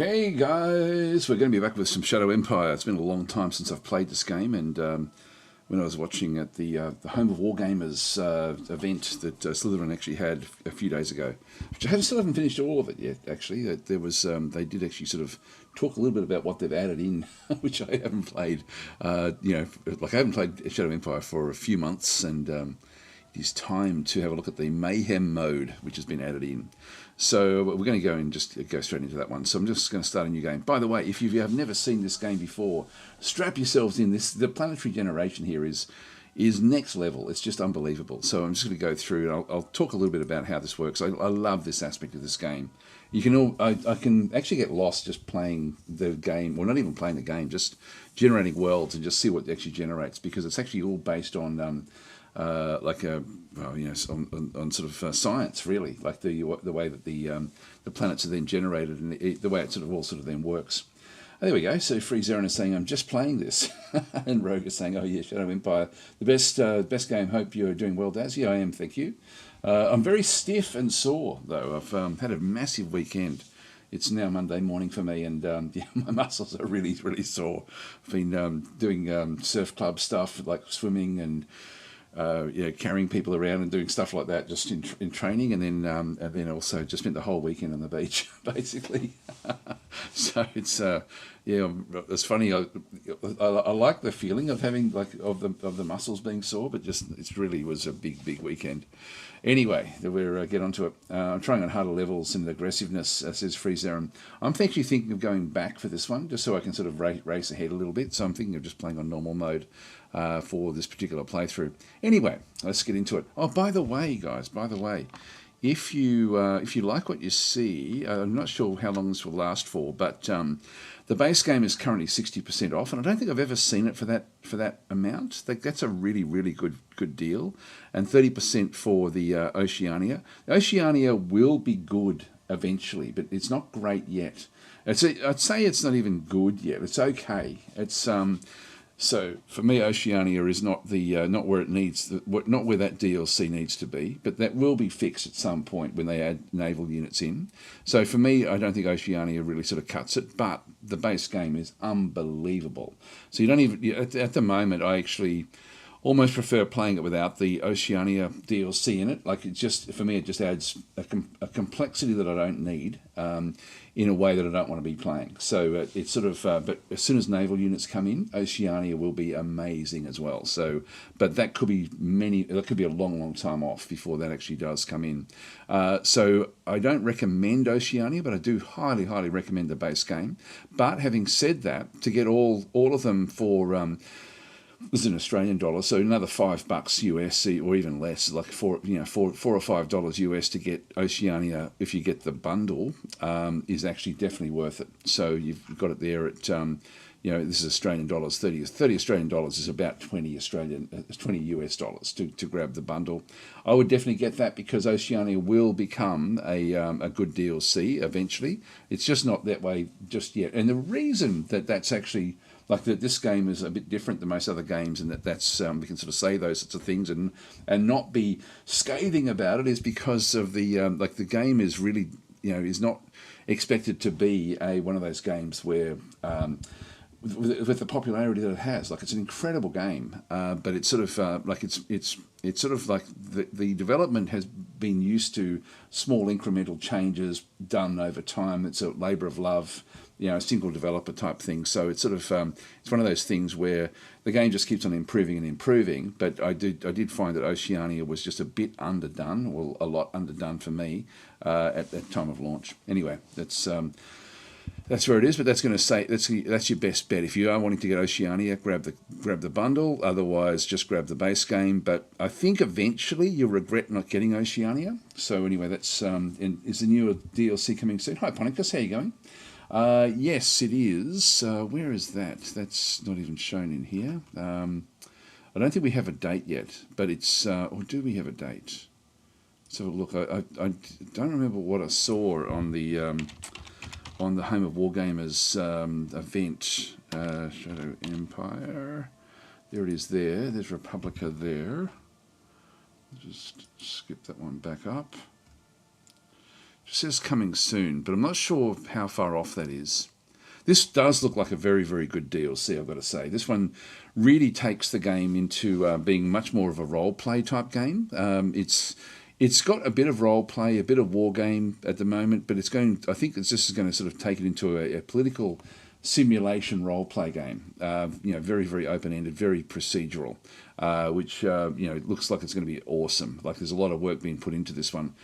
Okay, guys, we're going to be back with some Shadow Empire. It's been a long time since I've played this game, and when I was watching at the Home of Wargamers event that Slytherin actually had a few days ago, which still haven't finished all of it yet. Actually, there was they did actually sort of talk a little bit about what they've added in, which I haven't played. I haven't played Shadow Empire for a few months, and it is time to have a look at the Mayhem mode, which has been added in. So we're going to go and just go straight into that one. So I'm just going to start a new game. By the way, if you have never seen this game before, strap yourselves in. The Planetary generation here is next level. It's just unbelievable. So I'm just going to go through, and I'll talk a little bit about how this works. I love this aspect of this game. I can actually get lost just playing the game, or not even playing the game, just generating worlds and just see what it actually generates, because it's actually all based on on sort of science, really, like the way that the planets are then generated, and the way it all then works. There we go. So Free Zeron is saying, I'm just playing this. And Rogue is saying, oh yeah, Shadow Empire, the best game. Hope you're doing well, Daz. Yeah, I am, thank you. I'm very stiff and sore, though. I've had a massive weekend. It's now Monday morning for me, and my muscles are really, really sore. I've been doing surf club stuff, like swimming and carrying people around and doing stuff like that, just in training, and then also just spent the whole weekend on the beach, basically. So it's it's funny. I like the feeling of having of the muscles being sore, but just it really was a big weekend. Anyway, we'll get onto it. I'm trying on harder levels and aggressiveness, says Free Zeron. I'm actually thinking of going back for this one, just so I can sort of race ahead a little bit. So I'm thinking of just playing on normal mode for this particular playthrough. Anyway, let's get into it. Oh, by the way, guys, if you like what you see, I'm not sure how long this will last for, but the base game is currently 60% off, and I don't think I've ever seen it for that amount. That's a really good deal, and 30% for the Oceania. The Oceania will be good eventually, but it's not great yet. I'd say it's not even good yet. It's okay. It's So for me, Oceania is not not where it needs, not where that DLC needs to be, but that will be fixed at some point when they add naval units in. So for me, I don't think Oceania really sort of cuts it, but the base game is unbelievable. So you don't even at the moment, I actually almost prefer playing it without the Oceania DLC in it. Like for me, it just adds a complexity that I don't need in a way that I don't want to be playing. So it's sort of, but as soon as naval units come in, Oceania will be amazing as well. So, but that could be a long time off before that actually does come in. So I don't recommend Oceania, but I do highly recommend the base game. But having said that, to get all of them for this is an Australian dollar, so another $5 US or even less, like $4 or $5 US to get Oceania if you get the bundle, is actually definitely worth it. So you've got it there at this is Australian dollars. 30 Australian dollars is about 20 US dollars to grab the bundle. I would definitely get that, because Oceania will become a good DLC eventually. It's just not that way just yet, and the reason that's actually that this game is a bit different than most other games, and that's we can sort of say those sorts of things and not be scathing about it, is because of the the game is really is not expected to be one of those games where with the popularity that it has, it's an incredible game, but it's sort of it's sort of like the development has been used to small incremental changes done over time. It's a labour of love, a single developer type thing. So it's sort of it's one of those things where the game just keeps on improving. But I did find that Oceania was just a bit underdone, or a lot underdone for me at that time of launch. Anyway, that's where it is, but that's your best bet. If you are wanting to get Oceania, grab the bundle. Otherwise, just grab the base game. But I think eventually you'll regret not getting Oceania. So anyway, that's is the newer DLC coming soon? Hi, Ponicus, how you going? Yes, it is. Where is that? That's not even shown in here. I don't think we have a date yet, but it's or do we have a date? Let's have a look. I don't remember what I saw on the Home of Wargamers event. Shadow Empire. There it is there. There's Republica there. Just skip that one back up. It says coming soon, but I'm not sure how far off that is. This does look like a very, very good DLC, I've got to say. This one really takes the game into being much more of a role-play type game. It's got a bit of role-play, a bit of war game at the moment, but I think it's just going to sort of take it into a political simulation role-play game. Very, very open-ended, very procedural, which looks like it's going to be awesome. Like there's a lot of work being put into this one.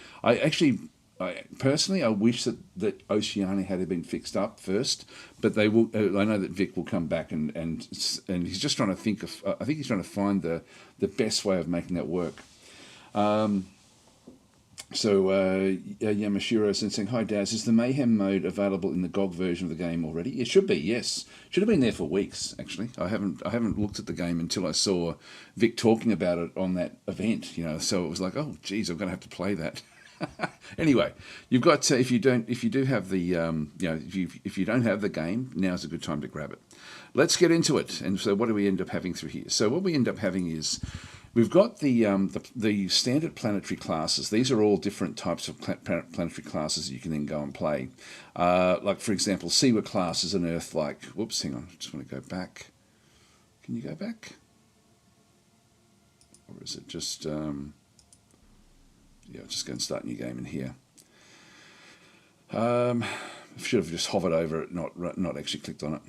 Personally, I wish that Oceania had been fixed up first, but they will. I know that Vic will come back and he's just trying to think of. I think he's trying to find the best way of making that work. Yamashiro is saying, "Hi Daz, is the Mayhem mode available in the GOG version of the game already?" It should be. Yes, should have been there for weeks. Actually, I haven't looked at the game until I saw Vic talking about it on that event. So it was like, oh, geez, I'm going to have to play that. Anyway, you've got if you don't have the if you don't have the game, now's a good time to grab it. Let's get into it. And so, what do we end up having through here? So, what we end up having is we've got the standard planetary classes. These are all different types of planetary classes that you can then go and play. Like for example, Siwa class is an Earth-like. Whoops, hang on. I just want to go back. Can you go back? Or is it just? Just go and start a new game in here. I should have just hovered over it, not actually clicked on it.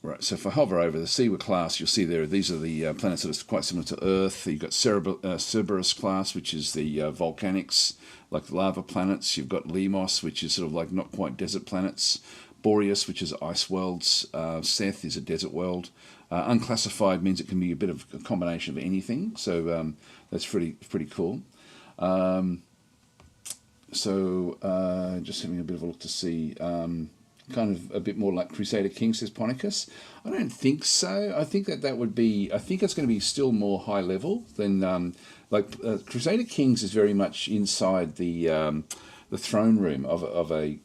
Right, so if I hover over the Siwa class, you'll see these are the planets that are quite similar to Earth. You've got Cerberus class, which is the volcanics, like the lava planets. You've got Limos, which is sort of like not quite desert planets. Boreas, which is ice worlds. Seth is a desert world. Unclassified means it can be a bit of a combination of anything, so that's pretty cool. Just having a bit of a look to see, kind of a bit more like Crusader Kings, says Ponicus. I don't think so. I think that would be. I think it's going to be still more high level than Crusader Kings is very much inside the throne room of a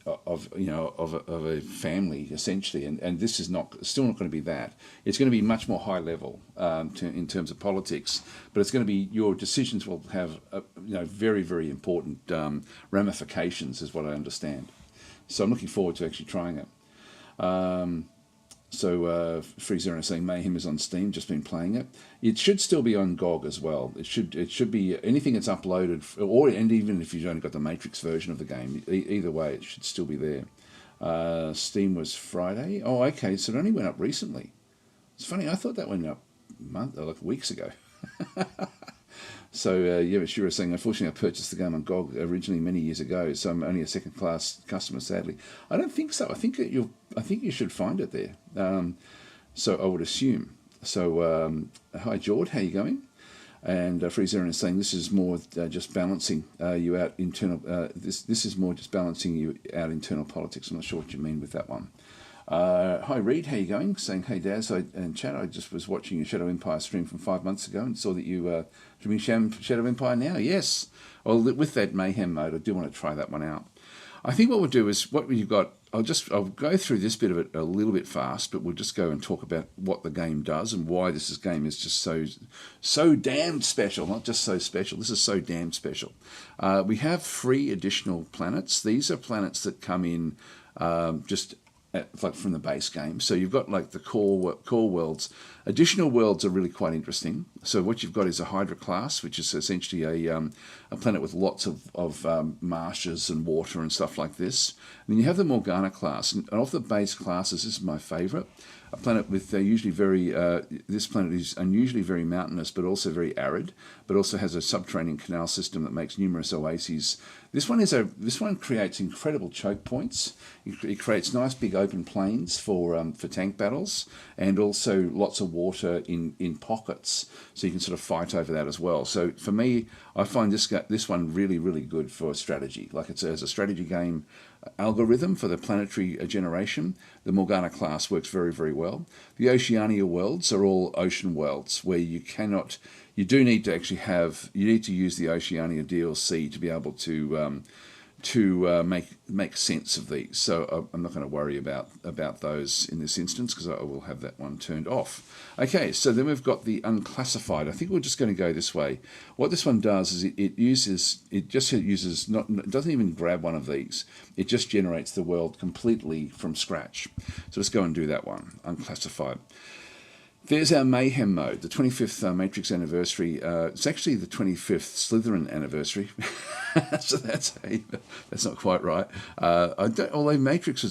family essentially, and this is still not going to be that. It's going to be much more high level in terms of politics, but it's going to be your decisions will have very, very important ramifications, is what I understand. So I'm looking forward to actually trying it. Freezer is saying Mayhem is on Steam, just been playing it. It should still be on GOG as well. It should be anything that's uploaded, and even if you've only got the Matrix version of the game, either way, it should still be there. Steam was Friday. Oh, okay, so it only went up recently. It's funny, I thought that went up weeks ago. So Sure is saying, unfortunately, I purchased the game on GOG originally many years ago, so I'm only a second-class customer. Sadly, I don't think so. I think you should find it there. So I would assume. So hi Jord, how you going? And Freezer is saying this is more just balancing you out internal. This is more just balancing you out internal politics. I'm not sure what you mean with that one. Hi Reed, how you going? Saying, hey Daz, and chat, I just was watching your Shadow Empire stream from 5 months ago and saw that you streaming Shadow Empire now. Yes. Well, with that Mayhem mode, I do want to try that one out. I think what we'll do is what you've got. I'll go through this bit of it a little bit fast, but we'll just go and talk about what the game does and why this game is just so damn special. Not just so special. This is so damn special. We have 3 additional planets. These are planets that come in from the base game. So you've got like the core worlds. Additional worlds are really quite interesting. So what you've got is a Hydra class, which is essentially a planet with lots of marshes and water and stuff like this. And then you have the Morgana class. And of the base classes, this is my favourite. A planet with this planet is unusually very mountainous, but also very arid, but also has a subterranean canal system that makes numerous oases. This one creates incredible choke points. It creates nice big open plains for tank battles, and also lots of water in pockets, so you can sort of fight over that as well. So for me, I find this one really, really good for strategy. Like it's as a strategy game algorithm for the planetary generation. The Morgana class works very, very well. The Oceania worlds are all ocean worlds where you need to use the Oceania DLC to be able to to make sense of these. So I'm not going to worry about those in this instance because I will have that one turned off. Okay, so then we've got the unclassified. I think we're just going to go this way. What this one does is it doesn't even grab one of these. It just generates the world completely from scratch. So let's go and do that one, unclassified. There's our Mayhem mode, the 25th Matrix anniversary. It's actually the 25th Slytherin anniversary. So that's not quite right. Although Matrix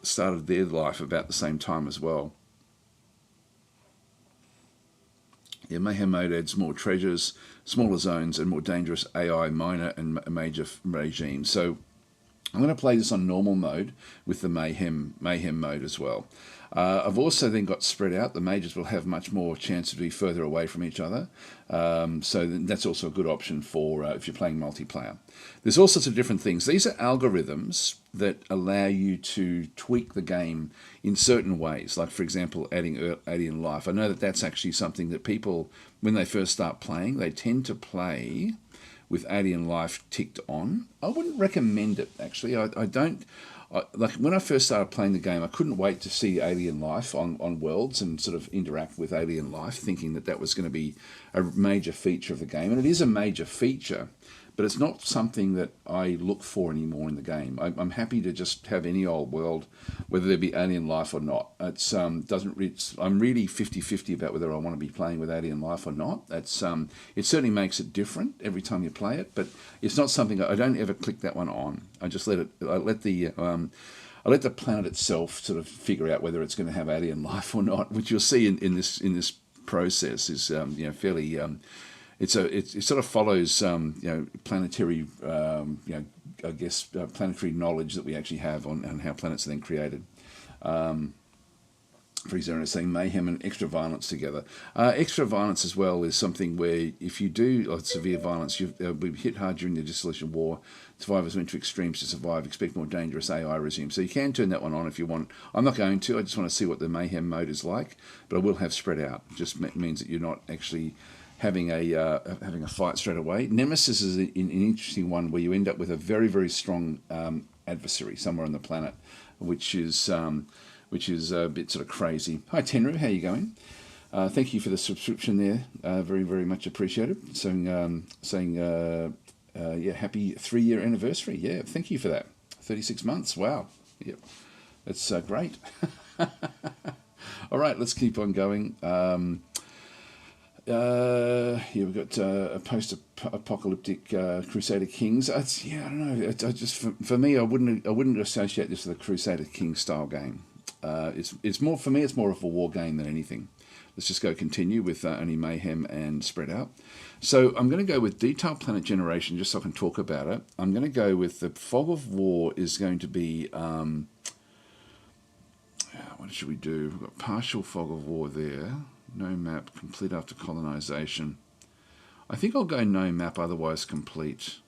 started their life about the same time as well. Yeah, Mayhem mode adds more treasures, smaller zones, and more dangerous AI, minor and major regimes. So I'm going to play this on normal mode with the Mayhem mode as well. I've also then got spread out. The mages will have much more chance to be further away from each other. So that's also a good option for if you're playing multiplayer. There's all sorts of different things. These are algorithms that allow you to tweak the game in certain ways. Like, for example, adding alien life. I know that that's actually something that people, when they first start playing, they tend to play with alien life ticked on. I wouldn't recommend it, actually. I don't... Like when I first started playing the game, I couldn't wait to see alien life on worlds and sort of interact with alien life, thinking that was going to be a major feature of the game. And it is a major feature, but it's not something that I look for anymore in the game. I'm happy to just have any old world, whether there be alien life or not. I'm really 50-50 about whether I want to be playing with alien life or not. It certainly makes it different every time you play it, but it's not something I don't ever click that one on. I just let the planet itself sort of figure out whether it's going to have alien life or not, which you'll see in this process is fairly. It sort of follows planetary planetary knowledge that we actually have on how planets are then created. For example, saying mayhem and extra violence together. Extra violence as well is something where if you do severe violence, you've been hit hard during the Dissolution War. Survivors went to extremes to survive. Expect more dangerous AI regime. So you can turn that one on if you want. I'm not going to. I just want to see what the mayhem mode is like. But I will have spread out. It just means that you're not actually having a fight straight away. Nemesis is an interesting one where you end up with a very, very strong adversary somewhere on the planet, which is a bit sort of crazy. Hi Tenru, how you going? Thank you for the subscription there. Very, very much appreciated. Saying happy 3-year anniversary. Yeah, thank you for that. 36 months. Wow. Yep, that's great. All right, let's keep on going. Here we've got a post-apocalyptic Crusader Kings. I don't know. For me, I wouldn't associate this with a Crusader Kings style game. It's more for me. It's more of a war game than anything. Let's just go continue with only Mayhem and spread out. So I'm going to go with detailed planet generation just so I can talk about it. I'm going to go with the fog of war is going to be. What should we do? We've got partial fog of war there. No map, complete after colonization. I think I'll go no map, otherwise complete.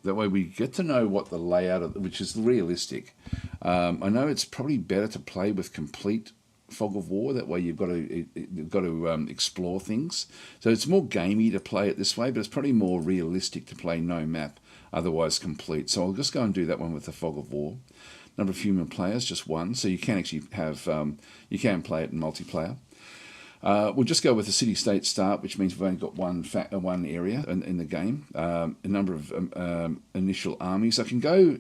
That way we get to know what the layout of, which is realistic. I know it's probably better to play with complete fog of war. That way you've got to explore things. So it's more gamey to play it this way, but it's probably more realistic to play no map, otherwise complete. So I'll just go and do that one with the fog of war. Number of human players, just one. So you can actually have, you can play it in multiplayer. We'll just go with the city-state start, which means we've only got one area in the game. A number of initial armies. I can go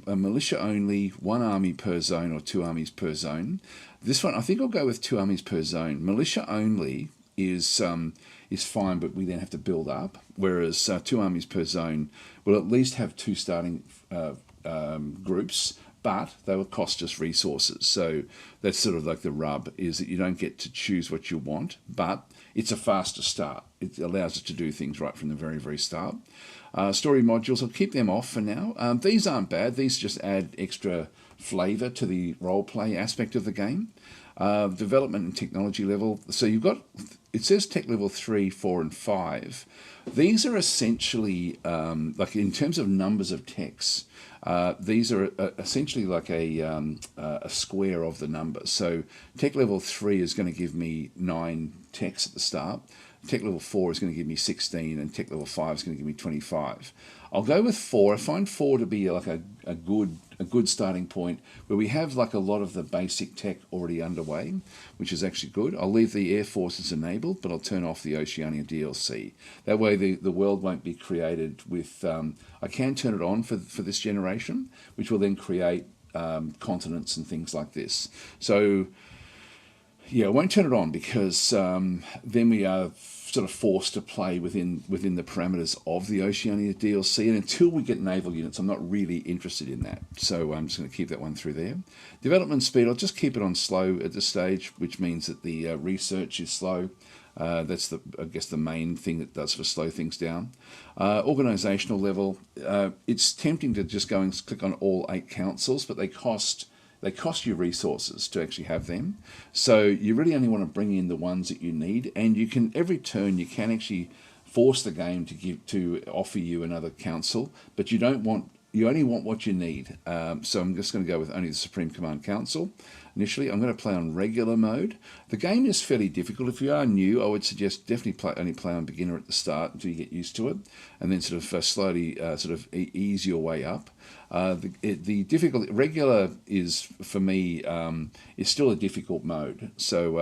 a militia only, 1 army per zone or 2 armies per zone. This one, I think I'll go with 2 armies per zone. Militia only is fine, but we then have to build up. Whereas 2 armies per zone will at least have 2 starting groups, but they will cost us resources. So that's sort of like the rub, is that you don't get to choose what you want, but it's a faster start. It allows us to do things right from the very, very start. Story modules, I'll keep them off for now. These aren't bad. These just add extra flavour to the role-play aspect of the game. Development and technology level. So you've got, it says tech level 3, 4, and 5. These are essentially, like in terms of numbers of techs, these are essentially like a square of the numbers. So tech level 3 is going to give me 9 techs at the start. Tech level 4 is going to give me 16, and tech level 5 is going to give me 25. I'll go with 4. I find 4 to be like a good starting point where we have like a lot of the basic tech already underway, which is actually good. I'll leave the Air Forces enabled, but I'll turn off the Oceania DLC. That way the world won't be created with... I can turn it on for this generation, which will then create continents and things like this. So... yeah, I won't turn it on because then we are sort of forced to play within the parameters of the Oceania DLC, and until we get naval units, I'm not really interested in that. So I'm just going to keep that one through there. Development speed, I'll just keep it on slow at this stage, which means that the research is slow. That's I guess the main thing that does for slow things down. Organisational level, it's tempting to just go and click on all 8 councils, but they cost you resources to actually have them. So you really only want to bring in the ones that you need, and you can, every turn you can actually force the game to offer you another council, but you only want what you need. So I'm just going to go with only the Supreme Command Council. Initially, I'm going to play on regular mode. The game is fairly difficult. If you are new, I would suggest definitely only play on beginner at the start until you get used to it, and then sort of slowly ease your way up. The difficult regular is for me is still a difficult mode. So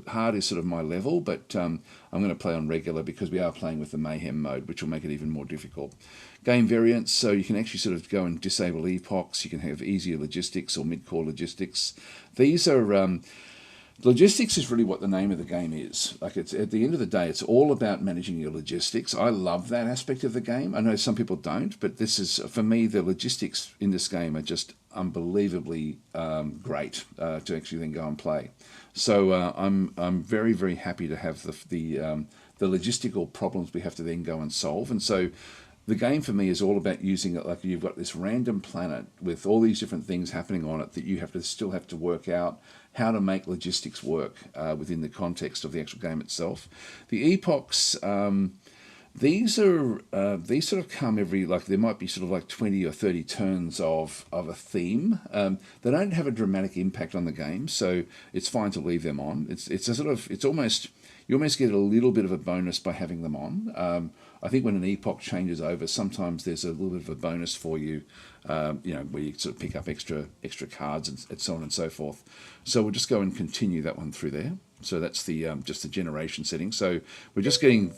hard is sort of my level, but I'm going to play on regular because we are playing with the Mayhem mode, which will make it even more difficult. Game variants, so you can actually sort of go and disable epochs. You can have easier logistics or mid-core logistics. These are logistics is really what the name of the game is. Like, it's at the end of the day, it's all about managing your logistics. I love that aspect of the game. I know some people don't, but this is, for me, the logistics in this game are just unbelievably great to actually then go and play. So I'm very, very happy to have the logistical problems we have to then go and solve. And so the game for me is all about using it like you've got this random planet with all these different things happening on it that you still have to work out how to make logistics work within the context of the actual game itself. The epochs, these sort of come every, like, there might be sort of like 20 or 30 turns of a theme. They don't have a dramatic impact on the game, so it's fine to leave them on. You almost get a little bit of a bonus by having them on. I think when an epoch changes over, sometimes there's a little bit of a bonus for you, where you sort of pick up extra cards and so on and so forth. So we'll just go and continue that one through there. So that's the just the generation setting. So we're just getting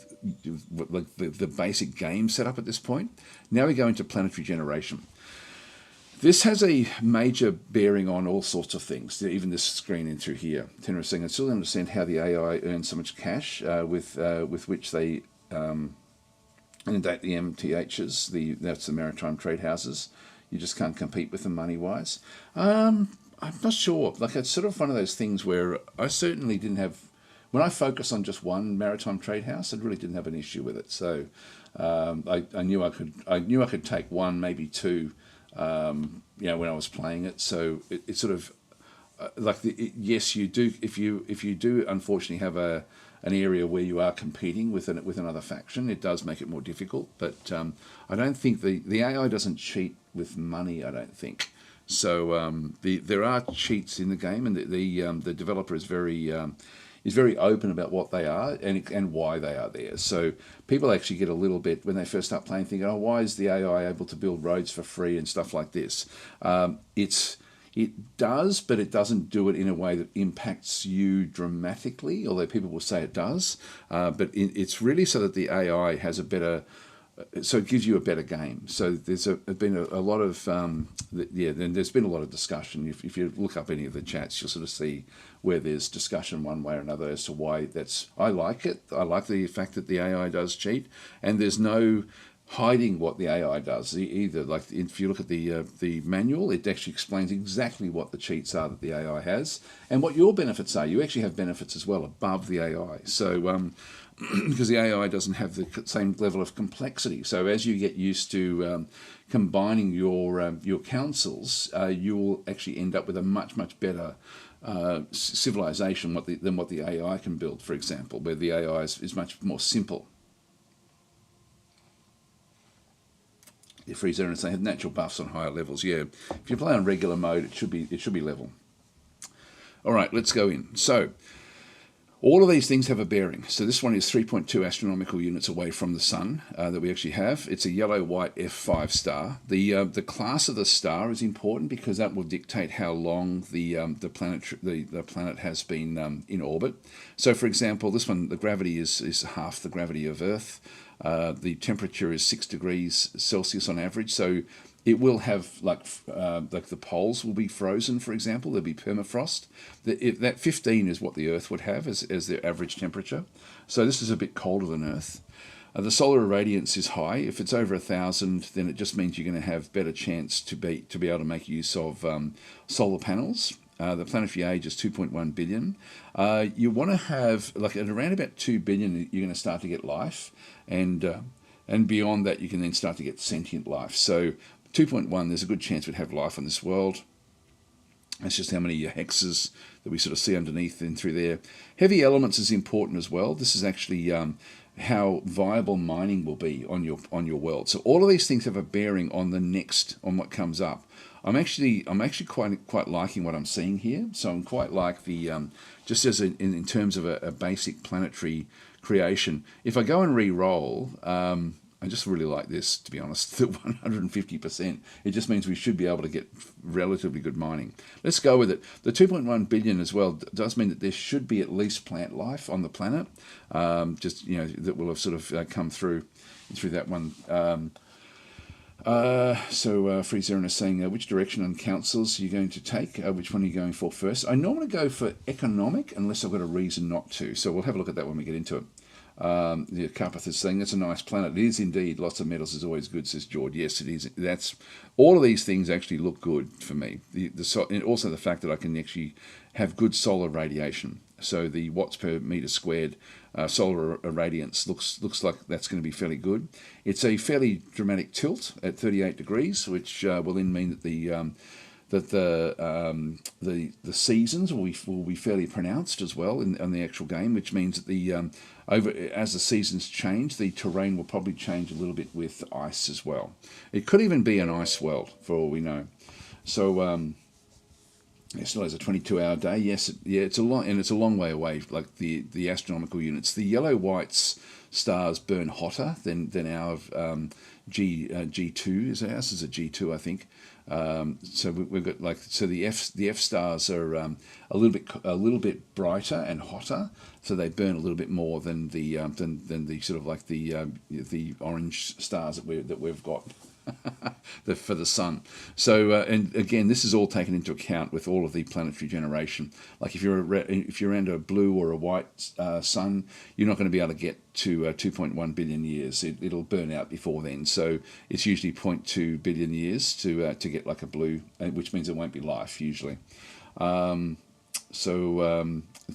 like the basic game set up at this point. Now we go into planetary generation. This has a major bearing on all sorts of things, even this screen in through here. Tenor is saying, I still don't understand how the AI earns so much cash with which they inundate the MTHs, that's the maritime trade houses. You just can't compete with them money-wise. I'm not sure. Like, it's sort of one of those things where I certainly didn't have... When I focus on just one maritime trade house, I really didn't have an issue with it. So I knew I could take one, maybe two, when I was playing it. So it's sort of yes, you do. If you do, unfortunately, have an area where you are competing with another faction, it does make it more difficult. But I don't think the AI doesn't cheat with money. I don't think so. There are cheats in the game, and the developer is very open about what they are and why they are there. So people actually get a little bit, when they first start playing, thinking, oh, why is the AI able to build roads for free and stuff like this? It does, but it doesn't do it in a way that impacts you dramatically, although people will say it does. But it's really so that the AI has a better... So it gives you a better game. So there's been a lot of there's been a lot of discussion. If you look up any of the chats, you'll sort of see where there's discussion one way or another as to why that's. I like it. I like the fact that the AI does cheat, and there's no hiding what the AI does either. Like, if you look at the manual, it actually explains exactly what the cheats are that the AI has and what your benefits are. You actually have benefits as well above the AI. So because the AI doesn't have the same level of complexity. So as you get used to combining your councils, you will actually end up with a much better civilization than what the AI can build, for example, where the AI is much more simple. The free zones, they have natural buffs on higher levels. Yeah, if you play on regular mode, it should be level. All right, let's go in. So All of these things have a bearing. So this one is 3.2 astronomical units away from the sun that we actually have. It's a yellow-white F5 star. The class of the star is important because that will dictate how long the planet has been in orbit. So, for example, this one, the gravity is half the gravity of Earth. The temperature is 6 degrees Celsius on average. So it will have like the poles will be frozen, for example. There'll be permafrost. That 15 is what the Earth would have as their average temperature. So this is a bit colder than Earth. The solar irradiance is high. If it's over 1,000, then it just means you're going to have better chance to be able to make use of solar panels. The planetary age is 2.1 billion. You want to have, like at around about 2 billion, you're going to start to get life. And beyond that, you can then start to get sentient life. So 2.1, there's a good chance we'd have life on this world. That's just how many hexes that we sort of see underneath and through there. Heavy elements is important as well. This is actually how viable mining will be on your world. So all of these things have a bearing on on what comes up. I'm actually quite liking what I'm seeing here. So I'm quite like the just as in terms of a basic planetary creation. If I go and re-roll, I just really like this, to be honest, the 150%. It just means we should be able to get relatively good mining. Let's go with it. The 2.1 billion as well does mean that there should be at least plant life on the planet, that will have sort of come through that one. Free Zeren is saying, which direction on councils are you going to take? Which one are you going for first? I normally go for economic unless I've got a reason not to. So we'll have a look at that when we get into it. The Carpath is saying, that's a nice planet. It is indeed. Lots of metals is always good, says George. Yes, it is. That's all of these things actually look good for me. And also the fact that I can actually have good solar radiation. So the watts per meter squared solar irradiance looks like that's going to be fairly good. It's a fairly dramatic tilt at 38 degrees, which will then mean that the seasons will be fairly pronounced as well in the actual game, which means that as the seasons change, the terrain will probably change a little bit with ice as well. It could even be an ice world for all we know. So it still has a 22-hour day. Yes, it's a long way away. Like the astronomical units, the yellow-whites stars burn hotter than our G2 is ours. Is a G2, I think. So we've got the F stars are a little bit brighter and hotter, so they burn a little bit more than the sort of like the orange stars that we've got. For the sun. So and again, this is all taken into account with all of the planetary generation. Like if you're around a blue or a white sun, you're not going to be able to get to 2.1 billion years. It'll burn out before then. So it's usually 0.2 billion years to get like a blue, which means it won't be life usually. Let's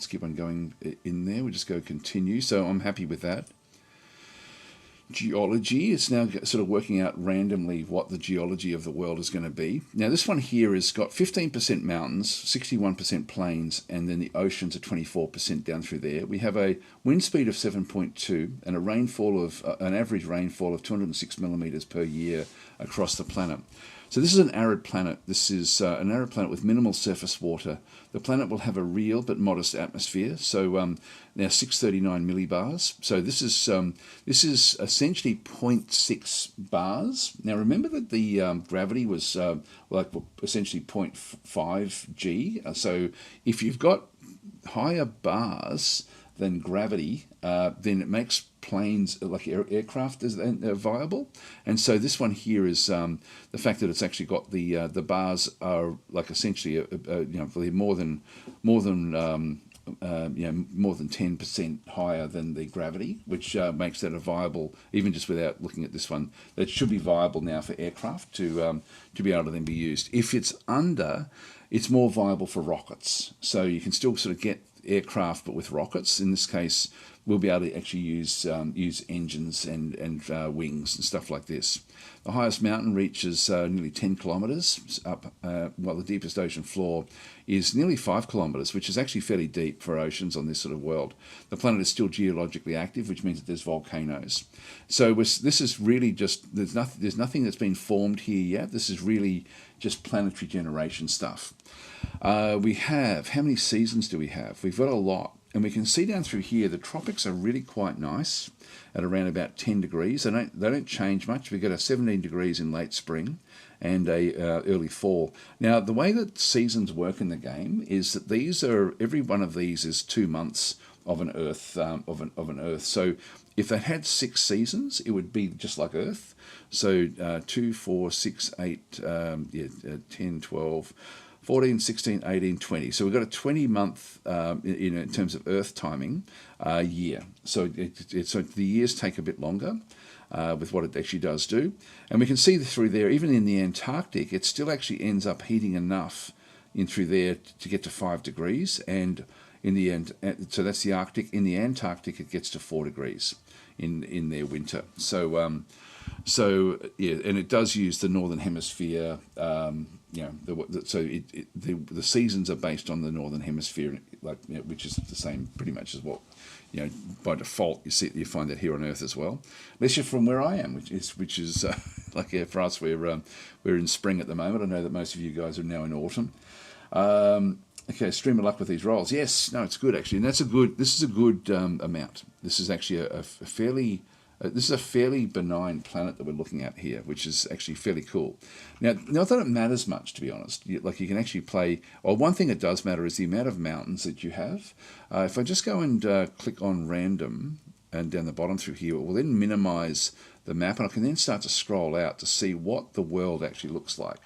keep on going in there. We'll just go continue. So I'm happy with that. Geology. It's now sort of working out randomly what the geology of the world is going to be. Now this one here has got 15% mountains, 61% plains, and then the oceans are 24% down through there. We have a wind speed of 7.2 and an average rainfall of 206 millimeters per year across the planet. So this is an arid planet. This is an arid planet with minimal surface water. The planet will have a real but modest atmosphere. So now 639 millibars. So this is essentially 0.6 bars. Now remember that the gravity was essentially 0.5 G. So if you've got higher bars than gravity, then it makes planes like aircraft is viable. And so this one here is the fact that it's actually got the bars are like essentially more than 10% higher than the gravity, which makes that a viable, even just without looking at this one, that should be viable now for aircraft to be able to then be used. If it's under, it's more viable for rockets. So you can still sort of get aircraft, but with rockets. In this case, we'll be able to actually use engines and wings and stuff like this. The highest mountain reaches nearly 10 kilometres up, while the deepest ocean floor is nearly 5 kilometres, which is actually fairly deep for oceans on this sort of world. The planet is still geologically active, which means that there's volcanoes. So this is really just, there's nothing that's been formed here yet. This is really just planetary generation stuff. We have, how many seasons do we have? We've got a lot. And we can see down through here, the tropics are really quite nice at around about 10 degrees. They don't change much. We get a 17 degrees in late spring and a early fall. Now, the way that seasons work in the game is that every one of these is 2 months of an Earth, of an Earth. So if they had 6 seasons, it would be just like Earth. So 2, 4, 6, 8, 10, 12, 14, 16, 18, 20. So we've got a 20-month, in terms of Earth timing, year. So, so the years take a bit longer with what it actually does do. And we can see through there, even in the Antarctic, it still actually ends up heating enough in through there to get to 5 degrees. And in the end, so that's the Arctic. In the Antarctic, it gets to 4 degrees in their winter. So, yeah, and it does use the northern hemisphere. The seasons are based on the northern hemisphere, which is the same pretty much as what by default you find that here on Earth as well. Unless you're from where I am, which is for us we're in spring at the moment. I know that most of you guys are now in autumn. Okay, stream of luck with these rolls. Yes, no, it's good actually, and this is a good amount. This is actually this is a fairly benign planet that we're looking at here, which is actually fairly cool. Now, not that it matters much, to be honest. You can actually play. Well, one thing that does matter is the amount of mountains that you have. If I just go and click on random and down the bottom through here, it will then minimize the map, and I can then start to scroll out to see what the world actually looks like.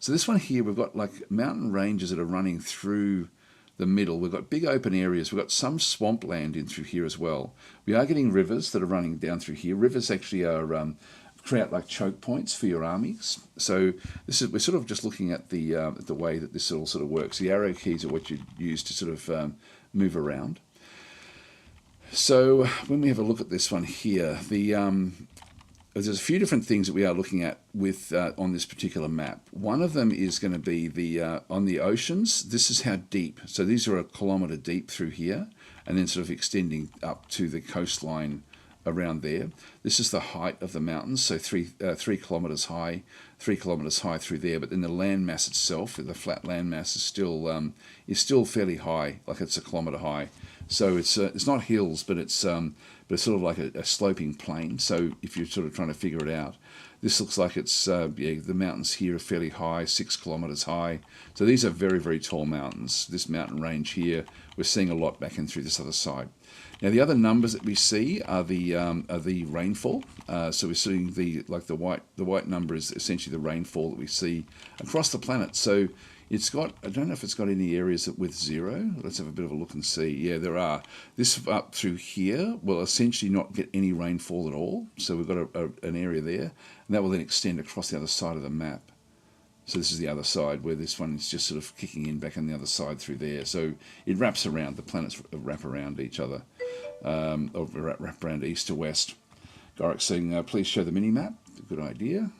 So this one here, we've got mountain ranges that are running through the middle. We've got big open areas. We've got some swampland in through here as well. We are getting rivers that are running down through here. Rivers actually are create choke points for your armies. So we're sort of just looking at the way that this all sort of works. The arrow keys are what you use to sort of move around. So when we have a look at this one here, there's a few different things that we are looking at with on this particular map. One of them is going to be on the oceans. This is how deep. So these are 1 kilometre deep through here, and then sort of extending up to the coastline around there. This is the height of the mountains, so 3 kilometres high, 3 kilometres high through there. But then the land mass itself, the flat land mass, is still fairly high, it's 1 kilometre high. So it's not hills, but it's sort of like a sloping plain. So if you're sort of trying to figure it out, this looks like it's the mountains here are fairly high, 6 kilometres high. So these are very, very tall mountains. This mountain range here, we're seeing a lot back in through this other side. Now the other numbers that we see are the rainfall. So we're seeing the white number is essentially the rainfall that we see across the planet. So it's got, I don't know if it's got any areas with 0. Let's have a bit of a look and see. Yeah, there are. This up through here will essentially not get any rainfall at all. So we've got an area there, and that will then extend across the other side of the map. So this is the other side where this one is just sort of kicking in back on the other side through there. So it wraps around, the planets wrap around each other, or wrap around east to west. Gorik's saying, please show the mini-map. Good idea.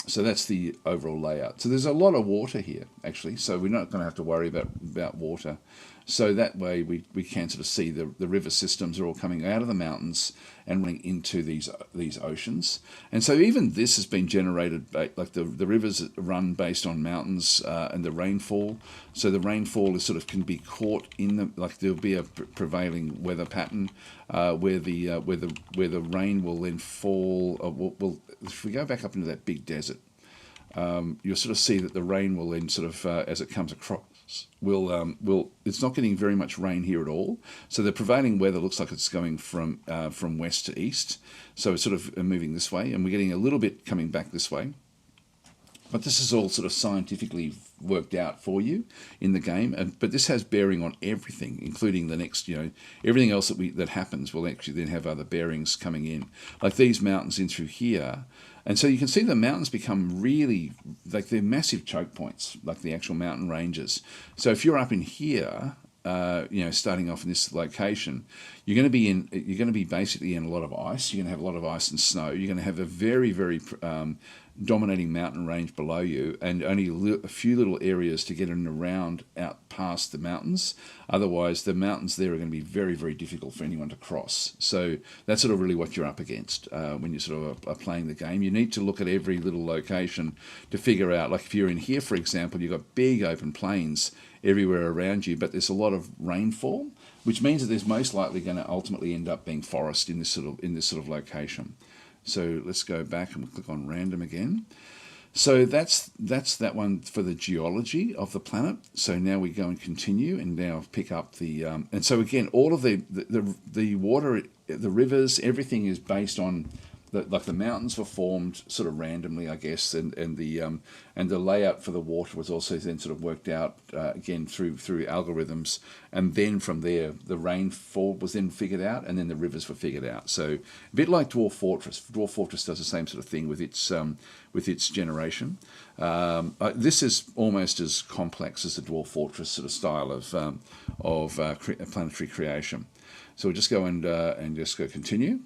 So that's the overall layout. So there's a lot of water here, actually. So we're not going to have to worry about water. So that way we can sort of see the river systems are all coming out of the mountains and running into these oceans. And so even this has been generated, the rivers run based on mountains and the rainfall. So the rainfall is sort of can be caught in there'll be a prevailing weather pattern where the rain will then fall. If we go back up into that big desert, you'll sort of see that the rain will then sort of as it comes across it's not getting very much rain here at all. So the prevailing weather looks like it's going from west to east. So it's sort of moving this way, and we're getting a little bit coming back this way. But this is all sort of scientifically worked out for you in the game. But this has bearing on everything, including the next, everything else that happens will actually then have other bearings coming in. Like these mountains in through here. And so you can see the mountains become really, they're massive choke points, like the actual mountain ranges. So if you're up in here, starting off in this location, you're going to be basically in a lot of ice. You're going to have a lot of ice and snow. You're going to have a very, very dominating mountain range below you, and only a few little areas to get in and around out past the mountains. Otherwise, the mountains there are going to be very, very difficult for anyone to cross. So that's sort of really what you're up against when you sort of are playing the game. You need to look at every little location to figure out, like if you're in here, for example, you've got big open plains everywhere around you, but there's a lot of rainfall, which means that there's most likely going to ultimately end up being forest in this sort of location. So let's go back and we'll click on random again. So that's that one for the geology of the planet. So now we go and continue and now pick up the and so again, all of the water, the rivers, everything is based on like the mountains were formed sort of randomly, I guess, and the layout for the water was also then sort of worked out again through algorithms, and then from there the rainfall was then figured out, and then the rivers were figured out. So a bit like Dwarf Fortress. Dwarf Fortress does the same sort of thing with its generation. This is almost as complex as the Dwarf Fortress sort of style of planetary creation. So we'll just go and just go continue.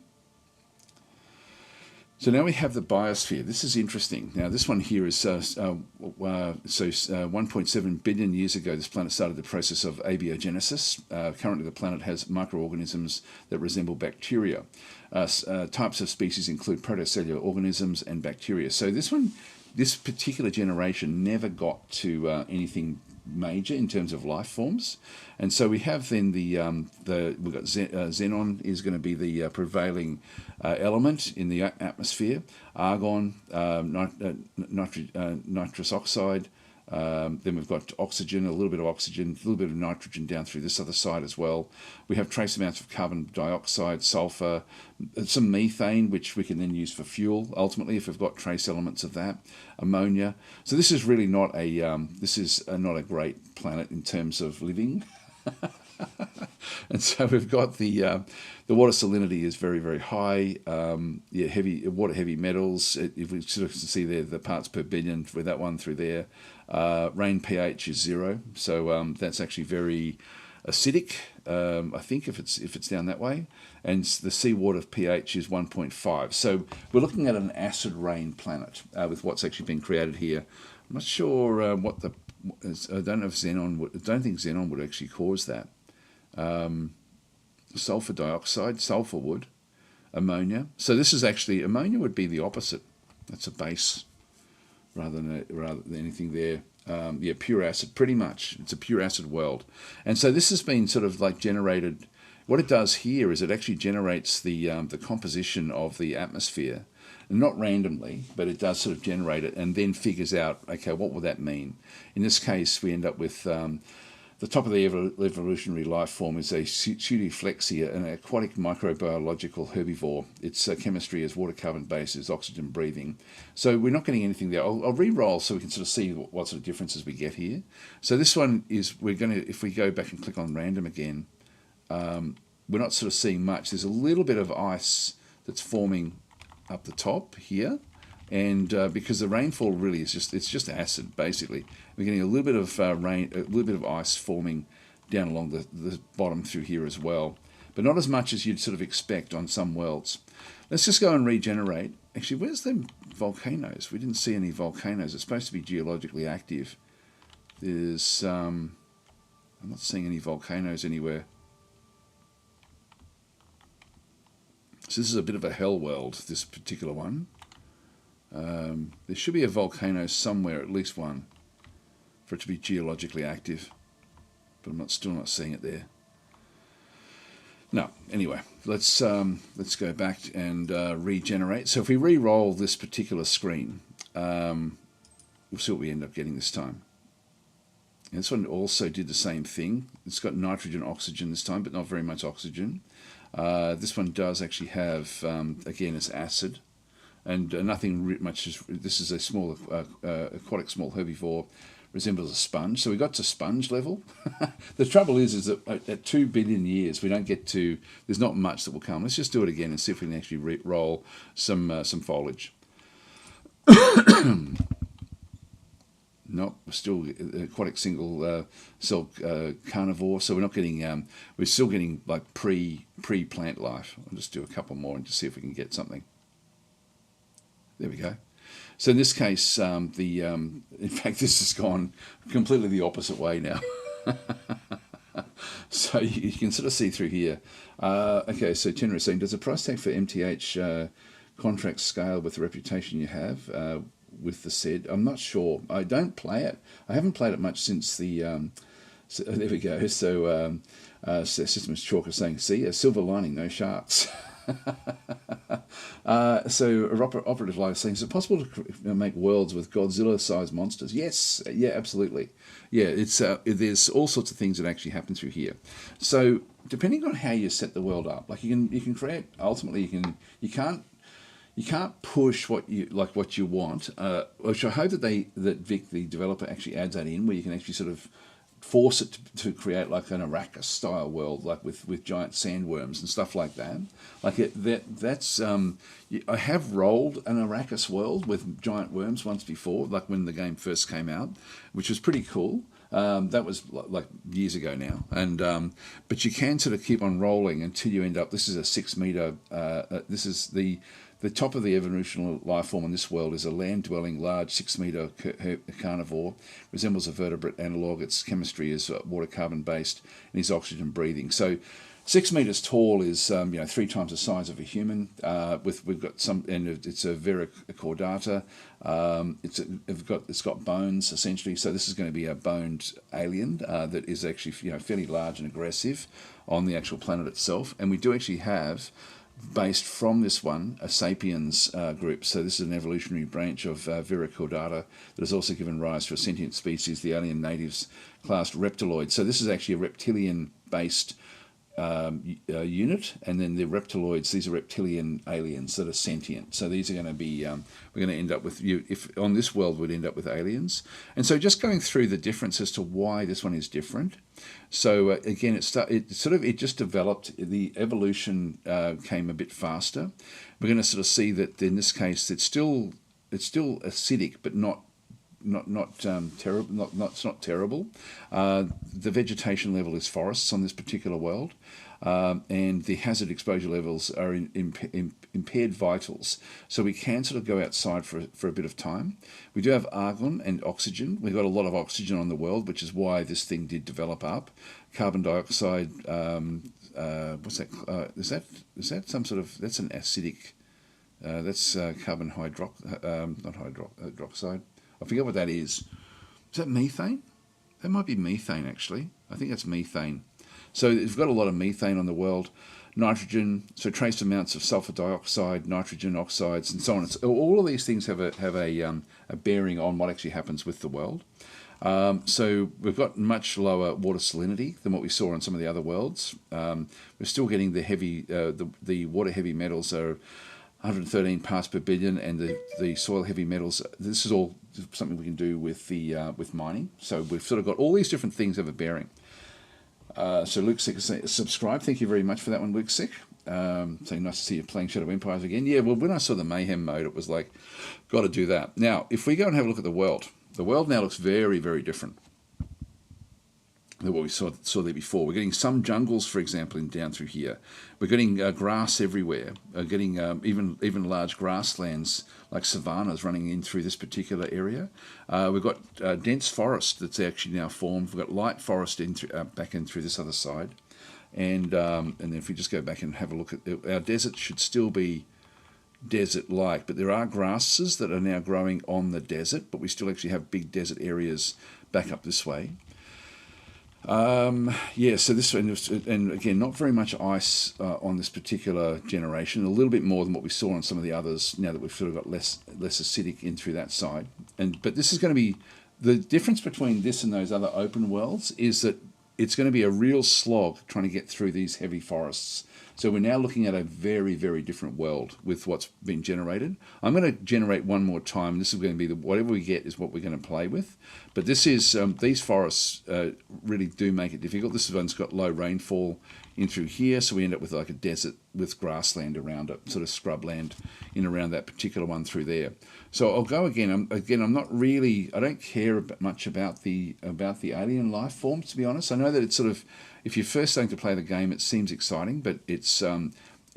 So now we have the biosphere. This is interesting. Now this one here is 1.7 billion years ago, this planet started the process of abiogenesis. Currently the planet has microorganisms that resemble bacteria. Types of species include protocellular organisms and bacteria. So this particular generation never got to anything major in terms of life forms, and so we have then we've got xenon is going to be the prevailing element in the atmosphere. Argon, nitrous oxide. Then we've got oxygen, a little bit of oxygen, a little bit of nitrogen down through this other side as well. We have trace amounts of carbon dioxide, sulfur, some methane, which we can then use for fuel ultimately if we've got trace elements of that, ammonia. So this is really not a great planet in terms of living. And so we've got the water salinity is very, very high. Heavy metals. If we sort of see there the parts per billion with that one through there. Rain pH is 0, so that's actually very acidic. I think if it's down that way, and the seawater pH is 1.5. So we're looking at an acid rain planet with what's actually been created here. I'm not sure I don't know if xenon. I don't think xenon would actually cause that. Sulfur dioxide, sulfur would, ammonia. So this is actually, ammonia would be the opposite. That's a base rather than anything there. Pure acid, pretty much. It's a pure acid world. And so this has been sort of like generated. What it does here is it actually generates the composition of the atmosphere, not randomly, but it does sort of generate it and then figures out, okay, what will that mean? In this case, we end up with the top of the evolutionary life form is a pseudoflexia, an aquatic microbiological herbivore. Its chemistry is water carbon bases, oxygen breathing. So we're not getting anything there. I'll re-roll so we can sort of see what sort of differences we get here. So this one is, if we go back and click on random again, we're not sort of seeing much. There's a little bit of ice that's forming up the top here. And because the rainfall really is just acid, basically. We're getting a little bit of rain, a little bit of ice forming down along the bottom through here as well, but not as much as you'd sort of expect on some worlds. Let's just go and regenerate. Actually, where's the volcanoes? We didn't see any volcanoes. It's supposed to be geologically active. There's I'm not seeing any volcanoes anywhere. So this is a bit of a hell world, this particular one. There should be a volcano somewhere, at least one, for it to be geologically active, but I'm still not seeing it there. No, anyway, let's go back and regenerate. So if we re-roll this particular screen, we'll see what we end up getting this time. And this one also did the same thing. It's got nitrogen, oxygen this time, but not very much oxygen. This one does actually have, again, it's acid. And nothing much. This is a small aquatic small herbivore, resembles a sponge. So we got to sponge level. The trouble is that at 2 billion years we don't get to. There's not much that will come. Let's just do it again and see if we can actually roll some foliage. Nope, we're still aquatic single cell carnivore. So we're not getting. We're still getting like pre-plant life. I'll just do a couple more and just see if we can get something. There we go. So in this case, in fact, this has gone completely the opposite way now. So you can sort of see through here. Okay, so Tenor is saying, does the price tag for MTH contracts scale with the reputation you have with the said? I'm not sure. I don't play it. I haven't played it much since the... so there we go. So Systems Chalk is saying, see, a silver lining, no sharks. So Operative Live is saying, is it possible to make worlds with Godzilla-sized monsters? Yes, yeah, absolutely. Yeah, it's there's all sorts of things that actually happen through here. So depending on how you set the world up, like you can create, ultimately you can't push what you want, which I hope that Vic, the developer, actually adds that in, where you can actually sort of force it to create like an Arrakis style world, like with giant sandworms and stuff like that. Like that's I have rolled an Arrakis world with giant worms once before, like when the game first came out, which was pretty cool. That was like years ago now, and but you can sort of keep on rolling until you end up. This is a 6 meter. This is the top of the evolutionary life form in this world is a land-dwelling, large 6 meter carnivore. Resembles a vertebrate analogue. Its chemistry is water carbon based and is oxygen breathing. So 6 meters tall is 3 times the size of a human. We've got some, and it's a Vera cordata. It's got bones essentially. So this is going to be a boned alien that is actually fairly large and aggressive on the actual planet itself. And we do actually have, based from this one, a sapiens group. So this is an evolutionary branch of Vera cordata that has also given rise to a sentient species, the alien natives classed reptiloid. So this is actually a reptilian-based unit, and then the reptiloids, these are reptilian aliens that are sentient. So these are going to be, we're going to end up with, if on this world we'd end up with aliens. And so just going through the difference as to why this one is different. So again, it just developed, the evolution came a bit faster. We're going to sort of see that in this case it's still acidic, but not terrible. It's not terrible. The vegetation level is forests on this particular world, and the hazard exposure levels are impaired vitals. So we can sort of go outside for a bit of time. We do have argon and oxygen. We've got a lot of oxygen on the world, which is why this thing did develop up. Carbon dioxide. What's that? Is that some sort of? That's an acidic. That's carbon hydroxide. I forget what that is. Is that methane? That might be methane, actually. I think that's methane. So we've got a lot of methane on the world. Nitrogen, so trace amounts of sulfur dioxide, nitrogen oxides, and so on. All of these things have a bearing on what actually happens with the world. So we've got much lower water salinity than what we saw on some of the other worlds. We're still getting the water heavy metals are 113 parts per billion, and the soil heavy metals. This is all something we can do with with mining. So we've sort of got all these different things have a bearing. So Luke Sick is subscribe. Thank you very much for that one, Luke Sick. Saying nice to see you playing Shadow Empires again. Yeah, well, when I saw the Mayhem mode, it was like, got to do that. Now, if we go and have a look at the world now looks very, very different than what we saw there before. We're getting some jungles, for example, down through here. We're getting grass everywhere. Getting even large grasslands like savannas running in through this particular area. We've got dense forest that's actually now formed. We've got light forest back in through this other side, and then if we just go back and have a look at our desert, should still be desert-like, but there are grasses that are now growing on the desert, but we still actually have big desert areas back up this way. So this, and again, not very much ice on this particular generation, a little bit more than what we saw on some of the others, now that we've sort of got less acidic in through that side. But this is going to be, the difference between this and those other open worlds is that it's going to be a real slog trying to get through these heavy forests. So we're now looking at a very, very different world with what's been generated. I'm going to generate one more time. This is going to be whatever we get is what we're going to play with. But this is these forests really do make it difficult. This one's got low rainfall in through here, so we end up with like a desert with grassland around it, sort of scrubland in around that particular one through there. So I'll go again. I'm not really. I don't care much about the alien life forms, to be honest. I know that it's sort of, if you're first starting to play the game, it seems exciting, but it's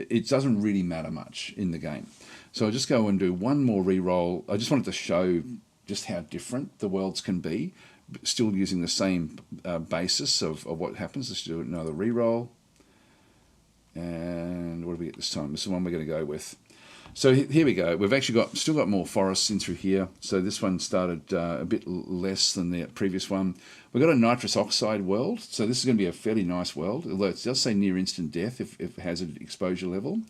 it doesn't really matter much in the game. So I'll just go and do one more re-roll. I just wanted to show just how different the worlds can be, still using the same basis of what happens. Let's do another re-roll. And what do we get this time? This is the one we're going to go with. So here we go. We've actually still got more forests in through here. So this one started a bit less than the previous one. We've got a nitrous oxide world. So this is going to be a fairly nice world, although it does say near instant death if it has an exposure level.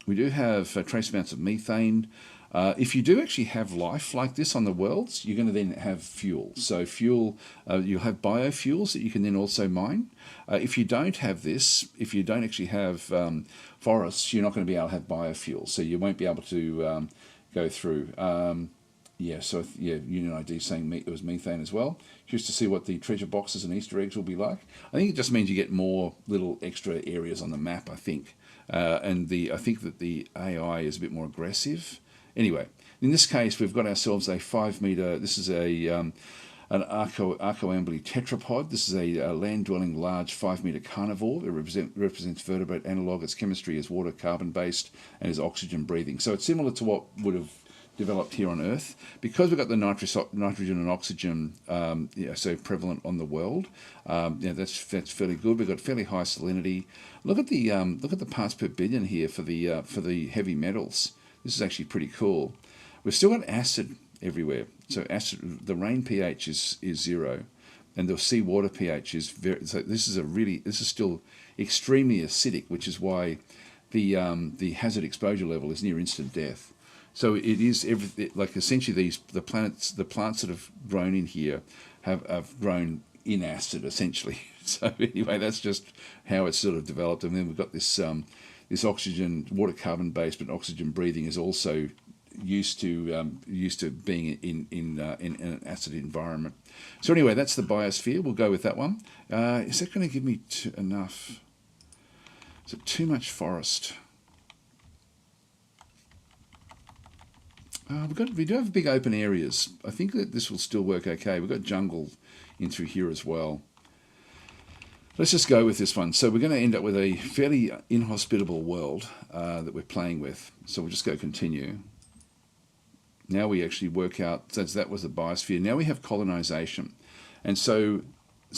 We do have trace amounts of methane. If you do actually have life like this on the worlds, you're going to then have fuel. So fuel, you'll have biofuels that you can then also mine. If you don't have this, if you don't actually have forests, you're not going to be able to have biofuels. So you won't be able to go through. Union ID saying it was methane as well. Just to see what the treasure boxes and Easter eggs will be like. I think it just means you get more little extra areas on the map, I think. I think that the AI is a bit more aggressive. Anyway, in this case, we've got ourselves a 5 meter. This is an archoambly tetrapod. This is a land-dwelling, large 5 meter carnivore. It represents vertebrate analog. Its chemistry is water, carbon-based, and is oxygen-breathing. So it's similar to what would have developed here on Earth. Because we've got the nitrogen and oxygen so prevalent on the world, that's fairly good. We've got fairly high salinity. Look at the parts per billion here for the heavy metals. This is actually pretty cool. We've still got acid everywhere. So acid, the rain pH is 0, and the seawater pH is very. So this is still extremely acidic, which is why the hazard exposure level is near instant death. So it is like essentially the plants that have grown in here have grown in acid essentially. So anyway, that's just how it's sort of developed. And then we've got this oxygen, water carbon based, but oxygen breathing is also used to being in an acid environment. So anyway, that's the biosphere. We'll go with that one. Is that going to give me enough? Is it too much forest? We do have big open areas. I think that this will still work okay. We've got jungle in through here as well. Let's just go with this one. So we're going to end up with a fairly inhospitable world that we're playing with. So we'll just go continue. Now we actually work out, since that was the biosphere, now we have colonization. And so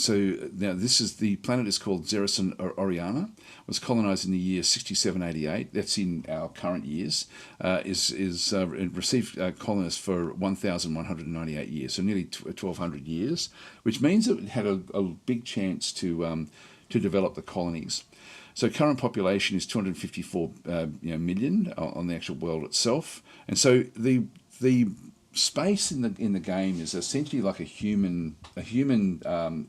now the planet is called Xerxes Oriana. It was colonized in the year 6788. That's in our current years. It received colonists for 1,198 years, so nearly 1,200 years, which means it had a big chance to develop the colonies. So current population is 254 million on the actual world itself, and so the space in the game is essentially like a human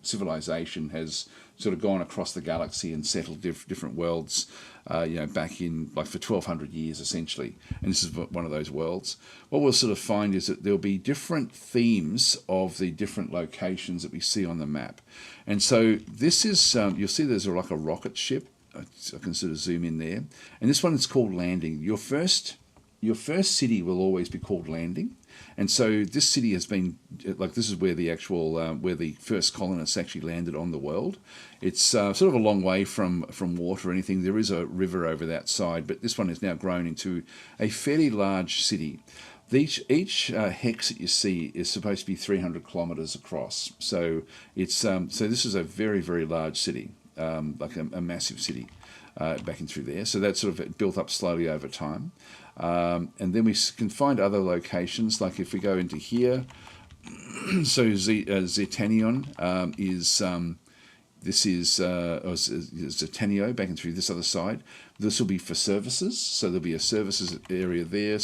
civilization has sort of gone across the galaxy and settled different worlds, back in like for 1,200 years essentially. And this is one of those worlds. What we'll sort of find is that there'll be different themes of the different locations that we see on the map. And so this is you'll see there's like a rocket ship. I can sort of zoom in there, and this one is called Landing. Your first city will always be called Landing. And so this city has been, this is where the actual, where the first colonists actually landed on the world. It's sort of a long way from water or anything. There is a river over that side, but this one has now grown into a fairly large city. Each hex that you see is supposed to be 300 kilometers across. So it's so this is a very, very large city, like a massive city back in through there. So that's sort of built up slowly over time. And then we can find other locations, like if we go into here, so Zetanion this is Zetanio back and through this other side. This will be for services, so there'll be a services area there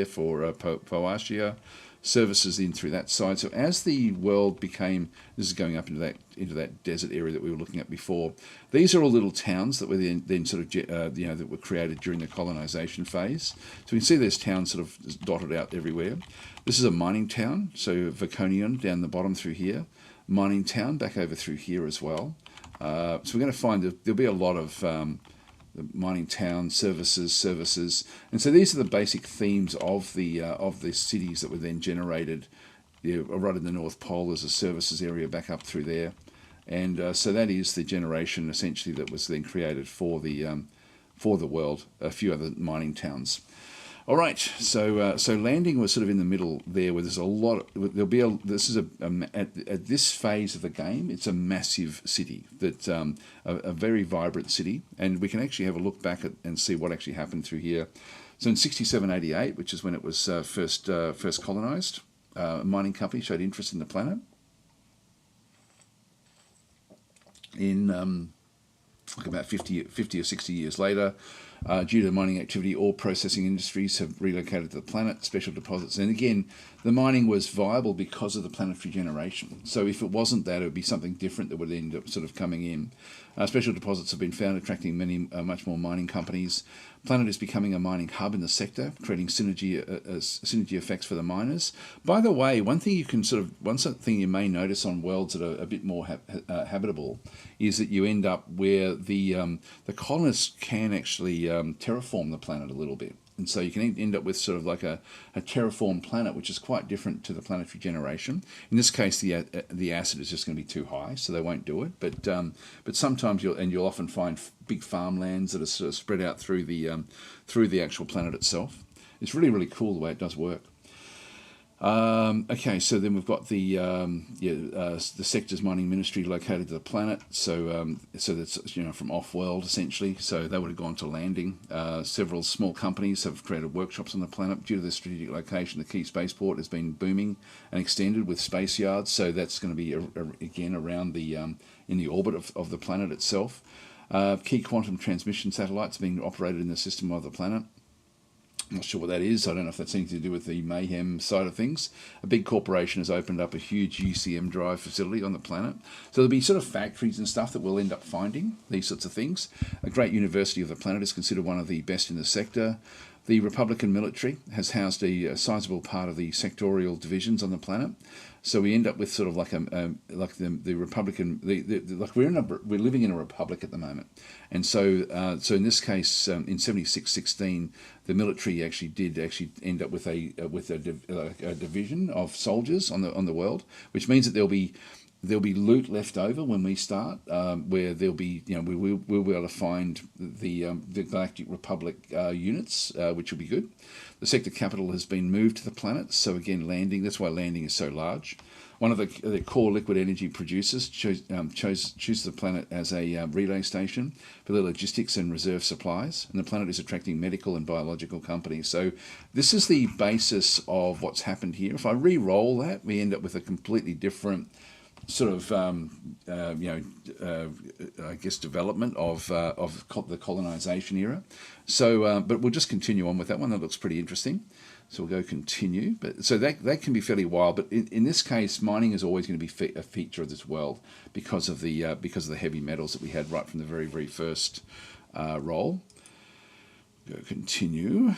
for Poatia, services in through that side. So as the world became, this is going up into that desert area that we were looking at before. These are all little towns that were then sort of that were created during the colonization phase. So we can see there's towns sort of dotted out everywhere. This is a mining town, so Viconion down the bottom through here, mining town back over through here as well. So we're going to find that there'll be a lot of the mining town, services, and so these are the basic themes of the cities that were then generated. Right in the North Pole, there's a services area back up through there, and so that is the generation essentially that was then created for the for the world, a few other mining towns. All right, so landing was sort of in the middle there, where there's a lot. This is at this phase of the game, it's a massive city that a very vibrant city, and we can actually have a look back at and see what actually happened through here. So in 6788, which is when it was first colonized, a mining company showed interest in the planet. In like about 50 or 60 years later, due to mining activity, all processing industries have relocated to the planet, special deposits. And again, the mining was viable because of the planetary generation. So if it wasn't that, it would be something different that would end up sort of coming in. Special deposits have been found, attracting much more mining companies. Planet is becoming a mining hub in the sector, creating synergy effects for the miners. By the way, one thing you may notice on worlds that are a bit more habitable is that you end up where the colonists can actually terraform the planet a little bit. And so you can end up with sort of like a terraformed planet, which is quite different to the planetary generation. In this case, the acid is just going to be too high, so they won't do it. But sometimes you'll often find big farmlands that are sort of spread out through the actual planet itself. It's really, really cool the way it does work. Okay, so then we've got the sector's mining ministry located to the planet. So that's from off-world essentially. So they would have gone to landing. Several small companies have created workshops on the planet due to the strategic location. The key spaceport has been booming and extended with space yards. So that's going to be again around the in the orbit of the planet itself. Key quantum transmission satellites being operated in the system of the planet. I'm not sure what that is. I don't know if that's anything to do with the Mayhem side of things. A big corporation has opened up a huge UCM drive facility on the planet. So there'll be sort of factories and stuff that we'll end up finding, these sorts of things. A great university of the planet is considered one of the best in the sector. The Republican military has housed a sizable part of the sectorial divisions on the planet. So we end up with sort of like the Republican, like we're living in a republic at the moment, and so in this case, in 7616, the military did end up with a division of soldiers on the world, which means that there'll be loot left over when we start, where there'll be we'll be able to find the Galactic Republic units, which will be good. The sector capital has been moved to the planet, so again landing. That's why landing is so large. One of the core liquid energy producers chooses the planet as a relay station for their logistics and reserve supplies, and the planet is attracting medical and biological companies. So this is the basis of what's happened here. If I re-roll that, we end up with a completely different sort of I guess development of the colonization era. So but we'll just continue on with that one. That looks pretty interesting. So we'll go continue. But so that can be fairly wild. But in this case, mining is always going to be a feature of this world because of the heavy metals that we had right from the very, very first roll. Go continue.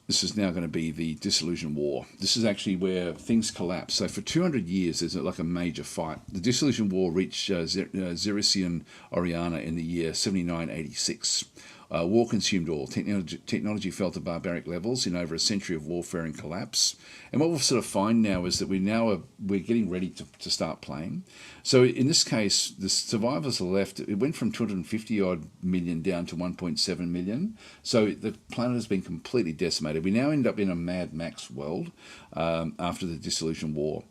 This is now going to be the Dissolution War. This is actually where things collapse. So for 200 years, there's like a major fight. The Dissolution War reached Zerisian Oriana in the year 7986. War consumed all. Technology fell to barbaric levels in over a century of warfare and collapse. And what we'll sort of find now is that we're getting ready to start playing. So in this case, the survivors are left. It went from 250 odd million down to 1.7 million. So the planet has been completely decimated. We now end up in a Mad Max world after the Dissolution War.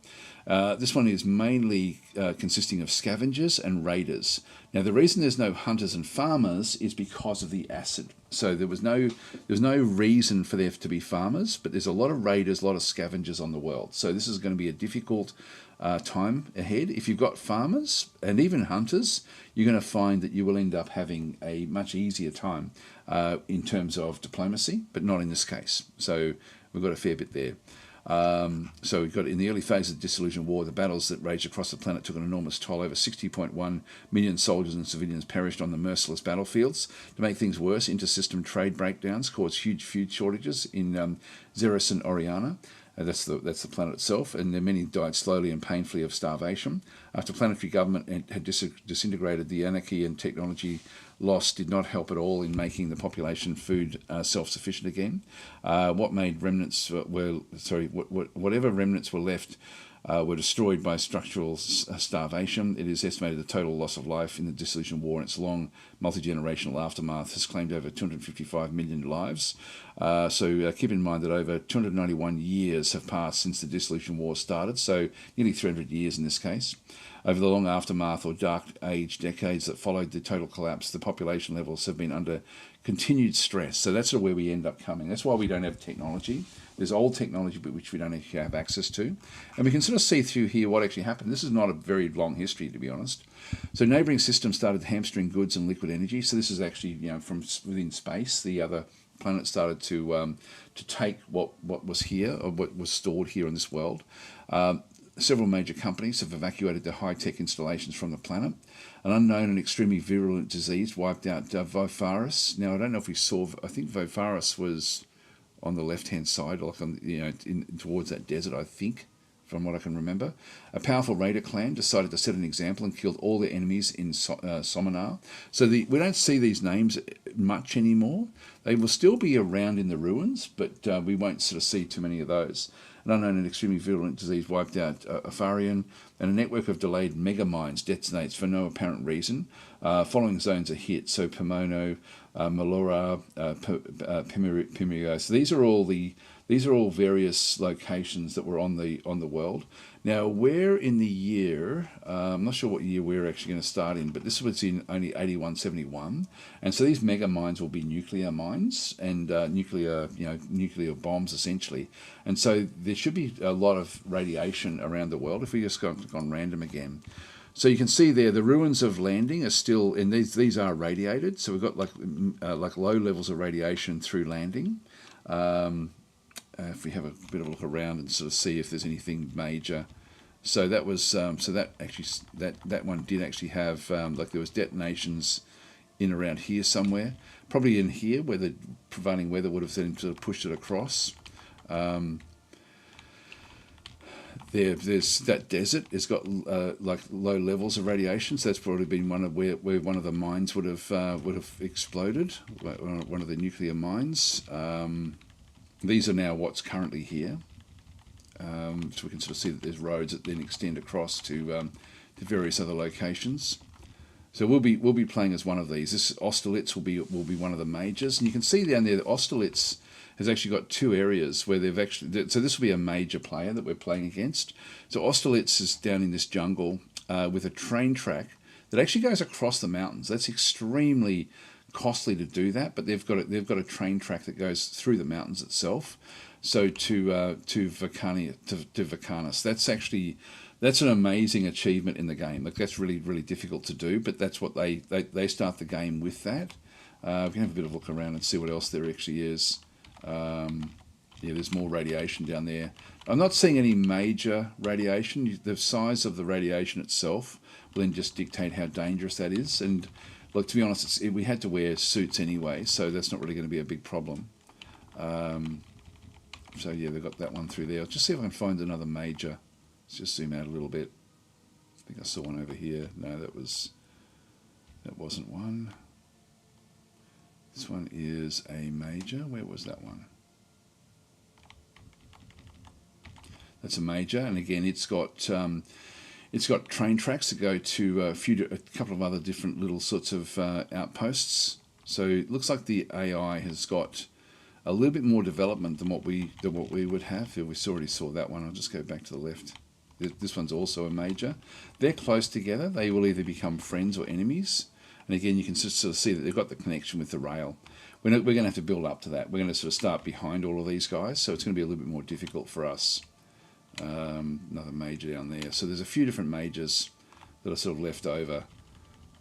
This one is mainly consisting of scavengers and raiders. Now, the reason there's no hunters and farmers is because of the acid. So there's no reason for there to be farmers, but there's a lot of raiders, a lot of scavengers on the world. So this is going to be a difficult time ahead. If you've got farmers and even hunters, you're going to find that you will end up having a much easier time in terms of diplomacy, but not in this case. So we've got a fair bit there. So we've got in the early phase of the Dissolution War, the battles that raged across the planet took an enormous toll. Over 60.1 million soldiers and civilians perished on the merciless battlefields. To make things worse, inter-system trade breakdowns caused huge food shortages in Zeros and Oriana. That's the planet itself, and many died slowly and painfully of starvation. After planetary government had disintegrated, the anarchy and technology loss did not help at all in making the population food self-sufficient again. Whatever remnants were left were destroyed by structural starvation. It is estimated the total loss of life in the Dissolution War and its long multi-generational aftermath has claimed over 255 million lives. So keep in mind that over 291 years have passed since the Dissolution War started, so nearly 300 years in this case. Over the long aftermath or dark age decades that followed the total collapse, the population levels have been under continued stress. So that's sort of where we end up coming. That's why we don't have technology. There's old technology but which we don't actually have access to. And we can sort of see through here what actually happened. This is not a very long history, to be honest. So neighbouring systems started hamstering goods and liquid energy. So this is actually, from within space. The other planets started to take what was here, or what was stored here in this world. Several major companies have evacuated their high-tech installations from the planet. An unknown and extremely virulent disease wiped out Vophirus. Now, I don't know if we saw... I think Vophirus was on the left-hand side, like on towards that desert, I think, from what I can remember. A powerful raider clan decided to set an example and killed all their enemies in Sominar. So we don't see these names much anymore. They will still be around in the ruins, but we won't sort of see too many of those. An unknown and extremely virulent disease wiped out Apharian, and a network of delayed megamines detonates for no apparent reason. Following zones are hit, so Pomono, Melora, Pimirio. So these are all various locations that were on the world. Now, where in the year, I'm not sure what year we're actually going to start in, but this was in only 8171, and so these mega mines will be nuclear mines and nuclear bombs essentially, and so there should be a lot of radiation around the world. If we just click on random again. So you can see there the ruins of landing are still, and these are radiated. So we've got like low levels of radiation through landing. If we have a bit of a look around and sort of see if there's anything major. So that was that one did actually have like there was detonations in around here somewhere, probably in here where the prevailing weather would have then sort of pushed it across. There's that desert. It's got like low levels of radiation, so that's probably been one of where one of the mines would have exploded, one of the nuclear mines. These are now what's currently here, so we can sort of see that there's roads that then extend across to various other locations. So we'll be playing as one of these. This Austerlitz will be one of the majors, and you can see down there that Austerlitz has actually got two areas where they've actually... So this will be a major player that we're playing against. So Austerlitz is down in this jungle with a train track that actually goes across the mountains. That's extremely costly to do that, but they've got a train track that goes through the mountains itself. So to Vacanus, that's an amazing achievement in the game. Like that's really, really difficult to do, but that's what they start the game with that. We can have a bit of a look around and see what else there actually is. There's more radiation down there. I'm not seeing any major radiation. The size of the radiation itself will then just dictate how dangerous that is. And look, to be honest, we had to wear suits anyway, so that's not really going to be a big problem. So yeah, they've got that one through there. I'll just see if I can find another major. Let's just zoom out a little bit. I think I saw one over here. No, that wasn't one. This one is a major. Where was that one? That's a major, and again, it's got train tracks that go to a couple of other different little sorts of outposts. So it looks like the AI has got a little bit more development than what we would have. We already saw that one. I'll just go back to the left. This one's also a major. They're close together. They will either become friends or enemies. And again, you can sort of see that they've got the connection with the rail. We're going to have to build up to that. We're going to sort of start behind all of these guys, so it's going to be a little bit more difficult for us. Another major down there. So there's a few different majors that are sort of left over.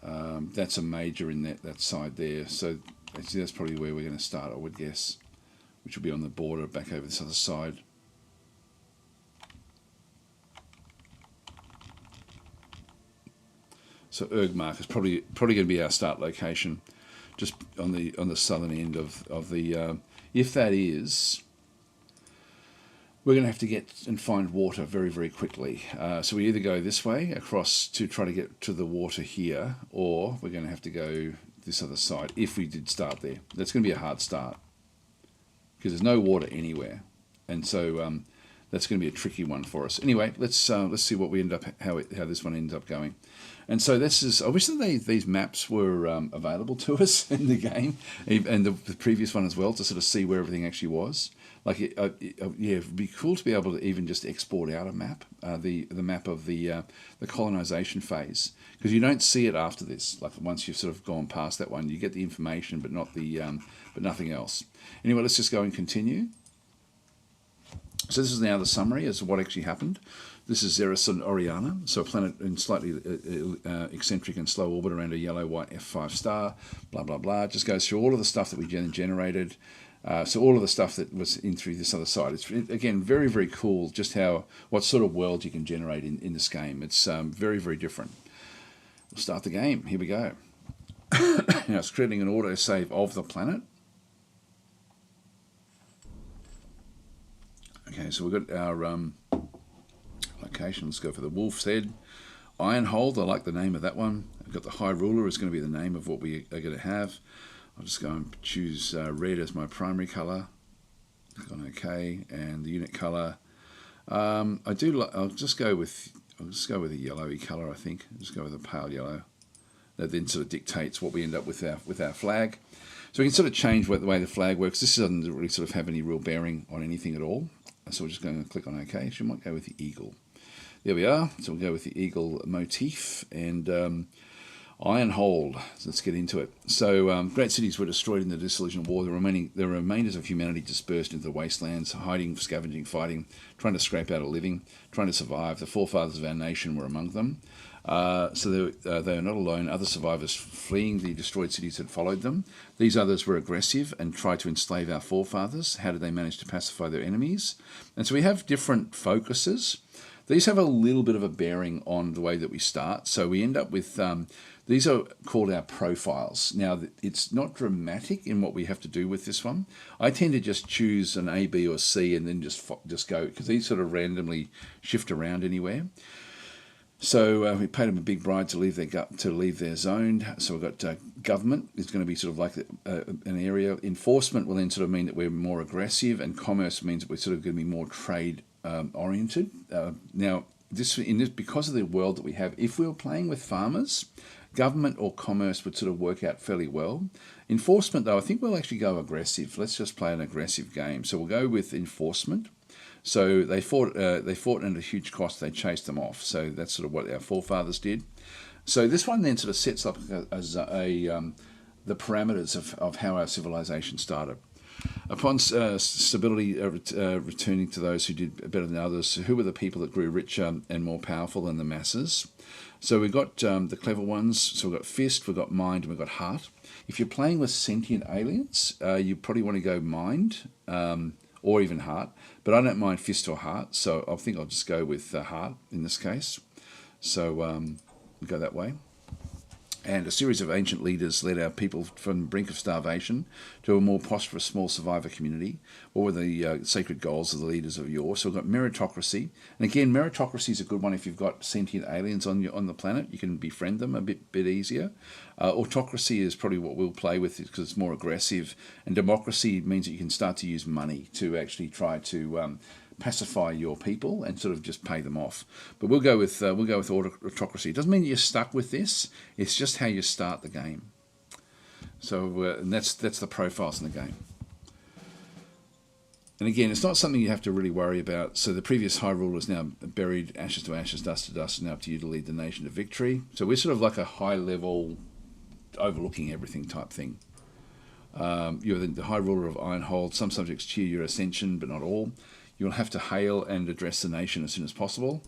That's a major in that side there. So that's probably where we're going to start, I would guess, which will be on the border back over this other side. So Ergmark is probably going to be our start location, just on the southern end of the. If that is, we're going to have to get and find water very, very quickly. So we either go this way across to try to get to the water here, or we're going to have to go this other side if we did start there. That's going to be a hard start because there's no water anywhere, and so That's going to be a tricky one for us. Anyway, let's see what we end up how this one ends up going. And so this is. I wish that these maps were available to us in the game, and the previous one as well, to sort of see where everything actually was. Like, yeah, it'd be cool to be able to even just export out a map, the map of the colonization phase, because you don't see it after this. Like, once you've sort of gone past that one, you get the information, but not the but nothing else. Anyway, let's just go and continue. So this is now the summary as to what actually happened. This is Xeris and Oriana, so a planet in slightly eccentric and slow orbit around a yellow-white F5 star, blah, blah, blah. It just goes through all of the stuff that we generated. So all of the stuff that was in through this other side. It's, again, very, very cool just what sort of world you can generate in this game. It's very, very different. We'll start the game. Here we go. Now it's creating an autosave of the planet. Okay, so we've got our location. Let's go for the Wolf's Head. Ironhold, I like the name of that one. I've got the High Ruler is going to be the name of what we are going to have. I'll just go and choose red as my primary colour. Click on OK, and the unit colour. I'll just go with a yellowy colour. I think I'll just go with a pale yellow. That then sort of dictates what we end up with our flag. So we can sort of change the way the flag works. This doesn't really sort of have any real bearing on anything at all. So we're just going to click on OK. So we might go with the eagle. There we are. So we'll go with the eagle motif and Ironhold. So let's get into it. So great cities were destroyed in the Dissolution War. The remainders of humanity dispersed into the wastelands, hiding, scavenging, fighting, trying to scrape out a living, trying to survive. The forefathers of our nation were among them. So they are not alone. Other survivors fleeing the destroyed cities had followed them. These others were aggressive and tried to enslave our forefathers. How did they manage to pacify their enemies? And so we have different focuses. These have a little bit of a bearing on the way that we start. So we end up with, these are called our profiles. Now, it's not dramatic in what we have to do with this one. I tend to just choose an A, B, or C and then just go, because these sort of randomly shift around anywhere. So we paid them a big bribe to leave their zone. So we've got government is going to be sort of like an area. Enforcement will then sort of mean that we're more aggressive, and commerce means that we're sort of going to be more trade oriented. Now, because of the world that we have, if we were playing with farmers, government or commerce would sort of work out fairly well. Enforcement, though, I think we'll actually go aggressive. Let's just play an aggressive game. So we'll go with enforcement. So they fought at a huge cost. They chased them off. So that's sort of what our forefathers did. So this one then sort of sets up as the parameters of how our civilization started. Upon stability returning to those who did better than others, who were the people that grew richer and more powerful than the masses? So we've got the clever ones. So we've got fist, we've got mind, and we've got heart. If you're playing with sentient aliens, you probably want to go mind or even heart. But I don't mind fist or heart, so I think I'll just go with heart in this case. So we go that way. And a series of ancient leaders led our people from the brink of starvation to a more prosperous small survivor community. What were the sacred goals of the leaders of yore? So we've got meritocracy. And again, meritocracy is a good one if you've got sentient aliens on the planet. You can befriend them a bit easier. Autocracy is probably what we'll play with because it's more aggressive. And democracy means that you can start to use money to actually try to pacify your people and sort of just pay them off. But we'll go with autocracy. It doesn't mean you're stuck with this. It's just how you start the game. So and that's the profiles in the game. And again, it's not something you have to really worry about. So the previous High Ruler is now buried, ashes to ashes, dust to dust, and now up to you to lead the nation to victory. So we're sort of like a high level, overlooking everything type thing. You're the High Ruler of Ironhold. Some subjects cheer your ascension, but not all. You'll have to hail and address the nation as soon as possible.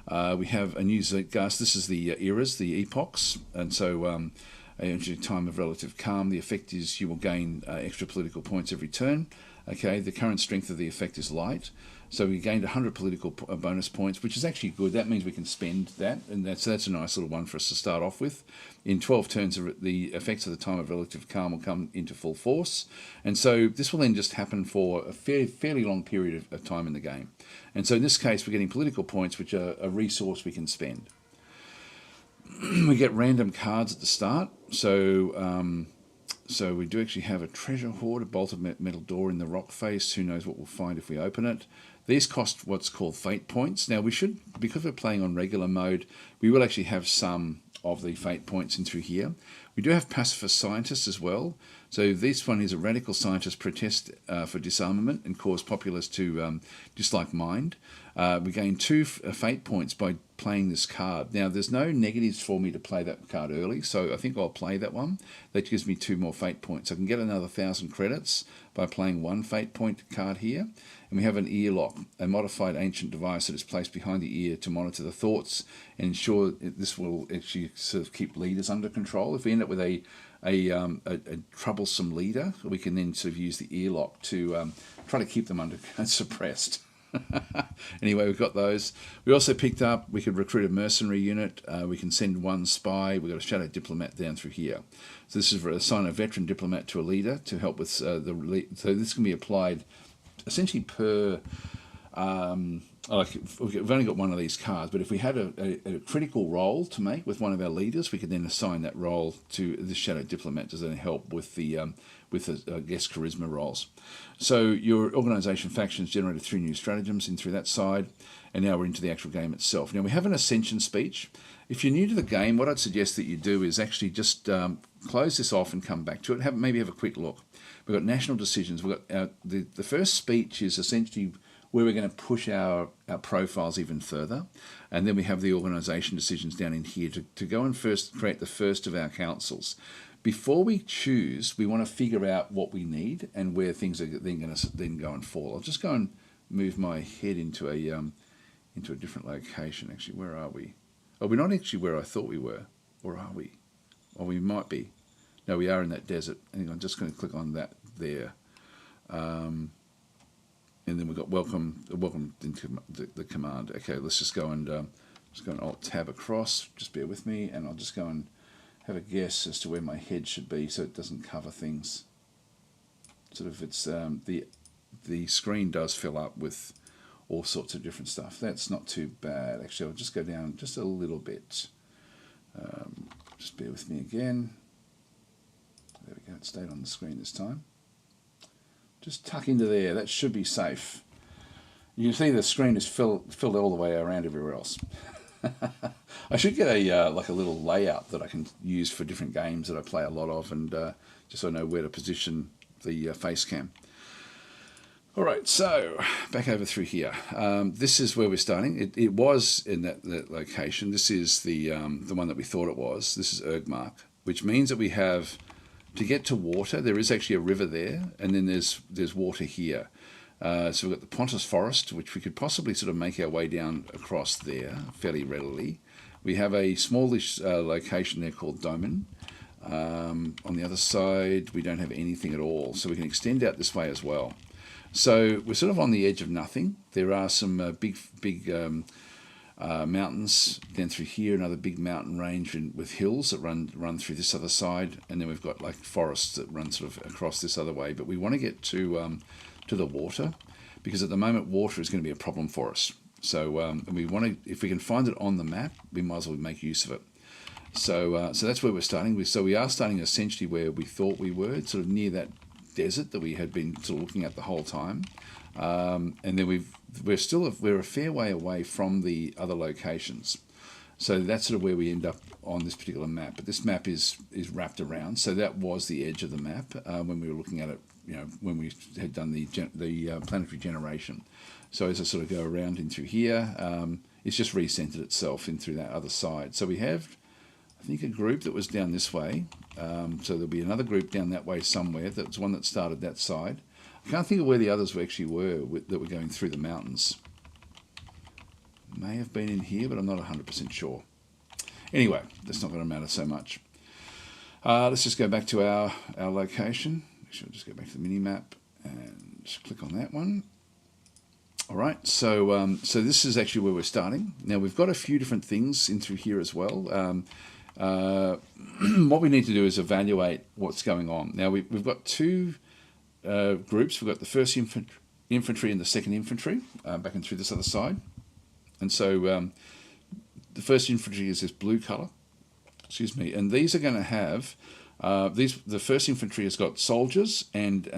We have a new zeitgeist. This is the eras, the epochs. And so a time of relative calm. The effect is you will gain extra political points every turn. Okay, the current strength of the effect is light. So we gained 100 political bonus points, which is actually good. That means we can spend that, and that's a nice little one for us to start off with. In 12 turns, the effects of the time of relative calm will come into full force. And so this will then just happen for a fairly long period of time in the game. And so in this case, we're getting political points, which are a resource we can spend. We get random cards at the start. So we do actually have a treasure hoard, a bolted metal door in the rock face. Who knows what we'll find if we open it. These cost what's called fate points. Now we should, because we're playing on regular mode, we will actually have some of the fate points in through here. We do have pacifist scientists as well. So this one is a radical scientist protest for disarmament and cause populace to dislike mind. We gain 2 fate points by playing this card. Now there's no negatives for me to play that card early, so I think I'll play that one. That gives me 2 more fate points. I can get another 1,000 credits by playing 1 fate point card here. And we have an ear lock, a modified ancient device that is placed behind the ear to monitor the thoughts and ensure this will actually sort of keep leaders under control. If we end up with a troublesome leader, we can then sort of use the ear lock to try to keep them under suppressed. Anyway, we've got those. We also picked up, we could recruit a mercenary unit. We can send 1 spy. We've got a shadow diplomat down through here. So this is for assign a veteran diplomat to a leader to help with so this can be applied essentially per like we've only got one of these cards, but if we had a critical role to make with one of our leaders, we could then assign that role to the shadow diplomat to then help with the I guess charisma roles. So your organisation factions generated 3 new stratagems in through that side, and now we're into the actual game itself. Now we have an ascension speech. If you're new to the game, what I'd suggest that you do is actually just close this off and come back to it. Maybe have a quick look. We've got national decisions. We've got the first speech is essentially where we're going to push our profiles even further. And then we have the organisation decisions down in here to go and first create the first of our councils. Before we choose, we want to figure out what we need and where things are then going to then go and fall. I'll just go and move my head into a different location. Actually, where are we? Oh, we're not actually where I thought we were. Or are we? Or we might be. No, we are in that desert. And I'm just going to click on that there. And then we've got welcome into the command. Okay, let's just go and Alt Tab across. Just bear with me, and I'll just go and have a guess as to where my head should be, so it doesn't cover things. Sort of, it's the screen does fill up with all sorts of different stuff. That's not too bad. Actually, I'll just go down just a little bit. Just bear with me again. There we go. It stayed on the screen this time. Just tuck into there. That should be safe. You can see the screen is filled all the way around everywhere else. I should get a like a little layout that I can use for different games that I play a lot of, and just so I know where to position the face cam. All right, so back over through here. This is where we're starting. It was in that location. This is the one that we thought it was. This is Ergmark, which means that we have to get to water. There is actually a river there, and then there's water here. So we've got the Pontus Forest, which we could possibly sort of make our way down across there fairly readily. We have a smallish location there called Domen. On the other side, we don't have anything at all, so we can extend out this way as well. So we're sort of on the edge of nothing. There are some big mountains down through here, another big mountain range with hills that run through this other side, and then we've got like forests that run sort of across this other way. But we want to get to the water, because at the moment water is going to be a problem for us. So we want to, if we can find it on the map, we might as well make use of it. So that's where we're starting. So we are starting essentially where we thought we were, sort of near that desert that we had been sort of looking at the whole time. And then we're a fair way away from the other locations. So that's sort of where we end up on this particular map. But this map is wrapped around. So that was the edge of the map when we were looking at it, when we had done the planetary generation. So as I sort of go around in through here, it's just recentered itself in through that other side. So we have, I think, a group that was down this way. So there'll be another group down that way somewhere. That's one that started that side. I can't think of where the others actually were that were going through the mountains. May have been in here, but I'm not 100% sure. Anyway, that's not going to matter so much. Let's just go back to our location. Actually, I'll just go back to the mini-map and just click on that one. All right, so this is actually where we're starting. Now, we've got a few different things in through here as well. What we need to do is evaluate what's going on. Now, we've got 2 groups. We've got the 1st Infantry and the 2nd Infantry back and through this other side. And so the 1st Infantry is this blue colour, and these are going to have, the 1st Infantry has got soldiers and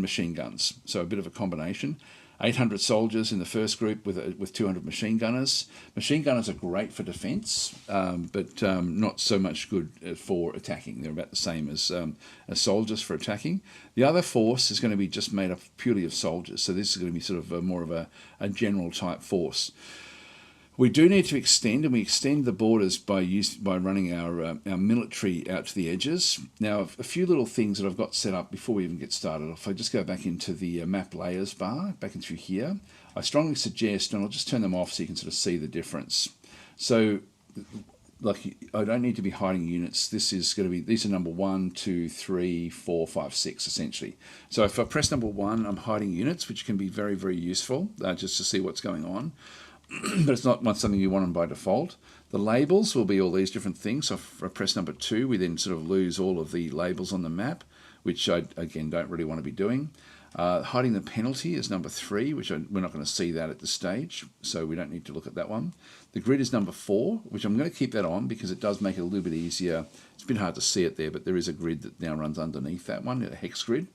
machine guns, so a bit of a combination. 800 soldiers in the first group with 200 machine gunners. Machine gunners are great for defence, but not so much good for attacking. They're about the same as soldiers for attacking. The other force is going to be just made up purely of soldiers, so this is going to be sort of more of a general type force. We do need to extend, and we extend the borders by running our military out to the edges. Now, a few little things that I've got set up before we even get started. If I just go back into the map layers bar, back into here, I strongly suggest, and I'll just turn them off so you can sort of see the difference. So, like, I don't need to be hiding units. This is going to be, these are number 1, 2, 3, 4, 5, 6, essentially. So if I press number 1, I'm hiding units, which can be very, very useful, just to see what's going on. But it's not something you want them by default. The labels will be all these different things. So if I press number 2, we then sort of lose all of the labels on the map, which I, again, don't really want to be doing. Hiding the penalty is number 3, which we're not going to see that at this stage, so we don't need to look at that one. The grid is number 4, which I'm going to keep that on because it does make it a little bit easier. It's a bit hard to see it there, but there is a grid that now runs underneath that one, a hex grid.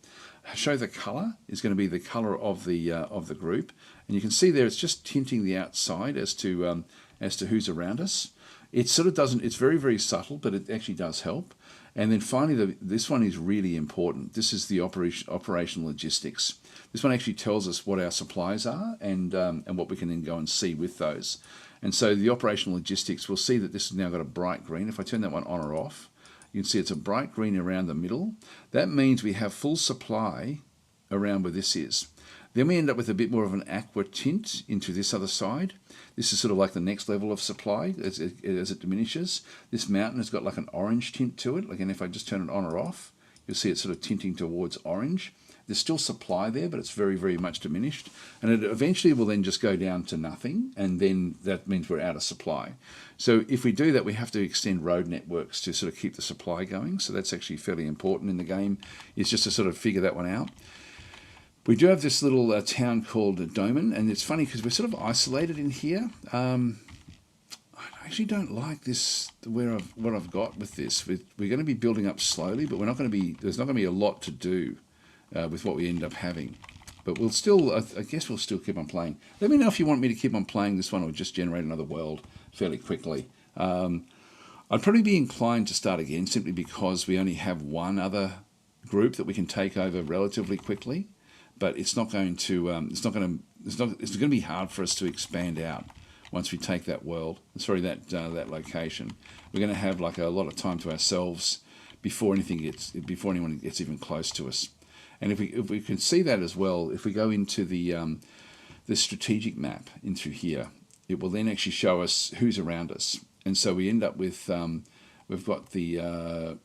Show the colour is going to be the colour of the group, and you can see there it's just tinting the outside as to who's around us. It sort of doesn't. It's very, very subtle, but it actually does help. And then finally, this one is really important. This is the operational logistics. This one actually tells us what our supplies are and what we can then go and see with those. And so the operational logistics, we'll see that this has now got a bright green. If I turn that one on or off, you can see it's a bright green around the middle. That means we have full supply around where this is. Then we end up with a bit more of an aqua tint into this other side. This is sort of like the next level of supply as it diminishes. This mountain has got like an orange tint to it. Again, if I just turn it on or off, you'll see it sort of tinting towards orange. There's still supply there, but it's very, very much diminished. And it eventually will then just go down to nothing, and then that means we're out of supply. So if we do that, we have to extend road networks to sort of keep the supply going. So that's actually fairly important in the game, is just to sort of figure that one out. We do have this little town called Doman, and it's funny because we're sort of isolated in here. I actually don't like this, what I've got with this. We're going to be building up slowly, but there's not going to be a lot to do with what we end up having. But we'll still, I guess we'll still keep on playing. Let me know if you want me to keep on playing this one or just generate another world fairly quickly. I'd probably be inclined to start again simply because we only have one other group that we can take over relatively quickly. But it's going to be hard for us to expand out once we take that world. Sorry, that location. We're going to have like a lot of time to ourselves before anyone gets even close to us. And if we can see that as well, if we go into the strategic map into here, it will then actually show us who's around us. And so we end up with we've got the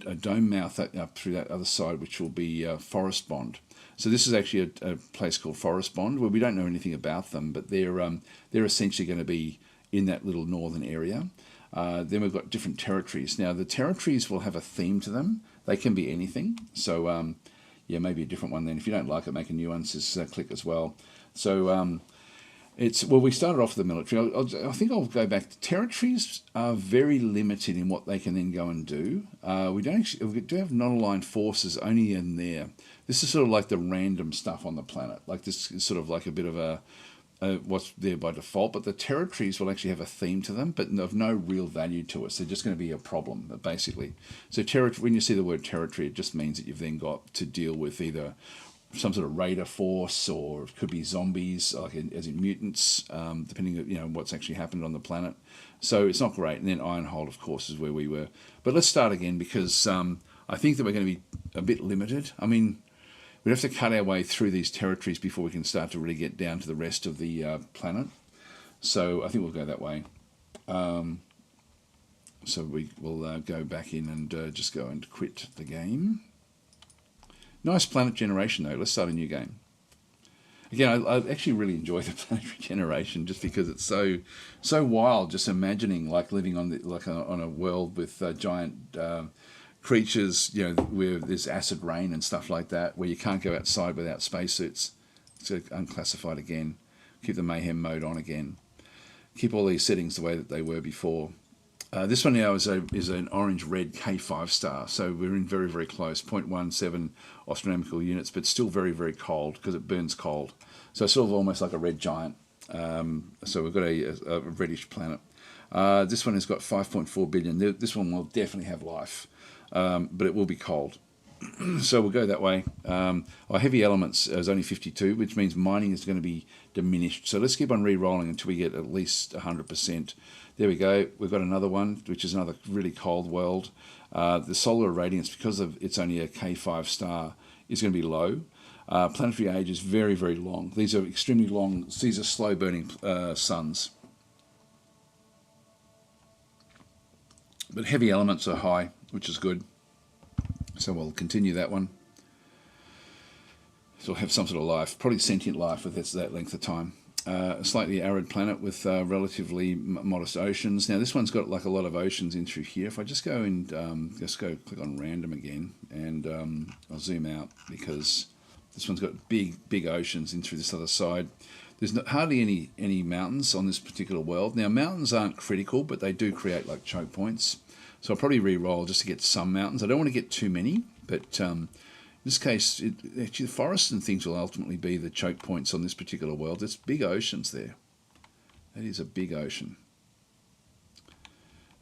a dome mouth up through that other side, which will be Forest Bond. So this is actually a place called Forest Bond, where we don't know anything about them, but they're essentially going to be in that little northern area. Then we've got different territories. Now the territories will have a theme to them. They can be anything. So yeah, maybe a different one then. If you don't like it, make a new one. Just click as well. So we started off with the military. I think I'll go back. Territories are very limited in what they can then go and do. We do have non-aligned forces only in there. This is sort of like the random stuff on the planet. Like this is sort of like a bit of a what's there by default. But the territories will actually have a theme to them, but of no real value to us. They're just going to be a problem, basically. So when you see the word territory, it just means that you've then got to deal with either some sort of raider force, or it could be zombies, like as in mutants, depending on what's actually happened on the planet. So it's not great. And then Ironhold, of course, is where we were. But let's start again because I think that we're going to be a bit limited. I mean, we'd have to cut our way through these territories before we can start to really get down to the rest of the planet. So I think we'll go that way. So we will go back in and just go and quit the game. Nice planet generation though. Let's start a new game. Again, I actually really enjoy the Planetary generation just because it's so wild. Just imagining like living on a world with giant creatures, where there's acid rain and stuff like that, where you can't go outside without spacesuits. So unclassified again. Keep the Mayhem mode on again. Keep all these settings the way that they were before. This one now is an orange-red K5 star, so we're in very, very close, 0.17 astronomical units, but still very, very cold because it burns cold. So it's sort of almost like a red giant. So we've got a reddish planet. This one has got 5.4 billion. This one will definitely have life, but it will be cold. So we'll go that way. Our heavy elements is only 52, which means mining is going to be diminished. So let's keep on re-rolling until we get at least 100%. There we go. We've got another one, which is another really cold world. The solar radiance, because of it's only a K5 star, is going to be low. Planetary age is very, very long. These are extremely long. These are slow-burning suns. But heavy elements are high, which is good. So we'll continue that one. So we'll have some sort of life, probably sentient life with that length of time. A slightly arid planet with relatively modest oceans. Now this one's got like a lot of oceans in through here. If I just go and click on random again, and I'll zoom out because this one's got big oceans in through this other side. There's hardly any mountains on this particular world. Now mountains aren't critical, but they do create like choke points. So I'll probably re-roll just to get some mountains. I don't want to get too many, but in this case, actually the forests and things will ultimately be the choke points on this particular world. There's big oceans there. That is a big ocean.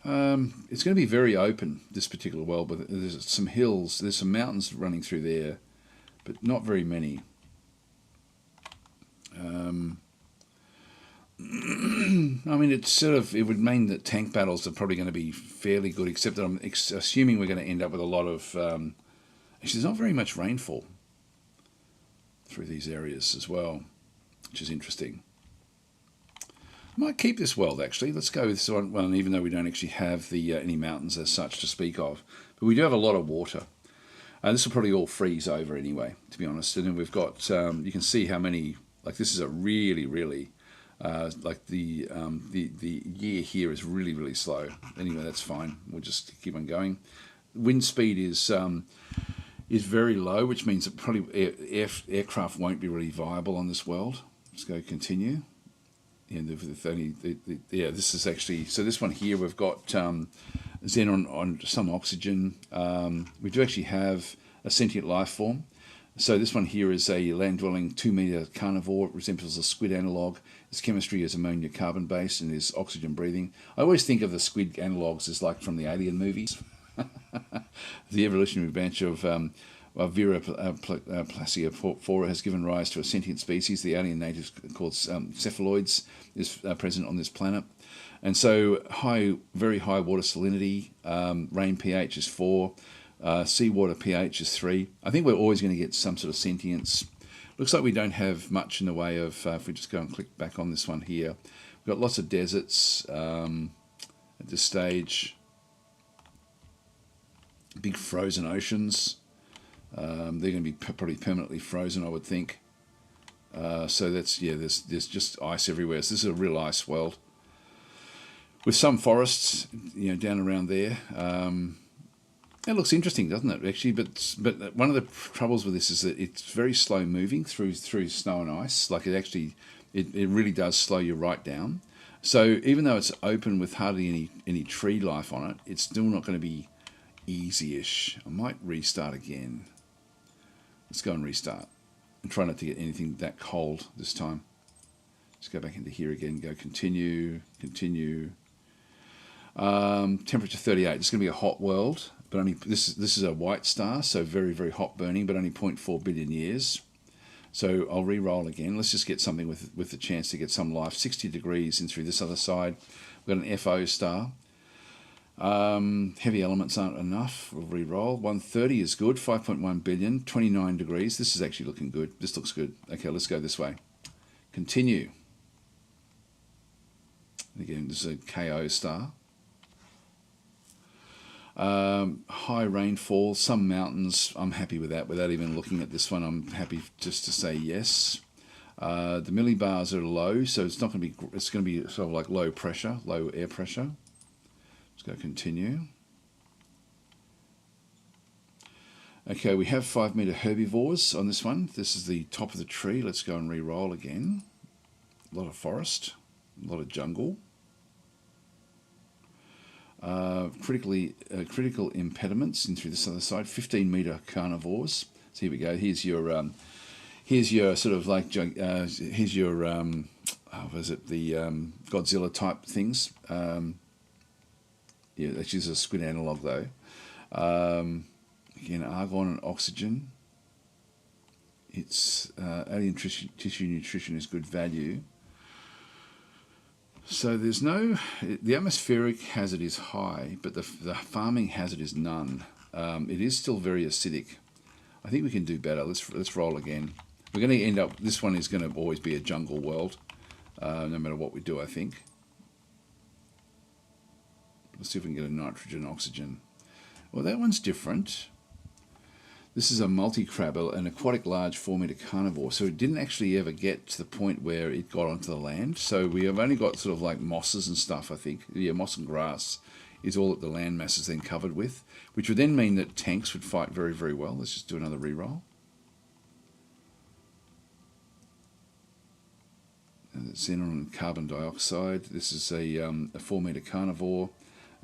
It's going to be very open, this particular world, but there's some hills, there's some mountains running through there, but not very many. I mean, it would mean that tank battles are probably going to be fairly good, except that I'm assuming we're going to end up with a lot of... actually, there's not very much rainfall through these areas as well, which is interesting. I might keep this world, actually. Let's go with this one, even though we don't actually have any mountains as such to speak of. But we do have a lot of water. This will probably all freeze over anyway, to be honest. And then we've got... you can see how many... Like, this is a really, really... like the year here is really, really slow. Anyway, that's fine. We'll just keep on going. Wind speed is very low, which means that probably aircraft won't be really viable on this world. Let's go continue. And this is actually, so this one here we've got xenon on some oxygen. We do actually have a sentient life form. So this one here is a land-dwelling 2-meter carnivore. It resembles a squid analogue. Its chemistry is ammonia carbon based and is oxygen breathing. I always think of the squid analogues as like from the Alien movies. The evolutionary branch of Vera placiophora has given rise to a sentient species. The alien natives called cephaloids is present on this planet. And so very high water salinity, rain pH is 4, seawater pH is 3. I think we're always going to get some sort of sentience. Looks like we don't have much in the way of, if we just go and click back on this one here, we've got lots of deserts at this stage, big frozen oceans. They're going to be probably permanently frozen, I would think. So that's, there's just ice everywhere. So this is a real ice world. With some forests, down around there. It looks interesting, doesn't it, actually? But one of the troubles with this is that it's very slow moving through snow and ice. Like it really does slow you right down. So even though it's open with hardly any tree life on it, it's still not going to be easy-ish. I might restart again. Let's go and restart. And try not to get anything that cold this time. Let's go back into here again, go continue. Temperature 38. It's going to be a hot world. But only this is a white star, so very, very hot burning, but only 0.4 billion years. So I'll re-roll again. Let's just get something with the chance to get some life. 60 degrees in through this other side. We've got an FO star. Heavy elements aren't enough. We'll re-roll. 130 is good. 5.1 billion. 29 degrees. This is actually looking good. This looks good. Okay, let's go this way. Continue. Again, this is a KO star. High rainfall, some mountains. I'm happy with that. Without even looking at this one, I'm happy just to say yes. The millibars are low, so it's not going to be. It's going to be sort of like low pressure, low air pressure. Let's go continue. Okay, we have 5-meter herbivores on this one. This is the top of the tree. Let's go and re-roll again. A lot of forest, a lot of jungle. critical impediments in through this other side. 15-meter carnivores. So here we go. Here's your sort of like here's your was it the Godzilla type things. Yeah, that's just a squid analog though. Again, argon and oxygen. It's alien tissue nutrition is good value. So there's no, the atmospheric hazard is high, but the farming hazard is none. It is still very acidic. I think we can do better. Let's roll again. We're going to end up, this one is going to always be a jungle world, no matter what we do, I think. Let's see if we can get a nitrogen, oxygen. Well, that one's different. This is a multi-crab, an aquatic large 4-meter carnivore. So it didn't actually ever get to the point where it got onto the land. So we have only got sort of like mosses and stuff, I think. Yeah, moss and grass is all that the land mass is then covered with, which would then mean that tanks would fight very, very well. Let's just do another reroll. And it's in on carbon dioxide. This is a 4-meter carnivore.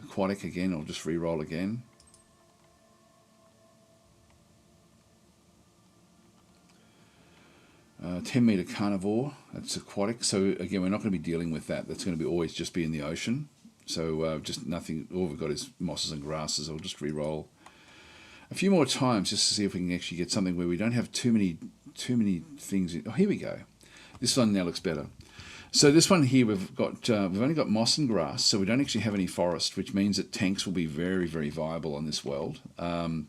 Aquatic again, I'll just reroll again. 10-meter carnivore, that's aquatic. So again, we're not going to be dealing with that. That's going to be always just be in the ocean. So just nothing, all we've got is mosses and grasses. I'll just re-roll a few more times just to see if we can actually get something where we don't have too many things. Oh, here we go. This one now looks better. So this one here, we've only got moss and grass, so we don't actually have any forest, which means that tanks will be very, very viable on this world.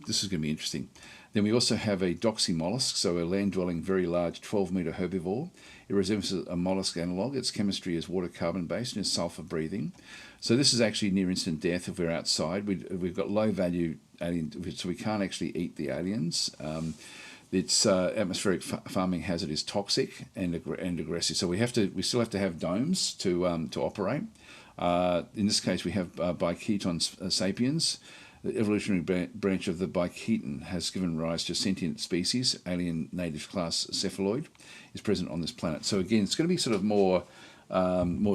This is going to be interesting. Then we also have a doxy mollusk, so a land-dwelling, very large 12-meter herbivore. It resembles a mollusk analog. Its chemistry is water carbon-based and is sulfur-breathing. So this is actually near instant death if we're outside. We've got low-value alien, so we can't actually eat the aliens. Its atmospheric farming hazard is toxic and aggressive. So we still have to have domes to operate. In this case, we have Bicheton sapiens. The evolutionary branch of the bicheton has given rise to sentient species. Alien native class cephaloid is present on this planet. So again, it's going to be sort of more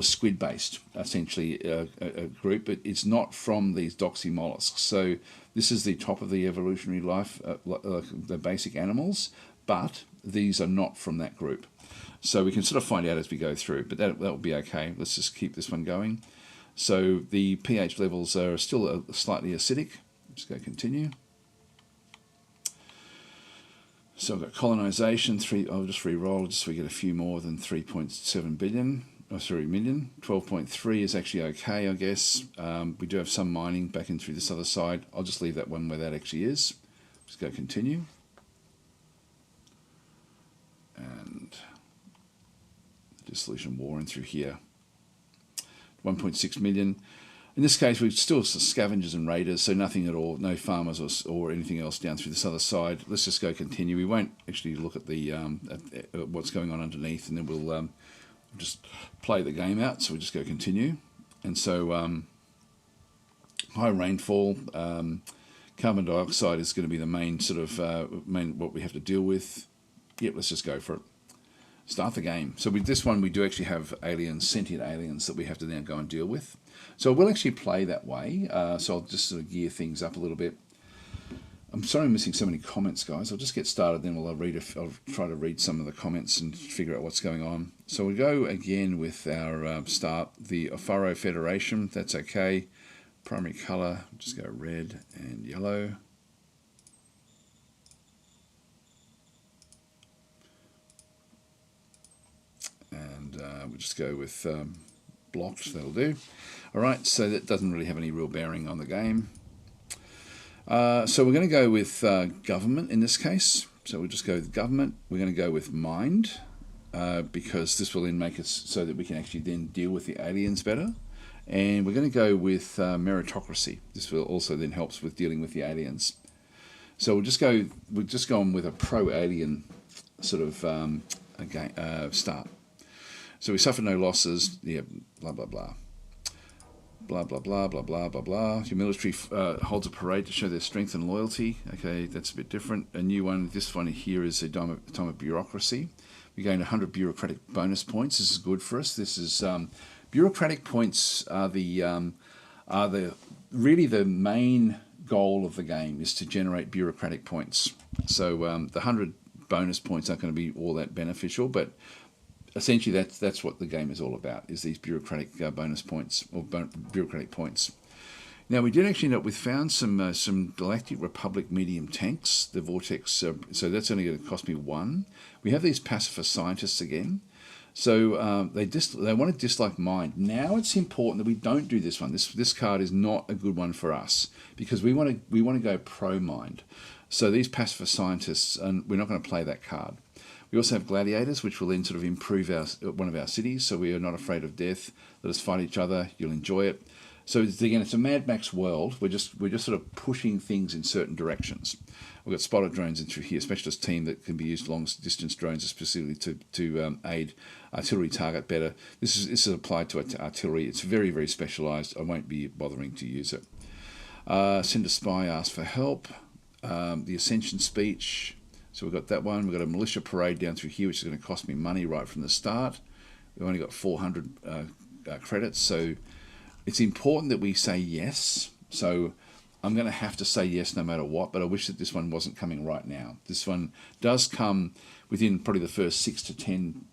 squid-based, essentially, a group, but it's not from these doxy mollusks. So this is the top of the evolutionary life, the basic animals, but these are not from that group. So we can sort of find out as we go through, but that will be okay. Let's just keep this one going. So the pH levels are still slightly acidic. Just go continue. So I've got colonization, I'll just re-roll just so we get a few more than 3.7 billion. Oh, sorry, million. 12.3 is actually okay, I guess. We do have some mining back in through this other side. I'll just leave that one where that actually is. Just go continue. And dissolution war in through here. 1.6 million. In this case, we're still scavengers and raiders, so nothing at all, no farmers or anything else down through this other side. Let's just go continue. We won't actually look at the at what's going on underneath, and then we'll just play the game out. So we just go continue. And so high rainfall, carbon dioxide is going to be the main sort of main what we have to deal with. Yep, let's just go for it. Start the game. So with this one, we do actually have aliens, sentient aliens that we have to now go and deal with. So we'll actually play that way. So I'll just sort of gear things up a little bit. I'm sorry I'm missing so many comments, guys. I'll just get started, then I'll try to read some of the comments and figure out what's going on. So we'll go again with our start, the Faro Federation. That's okay. Primary colour, just go red and yellow. And we'll just go with blocked, that'll do. All right, so that doesn't really have any real bearing on the game. So we're going to go with government in this case. So we'll just go with government. We're going to go with mind because this will then make us so that we can actually then deal with the aliens better. And we're going to go with meritocracy. This will also then helps with dealing with the aliens. So we'll just go on with a pro-alien sort of start. So we suffer no losses, yeah, blah, blah, blah. Blah, blah, blah, blah, blah, blah, blah. Your military holds a parade to show their strength and loyalty. Okay, that's a bit different. A new one, this one here is a time of bureaucracy. We gain 100 bureaucratic bonus points. This is good for us. This is bureaucratic points are the really the main goal of the game is to generate bureaucratic points. So the 100 bonus points aren't going to be all that beneficial, but essentially that's what the game is all about, is these bureaucratic bonus points, or bureaucratic points. Now, we did actually know we've found some Galactic Republic medium tanks, the Vortex, so that's only going to cost me 1. We have these pacifist scientists again. So they want to dislike mind. Now it's important that we don't do this one. This card is not a good one for us, because we want to go pro-mind. So these pacifist scientists, and we're not going to play that card. We also have gladiators, which will then sort of improve one of our cities, so we are not afraid of death. Let us fight each other. You'll enjoy it. So again, it's a Mad Max world. We're just sort of pushing things in certain directions. We've got spotter drones in through here, specialist team that can be used, long distance drones specifically to aid artillery target better. This is applied to artillery. It's very, very specialised. I won't be bothering to use it. Send a spy, ask for help. The Ascension speech. So we've got that one. We've got a militia parade down through here, which is going to cost me money right from the start. We've only got 400 credits, so it's important that we say yes. So I'm going to have to say yes no matter what, but I wish that this one wasn't coming right now. This one does come within probably the first 6 to 10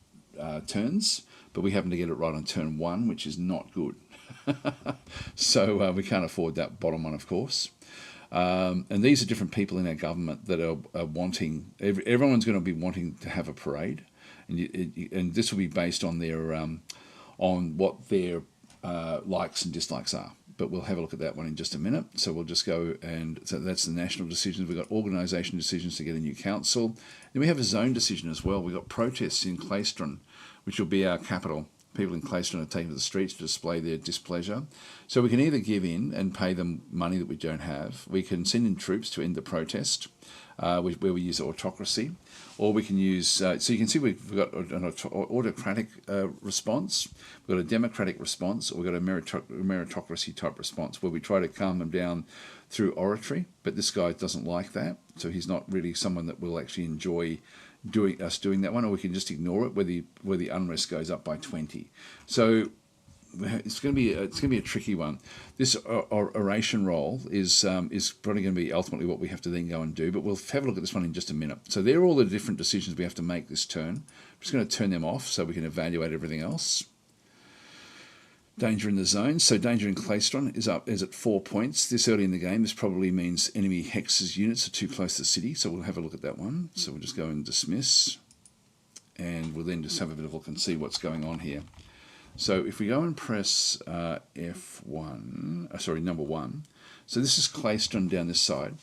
turns, but we happen to get it right on turn 1, which is not good. So we can't afford that bottom one, of course. And these are different people in our government that are wanting, everyone's going to be wanting to have a parade, and this will be based on their on what their likes and dislikes are. But we'll have a look at that one in just a minute. So we'll just go, and so that's the national decisions. We've got organisation decisions to get a new council. Then we have a zone decision as well. We've got protests in Claystron, which will be our capital. People in Claystron are taking to the streets to display their displeasure. So we can either give in and pay them money that we don't have. We can send in troops to end the protest, where we use autocracy. Or we can use, so you can see we've got an autocratic response, we've got a democratic response, or we've got a meritocracy type response, where we try to calm them down through oratory, but this guy doesn't like that, so he's not really someone that will actually enjoy doing that one, or we can just ignore it where the unrest goes up by 20. So it's going to be a tricky one. This oration roll is probably going to be ultimately what we have to then go and do, but we'll have a look at this one in just a minute. So they're all the different decisions we have to make this turn. I'm just going to turn them off so we can evaluate everything else. Danger in the zone. So danger in Claystron is at 4 points. This early in the game, this probably means enemy hexes units are too close to the city, so we'll have a look at that one. So we'll just go and dismiss, and we'll then just have a bit of a look and see what's going on here. So if we go and press F1, number 1, so this is Claystron down this side.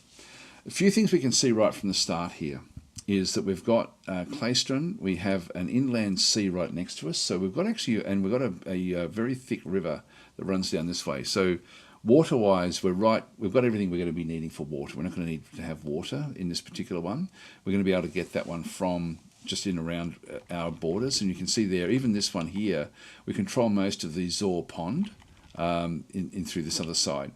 A few things we can see right from the start here is that we've got Claystron, we have an inland sea right next to us, so we've got we've got a very thick river that runs down this way. So water-wise, we've got everything we're going to be needing for water. We're not going to need to have water in this particular one. We're going to be able to get that one from just in around our borders, and you can see there, even this one here, we control most of the Zor Pond in through this other side.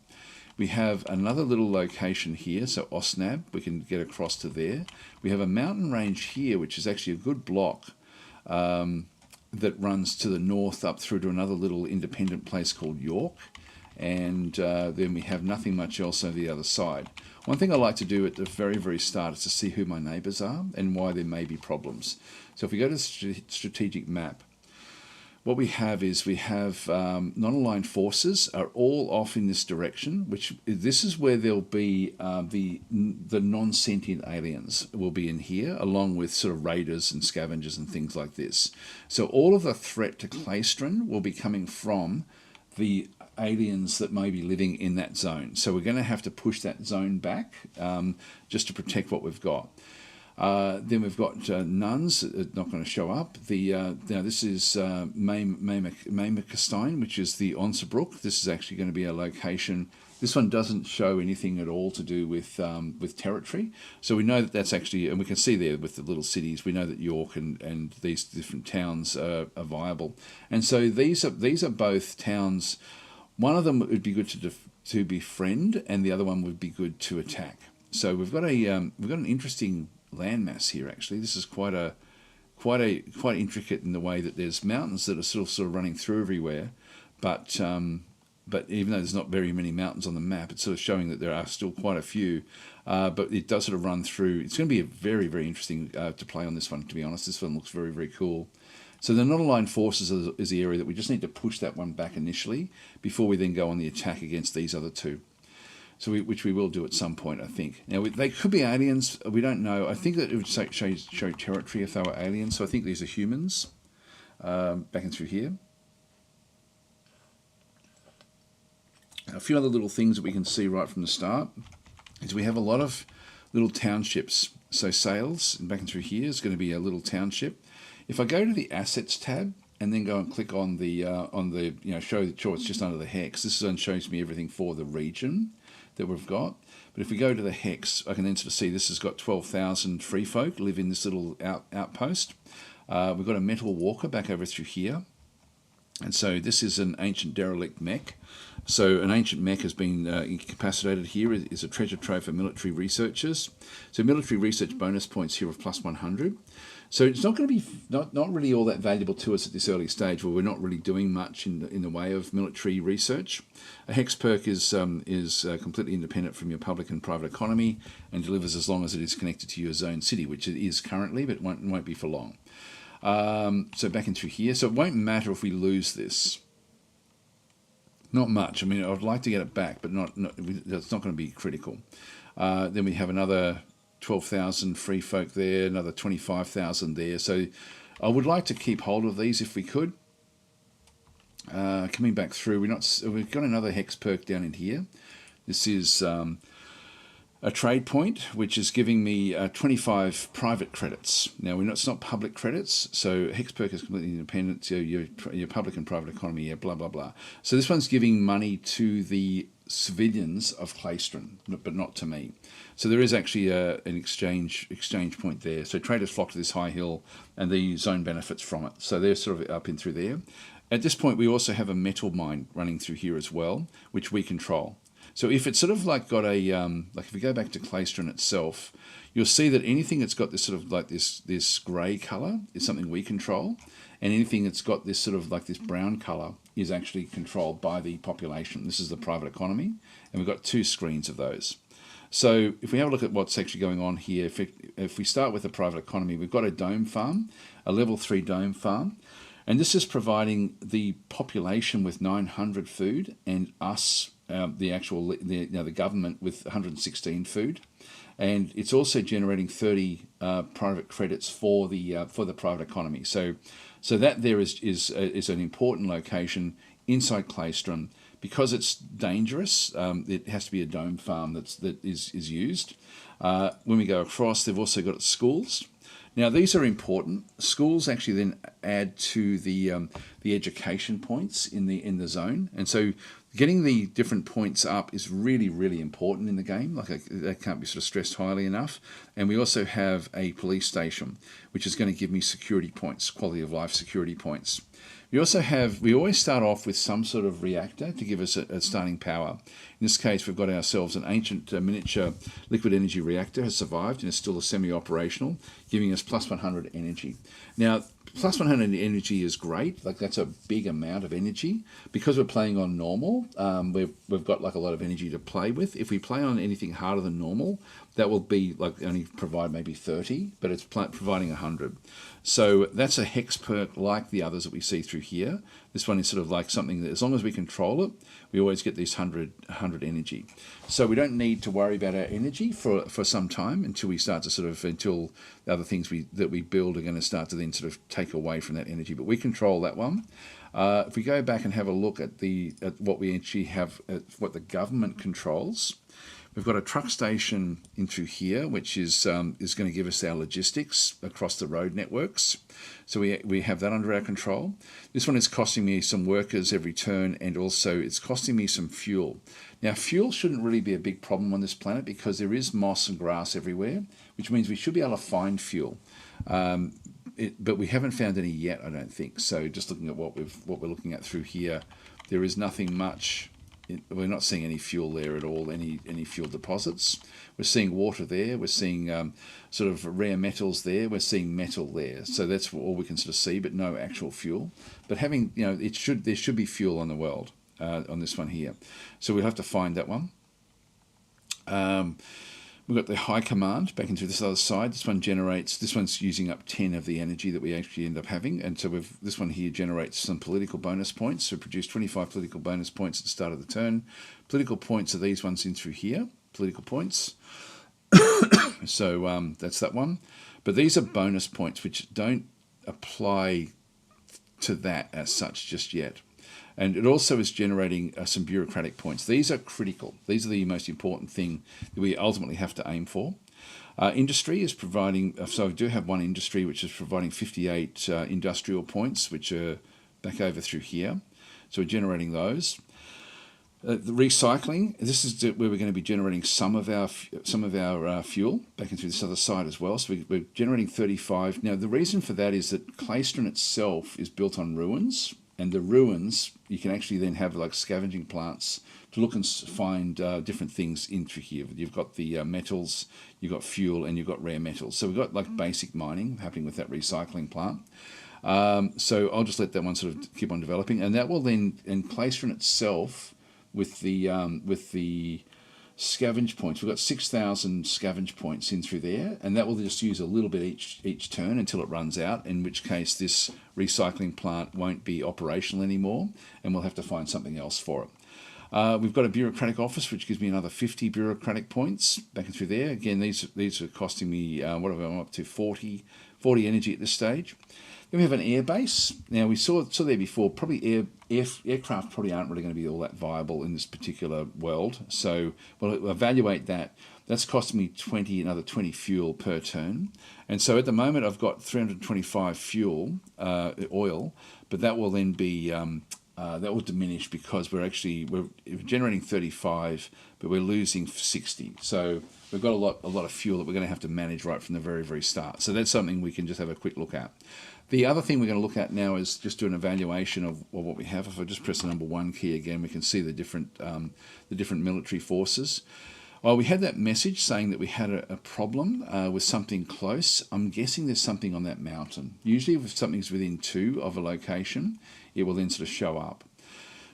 We have another little location here, so Osnab, we can get across to there. We have a mountain range here, which is actually a good block that runs to the north up through to another little independent place called York, and then we have nothing much else over the other side. One thing I like to do at the very, very start is to see who my neighbours are and why there may be problems. So if we go to the strategic map, what we have is non-aligned forces are all off in this direction, this is where there'll be the non-sentient aliens will be in here, along with sort of raiders and scavengers and things like this. So all of the threat to Claystron will be coming from the aliens that may be living in that zone. So we're going to have to push that zone back just to protect what we've got. Then we've got nuns not going to show up. Now this is Mayhem, which is the Onsebrook. This is actually going to be a location. This one doesn't show anything at all to do with territory. So we know that that's actually, and we can see there with the little cities, we know that York and these different towns are viable. And so these are both towns. One of them would be good to befriend, and the other one would be good to attack. So we've got an interesting landmass here. Actually, this is quite intricate in the way that there's mountains that are sort of running through everywhere, but but even though there's not very many mountains on the map, it's sort of showing that there are still quite a few. But it does sort of run through. It's going to be a very, very interesting to play on this one, to be honest. This one looks very, very cool. So the non-aligned forces is the area that we just need to push that one back initially before we then go on the attack against these other two. So which we will do at some point, I think. Now, they could be aliens. We don't know. I think that it would show territory if they were aliens. So I think these are humans. Back and through here. A few other little things that we can see right from the start is we have a lot of little townships. So sales, and back and through here is going to be a little township. If I go to the assets tab and then go and click on the show it's just under the hex, this then shows me everything for the region that we've got. But if we go to the hex, I can then sort of see this has got 12,000 free folk live in this little outpost. We've got a metal walker back over through here. And so this is an ancient derelict mech. So an ancient mech has been incapacitated here. Is a treasure trove for military researchers. So military research bonus points here of plus 100. So it's not going to be not really all that valuable to us at this early stage where we're not really doing much in the way of military research. A hex perk is completely independent from your public and private economy and delivers as long as it is connected to your zone city, which it is currently, but it won't be for long. So back in through here. So it won't matter if we lose this. Not much. I mean, I'd like to get it back, but that's not going to be critical. Then we have another 12,000 free folk there, another 25,000 there. So I would like to keep hold of these if we could. Coming back through, we've got another hex perk down in here. This is a trade point, which is giving me 25 private credits. Now, it's not public credits, so hex perk is completely independent. So your public and private economy, blah, blah, blah. So this one's giving money to the civilians of Claystron, but not to me. So there is actually an exchange point there. So traders flock to this high hill, and the zone benefits from it. So they're sort of up in through there. At this point, we also have a metal mine running through here as well, which we control. So if it's sort of like got a, like if we go back to Claystron itself, you'll see that anything that's got this sort of like this grey colour is something we control, and anything that's got this sort of like this brown colour is actually controlled by the population. This is the private economy, and we've got two screens of those. So if we have a look at what's actually going on here, if we start with the private economy, we've got a dome farm, a level 3 dome farm, and this is providing the population with 900 food and us, the government, with 116 food, and it's also generating 30 private credits for the private economy. So that there is an important location inside Claystron. Because it's dangerous, it has to be a dome farm that is used. When we go across, they've also got schools. Now, these are important. Schools actually then add to the education points in the zone, and so getting the different points up is really, really important in the game. Like that can't be sort of stressed highly enough. And we also have a police station, which is going to give me security points, quality of life security points. We always start off with some sort of reactor to give us a starting power. In this case, we've got ourselves an ancient miniature liquid energy reactor, has survived and is still semi-operational, giving us plus 100 energy. Now, plus 100 energy is great. Like, that's a big amount of energy. Because we're playing on normal, we've got like a lot of energy to play with. If we play on anything harder than normal, that will be like only provide maybe 30, but it's providing 100. So that's a hex perk like the others that we see through here. This one is sort of like something that, as long as we control it, we always get this 100 energy. So we don't need to worry about our energy for some time until we start to until the other things that we build are going to start to then sort of take away from that energy. But we control that one. If we go back and have a look at what we actually have, what the government controls, we've got a truck station in through here, which is going to give us our logistics across the road networks. So we have that under our control. This one is costing me some workers every turn, and also it's costing me some fuel. Now, fuel shouldn't really be a big problem on this planet because there is moss and grass everywhere, which means we should be able to find fuel. But we haven't found any yet, I don't think. So just looking at what we're looking at through here, there is nothing much. We're not seeing any fuel there at all, any fuel deposits. We're seeing water there. We're seeing sort of rare metals there. We're seeing metal there. So that's all we can sort of see, but no actual fuel. But having, there should be fuel on the world. on this one here. So we'll have to find that one. We've got the high command back into this other side. This one generates, this one's using up 10 of the energy that we actually end up having. And so this one here generates some political bonus points. So produce 25 political bonus points at the start of the turn. Political points are these ones in through here, political points. So that's that one. But these are bonus points which don't apply to that as such just yet. And it also is generating some bureaucratic points. These are critical. These are the most important thing that we ultimately have to aim for. Industry is providing, so I do have one industry which is providing 58 industrial points, which are back over through here. So we're generating those. The recycling, this is where we're going to be generating some of our fuel back into this other side as well. So we're generating 35. Now the reason for that is that Claystron itself is built on ruins. And the ruins, you can actually then have like scavenging plants to look and find different things in through here. You've got the metals, you've got fuel, and you've got rare metals. So we've got like basic mining happening with that recycling plant. So I'll just let that one sort of keep on developing. And that will then, and Claystron itself, with the scavenge points, we've got 6,000 scavenge points in through there, and that will just use a little bit each turn until it runs out, in which case this recycling plant won't be operational anymore, and we'll have to find something else for it. We've got a bureaucratic office, which gives me another 50 bureaucratic points back and through there. Again, these are costing me, what have I up to, 40 energy at this stage. Then we have an air base. Now we saw there before, probably aircraft probably aren't really going to be all that viable in this particular world. So we'll evaluate that. That's costing me another 20 fuel per turn. And so at the moment I've got 325 fuel, oil, but that will then be, that will diminish because we're generating 35, but we're losing 60. So we've got a lot of fuel that we're going to have to manage right from the very, very start. So that's something we can just have a quick look at. The other thing we're going to look at now is just do an evaluation of what we have. If I just press the number 1 key again, we can see the different military forces. Well, we had that message saying that we had a problem with something close. I'm guessing there's something on that mountain. Usually if something's within 2 of a location, it will then sort of show up.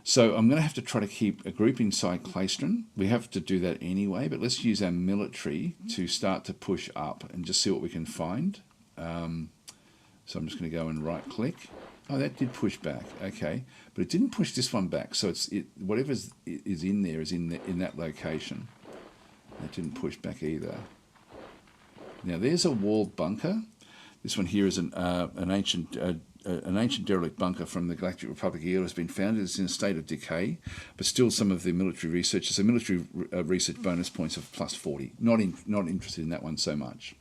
So I'm going to have to try to keep a group inside Claystron. We have to do that anyway, but let's use our military to start to push up and just see what we can find. So I'm just going to go and right click. Oh, that did push back. Okay, but it didn't push this one back. So whatever is in there is in that location. That didn't push back either. Now there's a walled bunker. This one here is an ancient derelict bunker from the Galactic Republic era. Has been found. It's in a state of decay, but still some of the military researchers. So military research bonus points of plus 40. Not interested in that one so much.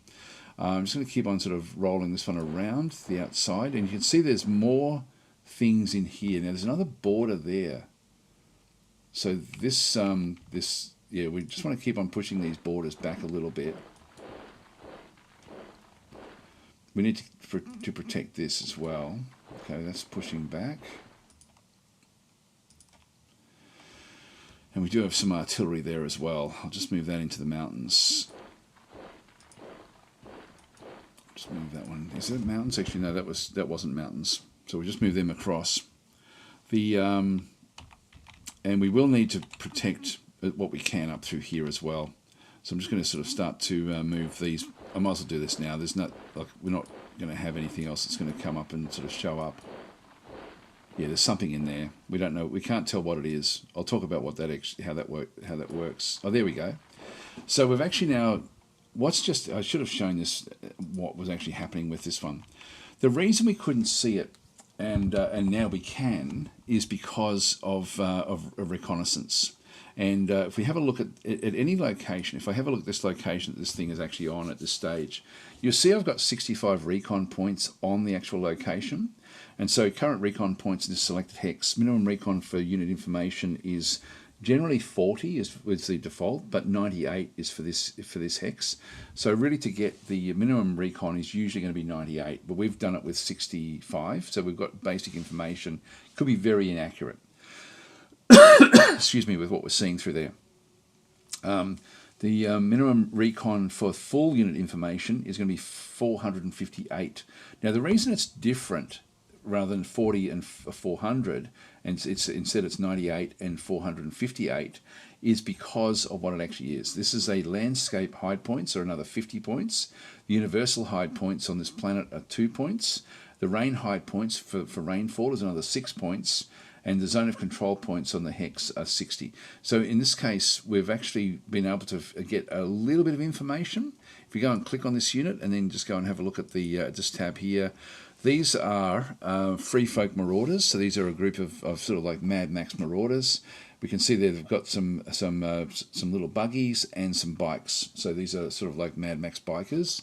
I'm just going to keep on sort of rolling this one around the outside, and you can see there's more things in here. Now there's another border there. So we just want to keep on pushing these borders back a little bit. We need to protect this as well. Okay, that's pushing back. And we do have some artillery there as well. I'll just move that into the mountains. Just move that one. Is that mountains? Actually, no, that wasn't mountains. So we just move them across. And we will need to protect what we can up through here as well. So I'm just going to sort of start to move these. I might as well do this now. We're not going to have anything else that's going to come up and sort of show up. Yeah, there's something in there. We don't know. We can't tell what it is. I'll talk about how that works. Oh, there we go. So we've actually now. I should have shown this, what was actually happening with this one. The reason we couldn't see it, and now we can, is because of reconnaissance. And if we have a look at any location, if I have a look at this location that this thing is actually on at this stage, you'll see I've got 65 recon points on the actual location. And so current recon points in this selected hex, minimum recon for unit information is generally 40 is the default, but 98 is for this hex. So really to get the minimum recon is usually going to be 98, but we've done it with 65. So we've got basic information. Could be very inaccurate. Excuse me, with what we're seeing through there. The minimum recon for full unit information is going to be 458. Now the reason it's different rather than 40 and 400, and instead it's 98 and 458, is because of what it actually is. This is a landscape hide points, or another 50 points. The universal hide points on this planet are 2 points. The rain hide points for rainfall is another 6 points. And the zone of control points on the hex are 60. So in this case, we've actually been able to get a little bit of information. If you go and click on this unit and then just go and have a look at the this tab here, these are Free Folk Marauders. So these are a group of sort of like Mad Max Marauders. We can see there they've got some little buggies and some bikes. So these are sort of like Mad Max bikers.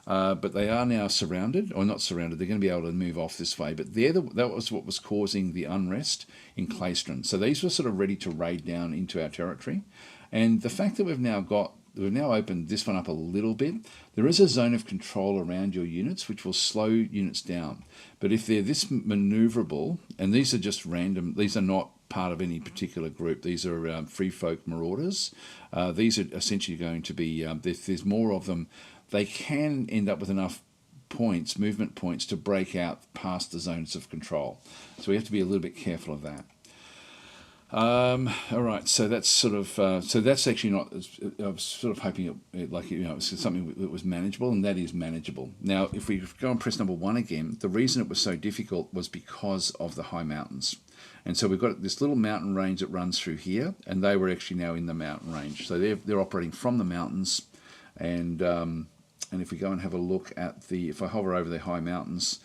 But they are now surrounded, or not surrounded, they're going to be able to move off this way. But that was what was causing the unrest in Claystron. So these were sort of ready to raid down into our territory. And the fact that we've now opened this one up a little bit, there is a zone of control around your units which will slow units down. But if they're this maneuverable, and these are just random, these are not part of any particular group, these are Free Folk Marauders. These are essentially going to be, if there's more of them, they can end up with enough points, movement points, to break out past the zones of control. So we have to be a little bit careful of that. All right, so that's sort of so that's actually not. I was sort of hoping it like it was something that was manageable, and that is manageable. Now, if we go and press number 1 again, the reason it was so difficult was because of the high mountains, and so we've got this little mountain range that runs through here, and they were actually now in the mountain range, so they're operating from the mountains, and if we go and have a look at if I hover over the high mountains,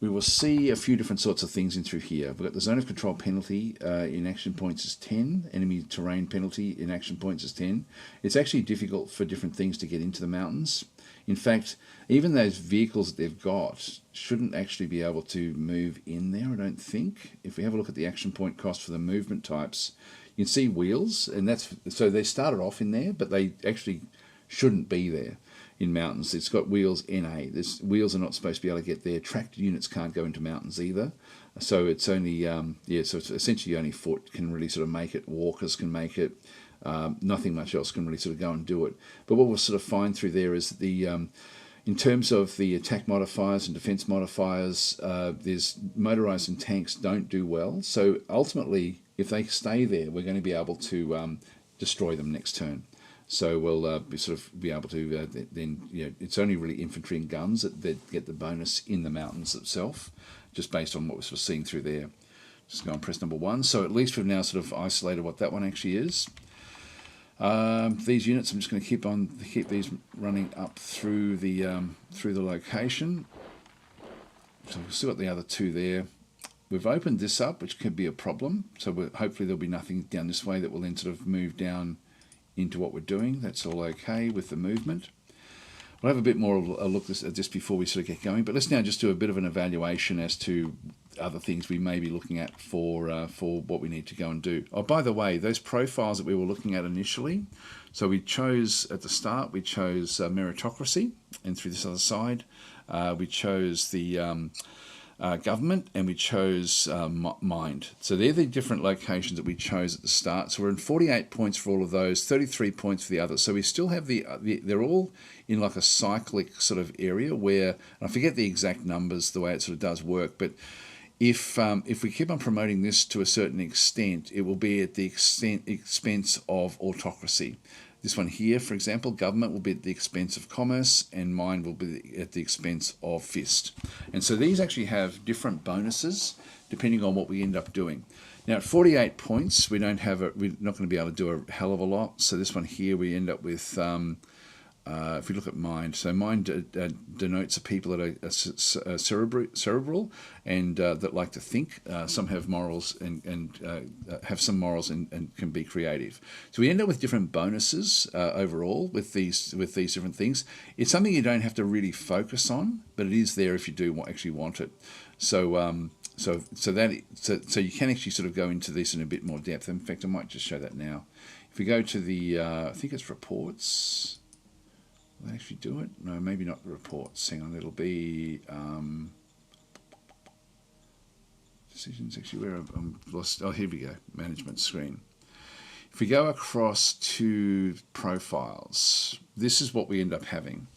we will see a few different sorts of things in through here. We've got the zone of control penalty in action points is 10. Enemy terrain penalty in action points is 10. It's actually difficult for different things to get into the mountains. In fact, even those vehicles that they've got shouldn't actually be able to move in there, I don't think. If we have a look at the action point cost for the movement types, you can see wheels, and so they started off in there, but they actually shouldn't be there. In mountains, it's got wheels NA. Wheels are not supposed to be able to get there. Tracked units can't go into mountains either. So it's only so it's essentially only foot can really sort of make it. Walkers can make it. Nothing much else can really sort of go and do it. But what we'll sort of find through there is in terms of the attack modifiers and defense modifiers, there's motorized and tanks don't do well. So ultimately, if they stay there, we're going to be able to destroy them next turn. So we'll be able to then, it's only really infantry and guns that get the bonus in the mountains itself, just based on what we're sort of seeing through there. Just go and press number 1. So at least we've now sort of isolated what that one actually is. These units, I'm just going to keep these running up through the location. So we've still got the other 2 there. We've opened this up, which could be a problem. So hopefully there'll be nothing down this way that will then sort of move down into what we're doing. That's all okay with the movement. We'll have a bit more of a look at this before we sort of get going, but let's now just do a bit of an evaluation as to other things we may be looking at for what we need to go and do. Oh, by the way, those profiles that we were looking at initially, so we chose at the start, we chose meritocracy, and through this other side, we chose the government, and we chose mind. So they're the different locations that we chose at the start. So we're in 48 points for all of those, 33 points for the others. So we still have they're all in like a cyclic sort of area where, I forget the exact numbers, the way it sort of does work, but if we keep on promoting this to a certain extent, it will be at the expense of autocracy. This one here, for example, government will be at the expense of commerce, and mind will be at the expense of fist. And so these actually have different bonuses depending on what we end up doing. Now at 48 points, we're not going to be able to do a hell of a lot. So this one here, we end up with, if we look at mind, so mind denotes the people that are cerebral and that like to think. Some have morals and have some morals and can be creative. So we end up with different bonuses overall with these different things. It's something you don't have to really focus on, but it is there if you do actually want it. So you can actually sort of go into this in a bit more depth. In fact, I might just show that now. If we go to the, I think it's reports. Will they actually do it? No, maybe not the reports. Hang on, it'll be decisions. Actually, where I'm lost. Oh, here we go. Management screen. If we go across to profiles, this is what we end up having.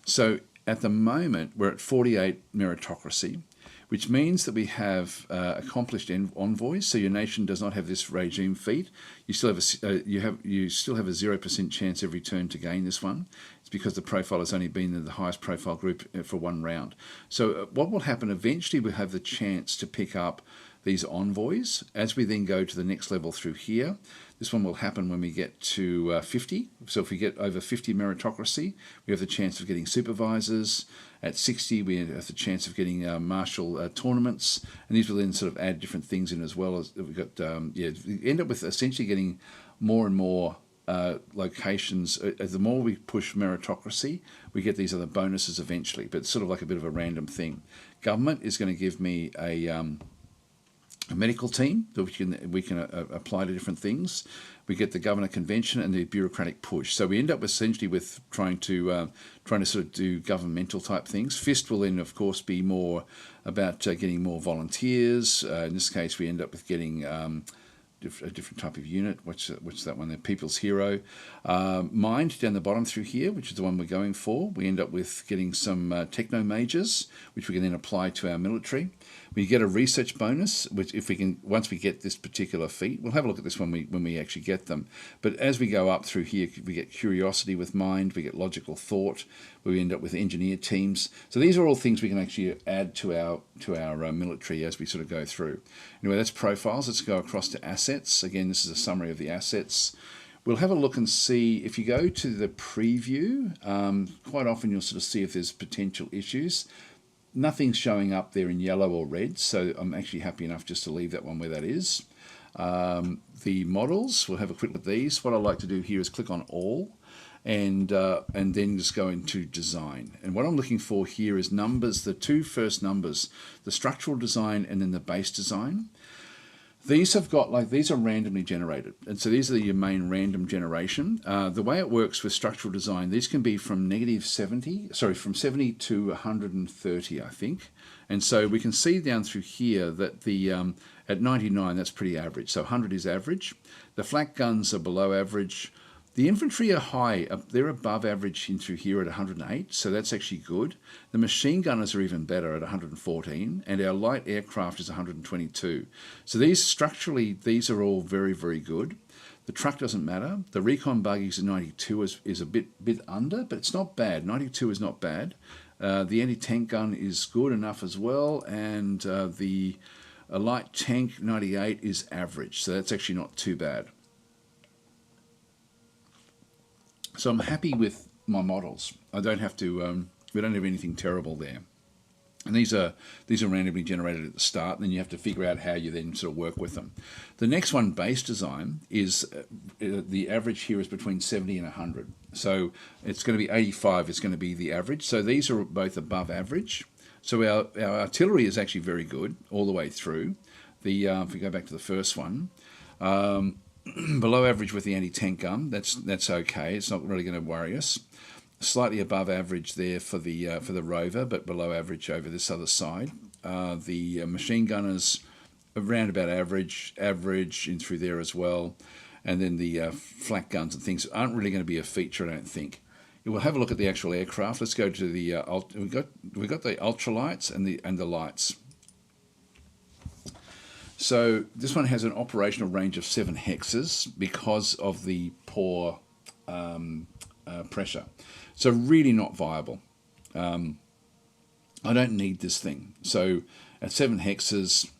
So at the moment, we're at 48 meritocracy. which means that we have accomplished envoys. So your nation does not have this regime feat. You still have you still have a 0% chance every turn to gain this one. It's because the profile has only been in the highest profile group for one round. So what will happen eventually? We'll have the chance to pick up these envoys as we then go to the next level through here. This one will happen when we get to 50. So if we get over 50 meritocracy, we have the chance of getting supervisors. At 60, we have the chance of getting martial tournaments, and these will then sort of add different things in as well. As we've got, we end up with essentially getting more and more locations. The more we push meritocracy, we get these other bonuses eventually, but it's sort of like a bit of a random thing. Government is going to give me a medical team that we can apply to different things. We get the governor convention and the bureaucratic push. So we end up essentially with trying to sort of do governmental type things. Fist will then, of course, be more about getting more volunteers. In this case, we end up with getting a different type of unit. What's that one? The People's Hero. Mind down the bottom through here, which is the one we're going for. We end up with getting some techno mages, which we can then apply to our military. We get a research bonus, which if we can, once we get this particular feat, we'll have a look at this when we actually get them. But as we go up through here, we get curiosity with mind, we get logical thought, we end up with engineer teams. So these are all things we can actually add to our military as we sort of go through. Anyway, that's profiles. Let's go across to assets. Again, this is a summary of the assets. We'll have a look and see, if you go to the preview, quite often you'll sort of see if there's potential issues. Nothing's showing up there in yellow or red, so I'm actually happy enough just to leave that one where that is. The models, we'll have a quick look at these. What I like to do here is click on all, and then just go into design. And what I'm looking for here is numbers, the two first numbers, the structural design and then the base design. These have got, these are randomly generated. And so these are your main random generation. The way it works with structural design, these can be from from 70 to 130, I think. And so we can see down through here that at 99, that's pretty average. So 100 is average. The flak guns are below average. The infantry are high. They're above average in through here at 108, so that's actually good. The machine gunners are even better at 114, and our light aircraft is 122. So these are all very, very good. The truck doesn't matter. The recon buggies at 92 is a bit under, but it's not bad. 92 is not bad. The anti-tank gun is good enough as well, and the light tank 98 is average, so that's actually not too bad. So I'm happy with my models. I don't have to. We don't have anything terrible there. And these are randomly generated at the start, and then you have to figure out how you then sort of work with them. The next one, base design, is the average here is between 70 and 100. So it's going to be 85 is going to be the average. So these are both above average. So our artillery is actually very good all the way through. If we go back to the first one. Below average with the anti-tank gun, that's okay. It's not really going to worry us. Slightly above average there for the rover, but below average over this other side. The machine gunners around about average in through there as well, and then the flak guns and things aren't really going to be a feature, I don't think. We'll have a look at the actual aircraft. Let's go to the we got the ultralights and the lights. So this one has an operational range of 7 hexes because of the poor pressure. So really not viable. I don't need this thing. So at 7 hexes,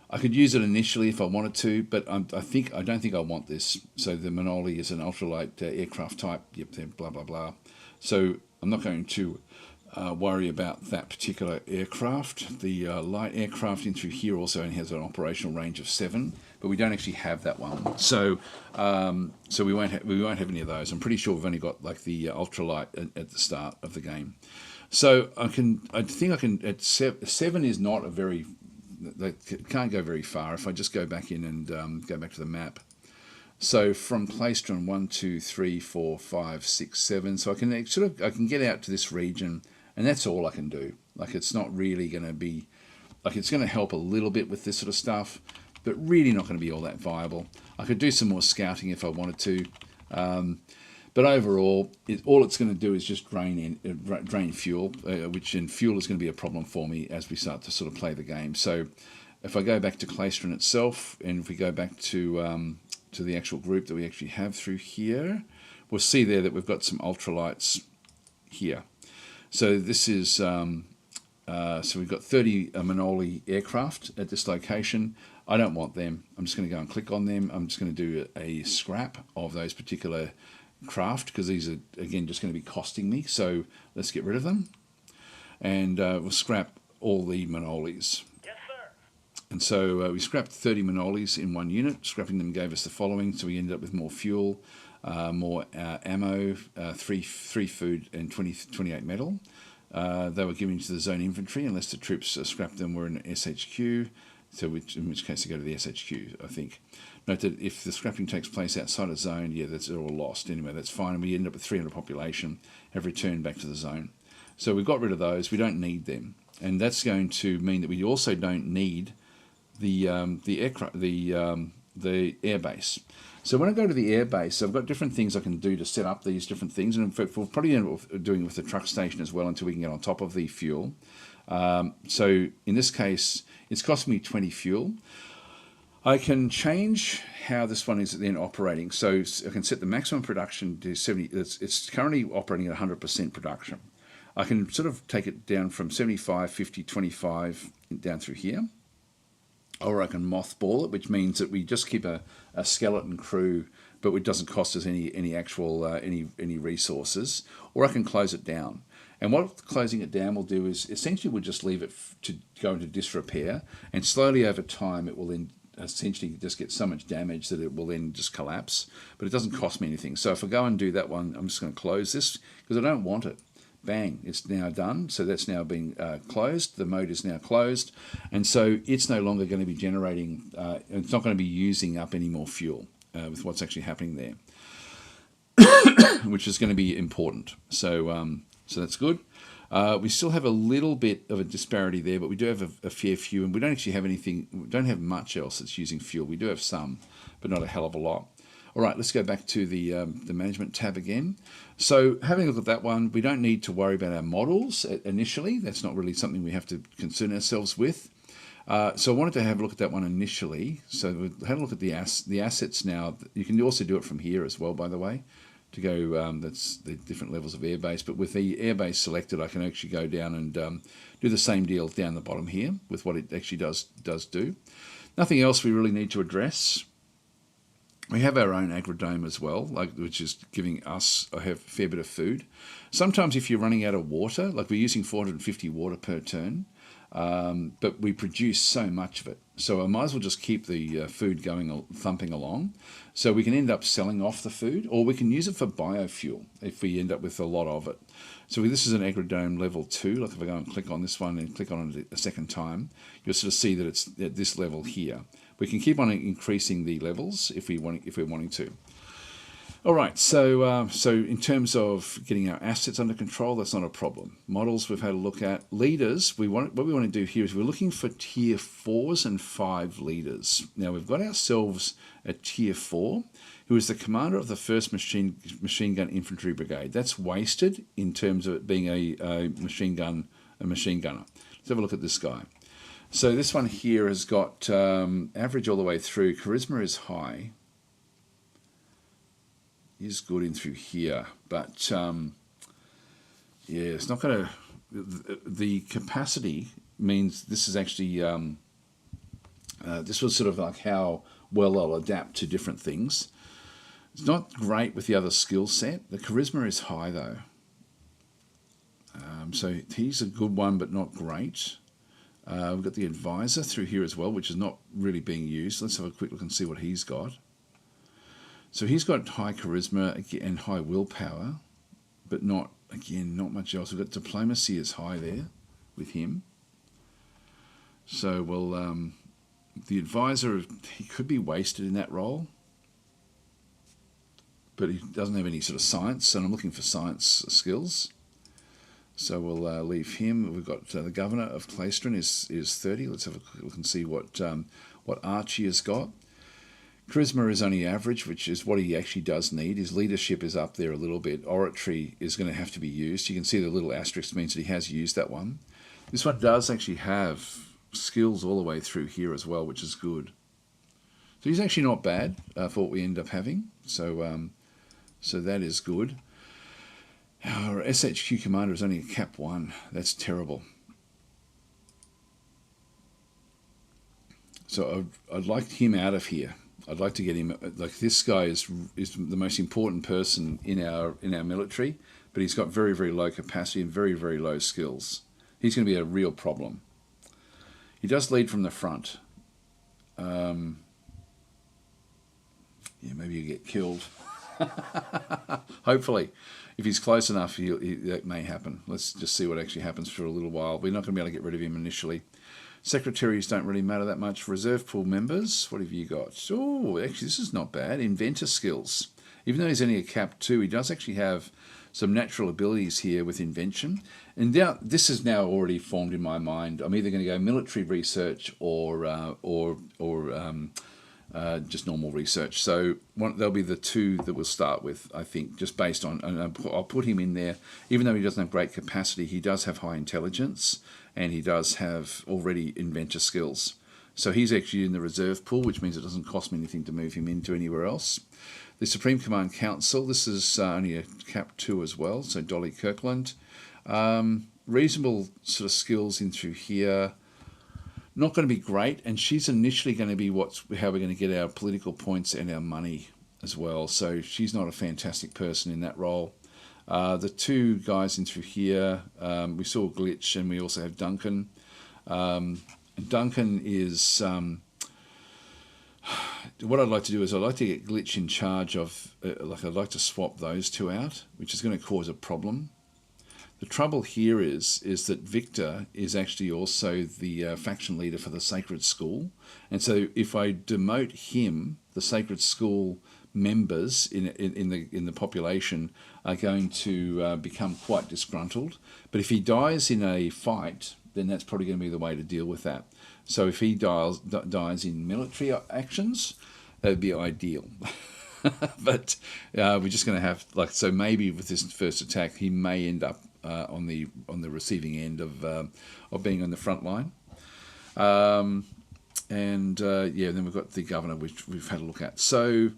I could use it initially if I wanted to, but I don't think I want this. So the Manoli is an ultralight aircraft type. Yep, they're blah blah blah. So I'm not going to worry about that particular aircraft. The light aircraft in through here also only has an operational range of 7, but we don't actually have that one. So we won't have any of those. I'm pretty sure we've only got like the ultralight at the start of the game. So I think I can at 7 is not a very, they can't go very far. If I just go back in and go back to the map. So from Playstron 1, 2, 3, 4, 5, 6, 7. So I can get out to this region, and that's all I can do. Like it's not really going to be, like it's going to help a little bit with this sort of stuff, but really not going to be all that viable. I could do some more scouting if I wanted to, But overall, all it's going to do is just drain fuel, which in fuel is going to be a problem for me as we start to sort of play the game. So if I go back to Claystron itself, and if we go back to the actual group that we actually have through here, we'll see there that we've got some ultralights here. So this is, so we've got 30 Manoli aircraft at this location. I don't want them. I'm just going to go and click on them. I'm just going to do a scrap of those particular craft because these are, again, just going to be costing me. So let's get rid of them. And we'll scrap all the Manolis. And so we scrapped 30 Manolis in one unit. Scrapping them gave us the following. So we ended up with more fuel, more ammo, 3 food, and 28 metal. They were given to the zone infantry unless the troops scrapped them were in SHQ. So in which case they go to the SHQ, I think. Note that if the scrapping takes place outside of zone, yeah, they're all lost. Anyway, that's fine. And we end up with 300 population, have returned back to the zone. So we got rid of those. We don't need them. And that's going to mean that we also don't need the airbase. So when I go to the airbase, I've got different things I can do to set up these different things, and in fact, we'll probably end up doing it with the truck station as well until we can get on top of the fuel. So in this case, it's cost me 20 fuel. I can change how this one is then operating. So I can set the maximum production to 70. It's currently operating at 100% production. I can sort of take it down from 75, 50, 25 down through here. Or I can mothball it, which means that we just keep a skeleton crew, but it doesn't cost us any actual any resources. Or I can close it down. And what closing it down will do is essentially we'll just leave it to go into disrepair, and slowly over time it will then essentially just get so much damage that it will then just collapse. But it doesn't cost me anything. So if I go and do that one, I'm just going to close this because I don't want it. Bang, it's now done. So that's now been closed. The mode is now closed. And so it's no longer going to be generating, it's not going to be using up any more fuel with what's actually happening there, which is going to be important. So so that's good. We still have a little bit of a disparity there, but we do have a fair few, and we don't actually have anything, we don't have much else that's using fuel. We do have some, but not a hell of a lot. All right, let's go back to the management tab again. So having a look at that one, we don't need to worry about our models initially. That's not really something we have to concern ourselves with. So I wanted to have a look at that one initially. So we had a look at the assets now. You can also do it from here as well, by the way, to go, that's the different levels of airbase. But with the airbase selected, I can actually go down and do the same deal down the bottom here with what it actually does do. Nothing else we really need to address. We have our own agrodome as well, which is giving us a fair bit of food. Sometimes if you're running out of water, like we're using 450 water per turn, but we produce so much of it. So I might as well just keep the food going, thumping along. So we can end up selling off the food, or we can use it for biofuel if we end up with a lot of it. So this is an agrodome level 2. Like if I go and click on this one and click on it a second time, you'll sort of see that it's at this level here. We can keep on increasing the levels if we're wanting to. All right, so in terms of getting our assets under control, that's not a problem. Models we've had a look at. Leaders, what we want to do here is we're looking for tier 4s and 5 leaders. Now we've got ourselves a tier 4, who is the commander of the 1st Machine Gun Infantry Brigade. That's wasted in terms of it being a machine gunner. Let's have a look at this guy. So this one here has got average all the way through. Charisma is high. Is good in through here, but yeah, it's not going to. The capacity means this is actually this was sort of like how well they'll adapt to different things. It's not great with the other skill set. The charisma is high though, so he's a good one, but not great. We've got the advisor through here as well, which is not really being used. Let's have a quick look and see what he's got. So he's got high charisma and high willpower, but not much else. We've got diplomacy is high there with him. So, well, the advisor, he could be wasted in that role, but he doesn't have any sort of science, and I'm looking for science skills. So we'll leave him. We've got the governor of Claystron is 30. Let's have a quick look and see what Archie has got. Charisma is only average, which is what he actually does need. His leadership is up there a little bit. Oratory is going to have to be used. You can see the little asterisk means that he has used that one. This one does actually have skills all the way through here as well, which is good. So he's actually not bad for what we end up having. So that is good. Our SHQ commander is only a cap 1. That's terrible. So I'd like him out of here. I'd like to get him. Like, this guy is the most important person in our military, but he's got very, very low capacity and very, very low skills. He's going to be a real problem. He does lead from the front. Yeah, maybe you get killed. Hopefully, if he's close enough, that may happen. Let's just see what actually happens for a little while. We're not going to be able to get rid of him initially. Secretaries don't really matter that much. Reserve pool members, what have you got? Oh, actually, this is not bad. Inventor skills. Even though he's only a cap 2, he does actually have some natural abilities here with invention. And now, this is now already formed in my mind. I'm either going to go military research or just normal research. So there'll be the two that we'll start with, I think, just based on, and I'll put him in there. Even though he doesn't have great capacity, he does have high intelligence, and he does have already inventor skills. So he's actually in the reserve pool, which means it doesn't cost me anything to move him into anywhere else. The Supreme Command Council, this is only a cap 2 as well, so Dolly Kirkland. Reasonable sort of skills in through here. Not going to be great, and she's initially going to be how we're going to get our political points and our money as well. So she's not a fantastic person in that role. The two guys in through here, we saw Glitch, and we also have Duncan. Duncan is... what I'd like to do is I'd like to get Glitch in charge of... I'd like to swap those two out, which is going to cause a problem. The trouble here is that Victor is actually also the faction leader for the Sacred School. And so if I demote him, the Sacred School members in the population are going to become quite disgruntled. But if he dies in a fight, then that's probably going to be the way to deal with that. So if he dies in military actions, that would be ideal. But we're just going to have, so maybe with this first attack, he may end up on the receiving end of being on the front line. Then we've got the governor, which we've had a look at. So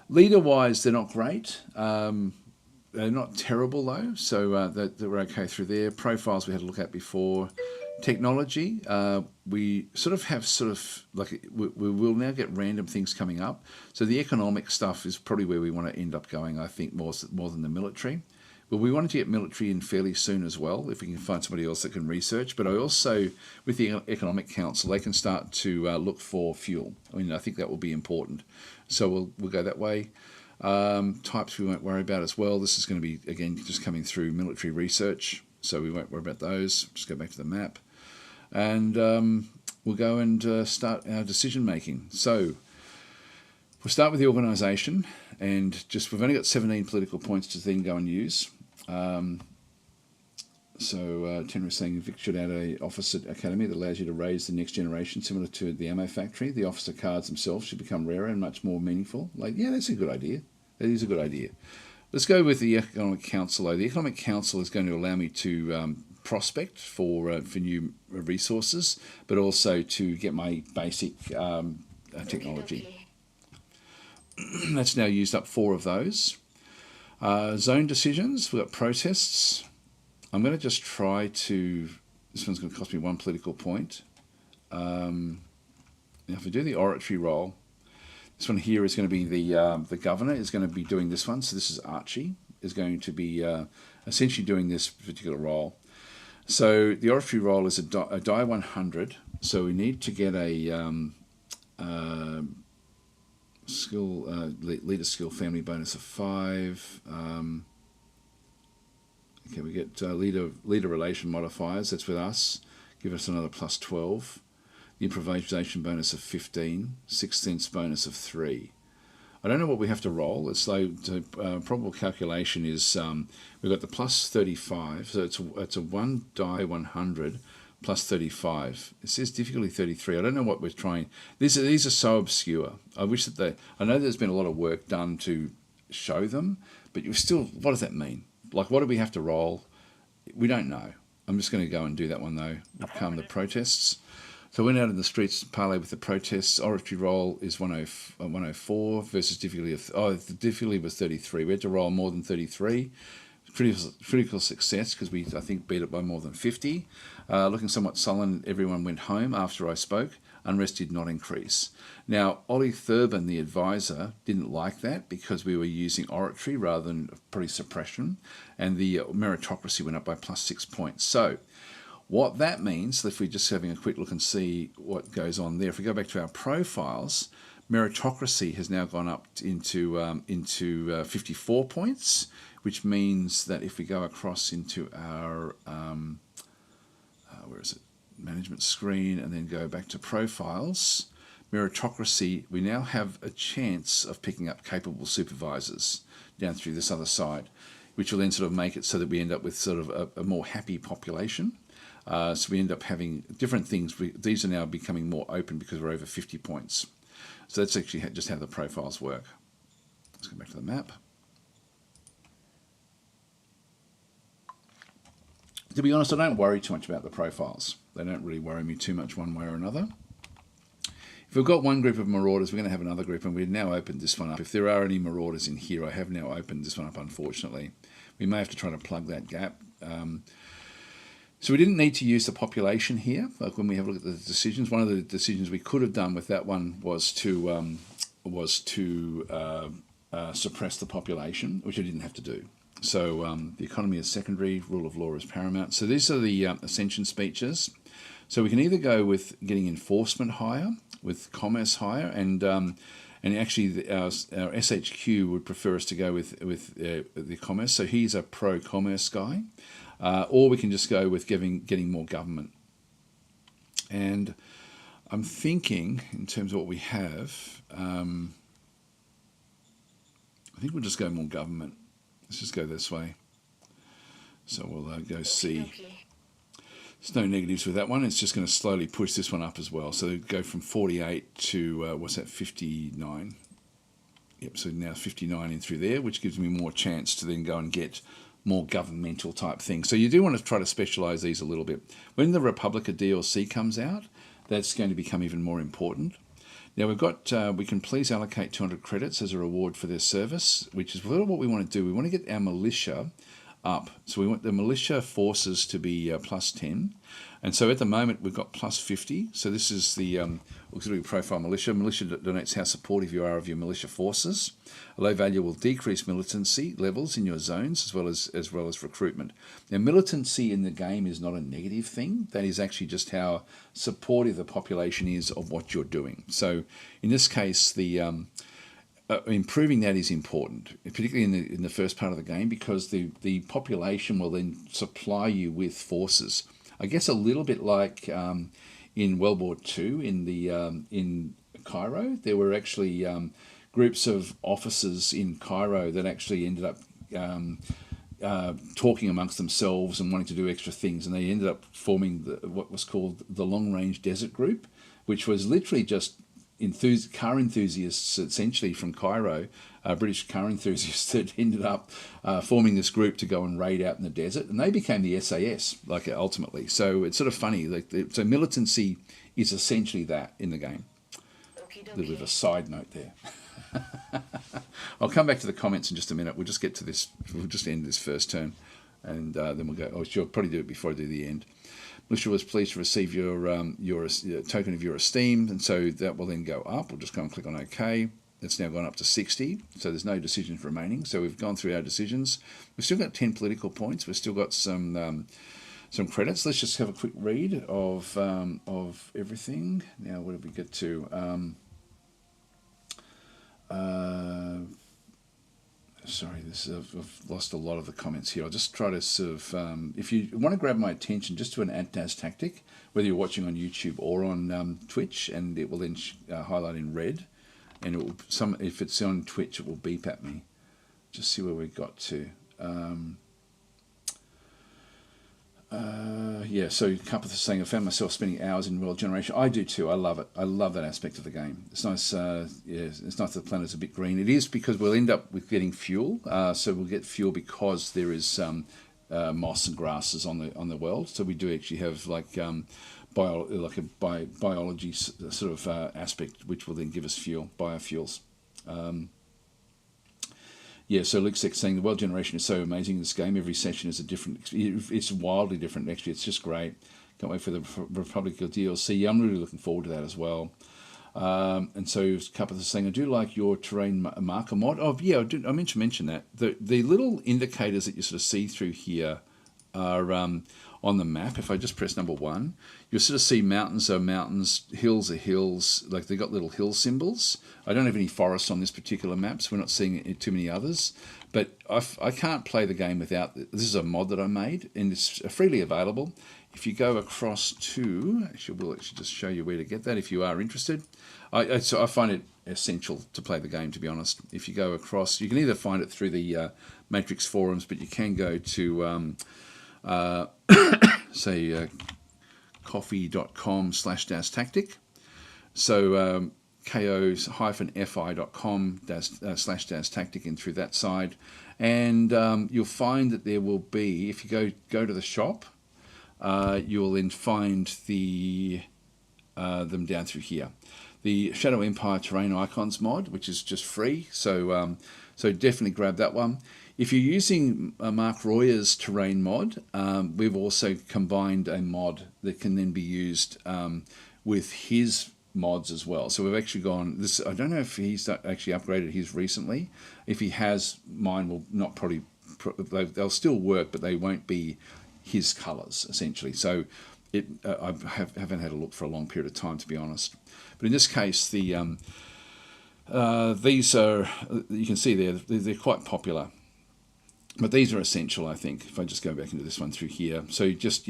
leader-wise, they're not great. They're not terrible, though, so they're okay through there. Profiles we had a look at before. Technology, we we will now get random things coming up. So the economic stuff is probably where we want to end up going, I think, more than the military. But we wanted to get military in fairly soon as well, if we can find somebody else that can research. But I also, with the Economic Council, they can start to look for fuel. I mean, I think that will be important. So we'll go that way. Types we won't worry about as well. This is going to be, again, just coming through military research. So we won't worry about those. Just go back to the map. And we'll go and start our decision making. So we'll start with the organisation, and we've only got 17 political points to then go and use. Tenra is saying Vic should add an officer academy that allows you to raise the next generation, similar to the ammo factory. The officer cards themselves should become rarer and much more meaningful. That's a good idea. That is a good idea. Let's go with the Economic Council, though. The Economic Council is going to allow me to prospect for new resources, but also to get my basic technology. That's now used up 4 of those. Zone decisions, we've got protests. I'm going to just try to... This one's going to cost me 1 political point. Now, if I do the oratory roll, this one here is going to be the governor is going to be doing this one. So this is Archie, is going to be essentially doing this particular role. So the oratory roll is a die 100. So we need to get a leader skill family bonus of 5. Okay, we get leader relation modifiers. That's with us. Give us another plus 12. The improvisation bonus of 15. 6th sense bonus of 3. I don't know what we have to roll. It's probable calculation is we've got the plus 35, so it's a 1 die 100 plus 35. It says difficulty 33. I don't know what we're trying. These are so obscure. I wish that I know there's been a lot of work done to show them, but you still, what does that mean? Like, what do we have to roll? We don't know. I'm just going to go and do that one though. We'll calm the protests. So I went out in the streets to parlay with the protests. Oratory roll is 104 versus difficulty of, the difficulty was 33. We had to roll more than 33. Critical success because we, I think, beat it by more than 50. Looking somewhat sullen, everyone went home after I spoke. Unrest did not increase. Now, Ollie Thurbin, the advisor, didn't like that because we were using oratory rather than pretty suppression, and the meritocracy went up by plus 6 points. So what that means, if we're just having a quick look and see what goes on there, if we go back to our profiles, meritocracy has now gone up into 54 points, which means that if we go across into our, where is it, management screen, and then go back to profiles, meritocracy, we now have a chance of picking up capable supervisors down through this other side, which will then sort of make it so that we end up with sort of a more happy population. So we end up having different things. These are now becoming more open because we're over 50 points. So that's actually just how the profiles work. Let's go back to the map. To be honest, I don't worry too much about the profiles. They don't really worry me too much one way or another. If we've got one group of marauders, we're going to have another group, and we've now opened this one up. If there are any marauders in here, I have now opened this one up, unfortunately. We may have to try to plug that gap. So we didn't need to use the population here. Like when we have a look at the decisions, one of the decisions we could have done with that one was to suppress the population, which I didn't have to do. So the economy is secondary, rule of law is paramount. So these are the ascension speeches. So we can either go with getting enforcement higher, with commerce higher, and actually our SHQ would prefer us to go with the commerce. So he's a pro-commerce guy, or we can just go with getting more government. And I'm thinking in terms of what we have, I think we'll just go more government. Let's just go this way. So we'll go C. Okay. There's no negatives with that one. It's just going to slowly push this one up as well. So go from 48 to, 59? Yep, so now 59 in through there, which gives me more chance to then go and get more governmental type things. So you do want to try to specialise these a little bit. When the Republica DLC comes out, that's going to become even more important. Now we've got, we can please allocate 200 credits as a reward for their service, which is what we want to do. We want to get our militia up. So we want the militia forces to be plus 10. And so at the moment we've got plus 50. So this is the auxiliary profile militia. Militia denotes how supportive you are of your militia forces. A low value will decrease militancy levels in your zones as well as recruitment. Now militancy in the game is not a negative thing. That is actually just how supportive the population is of what you're doing. So in this case, the improving that is important, particularly in the first part of the game, because the population will then supply you with forces. I guess a little bit like in World War II in Cairo, there were actually groups of officers in Cairo that actually ended up talking amongst themselves and wanting to do extra things, and they ended up forming what was called the Long Range Desert Group, which was literally just car enthusiasts essentially from Cairo, British car enthusiasts that ended up forming this group to go and raid out in the desert, and they became the SAS ultimately. So it's sort of funny. So militancy is essentially that in the game. A little bit of a side note there. I'll come back to the comments in just a minute. We'll just get to this. We'll just end this first turn, and then we'll go. Oh, she'll probably do it before I do the end. Militia was pleased to receive your token of your esteem, and so that will then go up. We'll just go and click on OK. It's now gone up to 60, so there's no decisions remaining. So we've gone through our decisions. We've still got 10 political points. We've still got some credits. Let's just have a quick read of everything. Now, what did we get to? Sorry, I've lost a lot of the comments here. I'll just try to sort of, if you want to grab my attention, just to an DasTactic, whether you're watching on YouTube or on Twitch, and it will then highlight in red, and it will if it's on Twitch, it will beep at me. Just see where we got to. yeah, so Carpeth is saying, I found myself spending hours in world generation. I do too. I love it. I love that aspect of the game. It's nice. Yeah, it's nice that the planet's a bit green. It is because we'll end up with getting fuel. So we'll get fuel because there is moss and grasses on the world. So we do actually have like biology sort of aspect, which will then give us fuel, biofuels. Yeah, so Luke's saying the world generation is so amazing in this game. Every session is a different. It's wildly different. Actually, it's just great. Can't wait for the Republic of DLC. I'm really looking forward to that as well. And so Carpeth is saying, I do like your terrain marker mod. Oh yeah, I meant to mention that the little indicators that you sort of see through here are on the map. If I just press number 1, you'll sort of see mountains are mountains, hills are hills, like they've got little hill symbols. I don't have any forests on this particular map, so we're not seeing it in too many others. But I can't play the game without, this is a mod that I made, and it's freely available. If you go across to, we'll just show you where to get that if you are interested. So I find it essential to play the game, to be honest. If you go across, you can either find it through the Matrix forums, but you can go to say coffee.com/DasTactic. So ko-fi.com/DasTactic and through that side. And you'll find that there will be, if you go to the shop, you'll then find them down through here. The Shadow Empire Terrain Icons mod, which is just free, so definitely grab that one. If you're using Mark Royer's terrain mod, we've also combined a mod that can then be used with his mods as well. So we've actually gone, this, I don't know if he's actually upgraded his recently. If he has, mine will not probably, they'll still work, but they won't be his colours, essentially. So I haven't had a look for a long period of time, to be honest. But in this case, these are, you can see they're quite popular. But these are essential, I think, if I just go back into this one through here. So just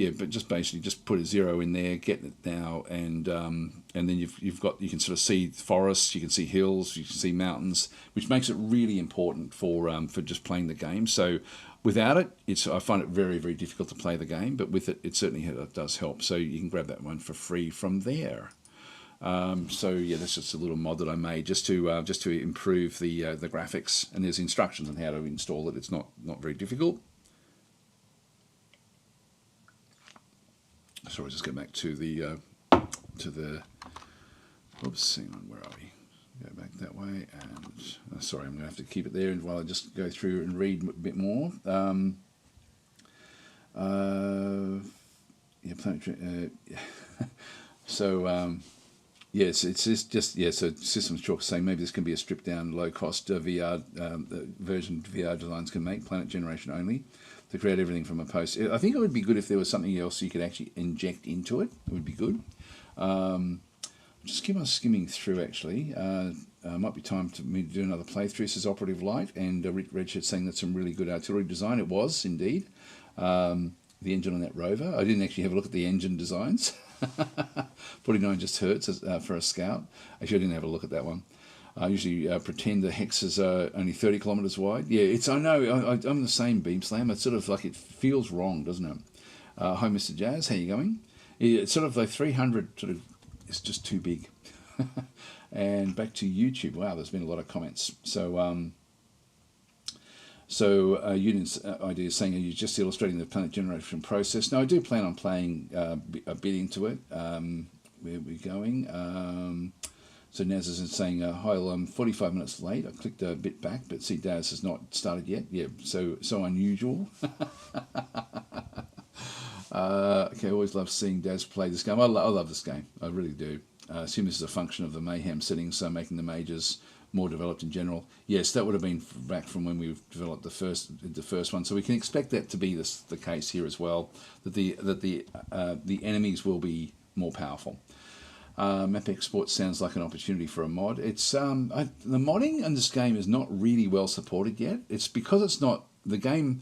basically just put a 0 in there, get it now, and then you've got, you can sort of see forests, you can see hills, you can see mountains, which makes it really important for just playing the game. So without it, I find it very, very difficult to play the game, but with it, it certainly does help. So you can grab that one for free from there. So yeah, that's just a little mod that I made just to improve the graphics, and there's instructions on how to install it. It's not very difficult. So I'll just go back to the oops, hang on, where are we? Go back that way, and sorry, I'm going to have to keep it there while I just go through and read a bit more. Yeah, Planetary. So. Yes, it's just so Systems Chalk saying maybe this can be a stripped down, low cost VR version VR designs can make, planet generation only, to create everything from a post. I think it would be good if there was something else you could actually inject into it. It would be good. Just keep on skimming through actually. Might be time for me to do another playthrough, says Operative Light, and Redshirt saying that's some really good artillery design. It was indeed. The engine on that rover. I didn't actually have a look at the engine designs. 49 just hurts for a scout. Actually, I didn't have a look at that one. I usually pretend the hexes are only 30 kilometres wide. Yeah, I know, I'm the same, Beam Slam. It's sort of like, it feels wrong, doesn't it? Hi, Mr. Jazz, how you going? It's sort of like 300 sort of, it's just too big. And back to YouTube. Wow, there's been a lot of comments. So, Union's idea is saying, are you just illustrating the planet generation process? No, I do plan on playing a bit into it. Where are we going? So Naz is saying, hi, I'm 45 minutes late. I clicked a bit back, but see, Daz has not started yet. Yeah, so unusual. Okay, I always love seeing Daz play this game. I love this game. I really do. I assume this is a function of the Mayhem settings, so making the mages more developed in general. Yes, that would have been back from when we developed the first one. So we can expect that to be the case here as well. That the enemies will be more powerful. Map export sounds like an opportunity for a mod. It's the modding in this game is not really well supported yet. It's because it's not the game.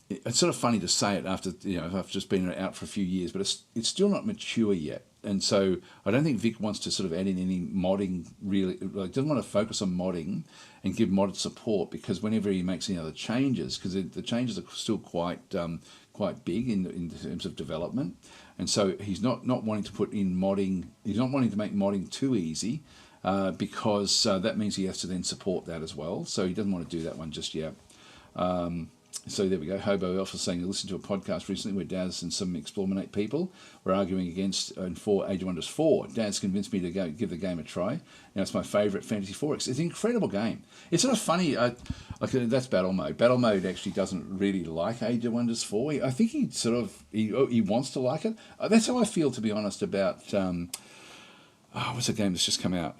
It's sort of funny to say it after I've just been out for a few years, but it's still not mature yet. and so I don't think Vic wants to sort of add in any modding, really, like doesn't want to focus on modding and give modded support, because whenever he makes any other changes, because the changes are still quite big in terms of development, and so he's not wanting to put in modding, he's not wanting to make modding too easy, because that means he has to then support that as well, so he doesn't want to do that one just yet. So there we go. Hobo Elf was saying, I listened to a podcast recently where Daz and some Explorminate people were arguing against and for Age of Wonders 4. Daz convinced me to go give the game a try. Now it's my favourite Fantasy 4. It's an incredible game. It's sort of funny. That's Battle Mode. Battle Mode actually doesn't really like Age of Wonders 4. I think he wants to like it. That's how I feel, to be honest, about what's the game that's just come out?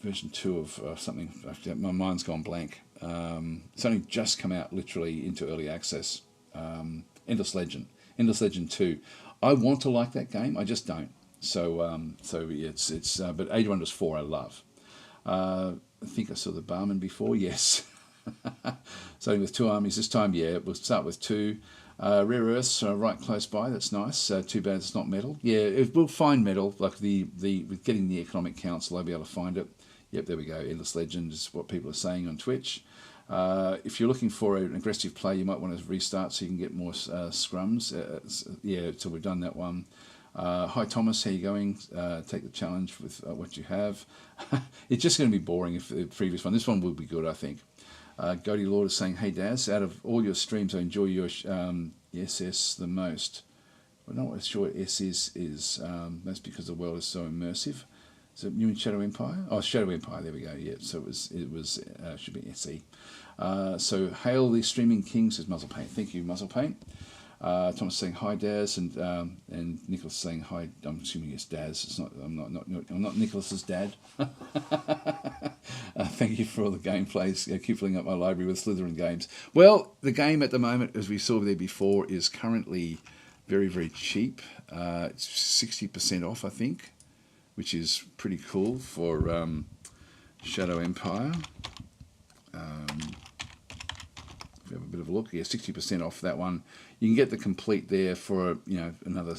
Version 2 of something. My mind's gone blank. It's only just come out, literally, into early access. Endless Legend 2. I want to like that game, I just don't. So yeah, it's but Age of Wonders 4 I love. I think I saw the Barman before. Yes. Starting with 2 armies this time. Yeah, we'll start with 2. Rare earths right close by. That's nice. Too bad it's not metal. Yeah, we'll find metal. Like with getting the economic council, I'll be able to find it. Yep, there we go. Endless Legend is what people are saying on Twitch. If you're looking for an aggressive play, you might want to restart so you can get more scrums. Yeah, so we've done that one. Hi Thomas, how you going? Take the challenge with what you have. It's just going to be boring if the previous one. This one will be good, I think. Goaty Lord is saying, hey Daz, out of all your streams, I enjoy your SS the most. I'm not sure what S is. That's because the world is so immersive. So you mean Shadow Empire? Oh, Shadow Empire. There we go. Yeah. So it was should be SE. So hail the streaming king, says Muzzle Paint. Thank you, Muzzle Paint. Thomas saying hi, Daz, and Nicholas saying hi. I'm assuming it's Daz. It's not. I'm not Nicholas's dad. Thank you for all the gameplays. Keep filling up my library with Slytherin games. Well, the game at the moment, as we saw there before, is currently very, very cheap. It's 60% off, I think, which is pretty cool for Shadow Empire. If we have a bit of a look, yeah, 60% off that one. You can get the complete there for another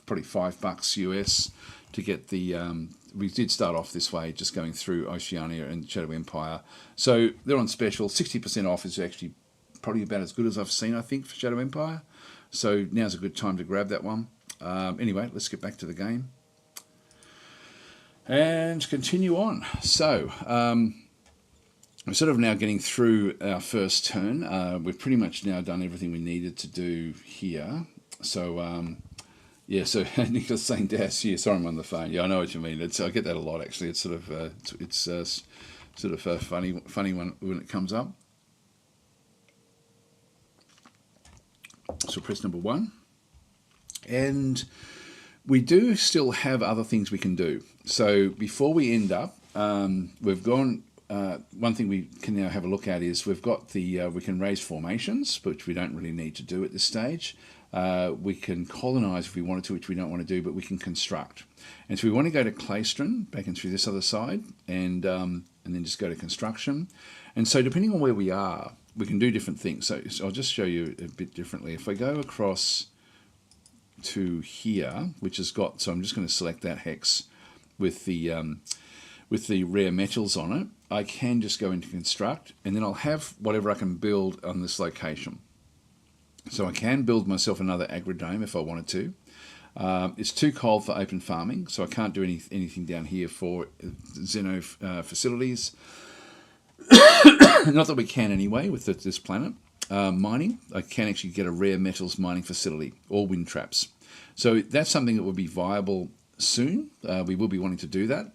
probably $5 US to get the. We did start off this way, just going through Oceania and Shadow Empire. So they're on special. 60% off is actually probably about as good as I've seen, I think, for Shadow Empire. So now's a good time to grab that one. Anyway, let's get back to the game and continue on. So we're sort of now getting through our first turn. We've pretty much now done everything we needed to do here. So yeah, so Nicholas saying, Daz, yeah, sorry I'm on the phone. Yeah, I know what you mean. I get that a lot, actually. It's sort of a funny one when it comes up. So press number 1. And we do still have other things we can do. So before we end up, we've gone. One thing we can now have a look at is we've got we can raise formations, which we don't really need to do at this stage. We can colonize if we wanted to, which we don't want to do, but we can construct. And so we want to go to Claystron, back and through this other side, and then just go to construction. And so depending on where we are, we can do different things. So I'll just show you a bit differently. If I go across to here, which has got, so I'm just going to select that hex with the rare metals on it, I can just go into construct, and then I'll have whatever I can build on this location. So I can build myself another agrodome if I wanted to. It's too cold for open farming, so I can't do anything down here for Xeno facilities. Not that we can anyway with this planet. Mining, I can actually get a rare metals mining facility or wind traps. So that's something that will be viable soon. We will be wanting to do that.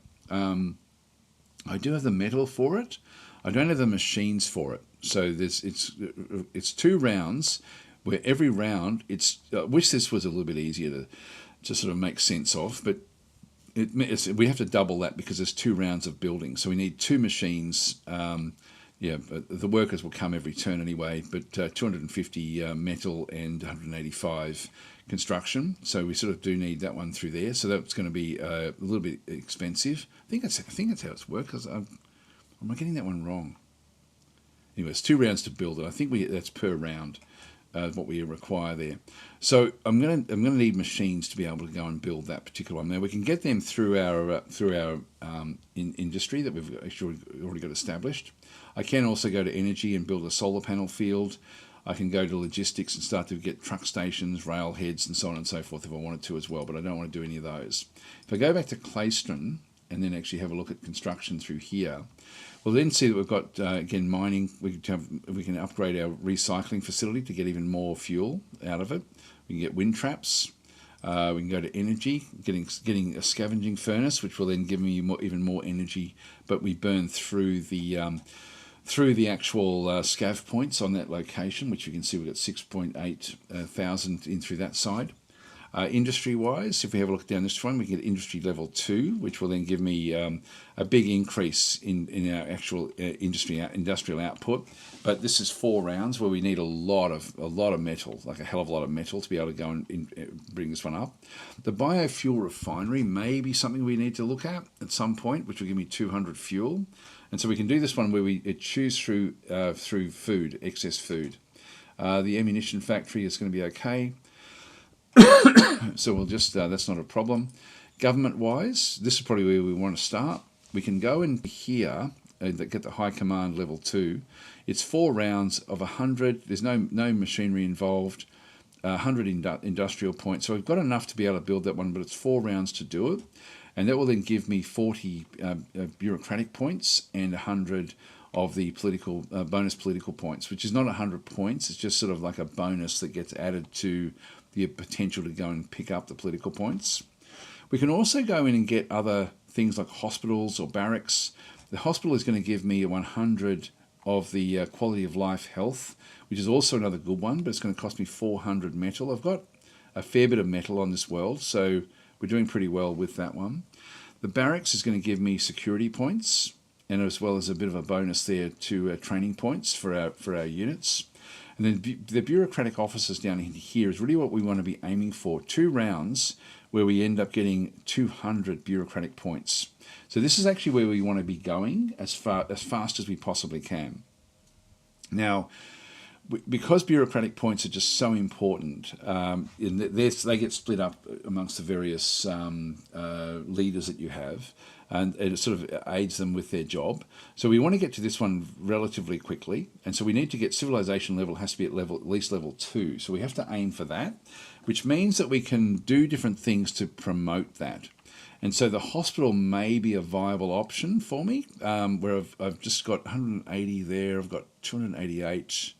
I do have the metal for it. I don't have the machines for it. So it's 2 rounds, where every round I wish this was a little bit easier to sort of make sense of, but we have to double that because there's 2 rounds of building. So we need 2 machines. Yeah, the workers will come every turn anyway, but 250 metal and 185 construction. So we sort of do need that one through there. So that's going to be a little bit expensive. I think that's how it's worked. Am I getting that one wrong? Anyway, it's 2 rounds to build it. I think that's per round. what we require there. So I'm going to need machines to be able to go and build that particular one. Now we can get them through our industry that we've actually already got established. I can also go to energy and build a solar panel field. I can go to logistics and start to get truck stations, rail heads, and so on and so forth if I wanted to as well, but I don't want to do any of those. If I go back to Claystone and then actually have a look at construction through here, we'll then see that we've got, again, mining. We can upgrade our recycling facility to get even more fuel out of it. We can get wind traps. We can go to energy, getting a scavenging furnace, which will then give me even more energy, but we burn through the actual scav points on that location, which you can see we've got 6.8 thousand in through that side. Industry-wise, if we have a look down this one, we get industry level 2, which will then give me a big increase in our actual industrial output. But this is 4 rounds where we need a lot of metal, like a hell of a lot of metal, to be able to go and bring this one up. The biofuel refinery may be something we need to look at some point, which will give me 200 fuel. And so we can do this one where we choose through food, excess food. The ammunition factory is going to be okay. So we'll just, that's not a problem. Government-wise, this is probably where we want to start. We can go in here and get the high command level 2. It's 4 rounds of 100. There's no machinery involved. 100 industrial points. So we've got enough to be able to build that one, but it's 4 rounds to do it. And that will then give me 40 bureaucratic points and 100 of the political bonus political points, which is not 100 points. It's just sort of like a bonus that gets added to the potential to go and pick up the political points. We can also go in and get other things like hospitals or barracks. The hospital is going to give me 100 of the quality of life health, which is also another good one, but it's going to cost me 400 metal. I've got a fair bit of metal on this world, so we're doing pretty well with that one. The barracks is going to give me security points, and as well as a bit of a bonus there to training points for our units. And then the bureaucratic officers down here is really what we want to be aiming for. 2 rounds where we end up getting 200 bureaucratic points. So this is actually where we want to be going as fast as we possibly can. Now, because bureaucratic points are just so important, they get split up amongst the various leaders that you have, and it sort of aids them with their job. So we want to get to this one relatively quickly, and so we need to get civilization level has to be at least level 2. So we have to aim for that, which means that we can do different things to promote that. And so the hospital may be a viable option for me, where I've just got 180 there, I've got 288.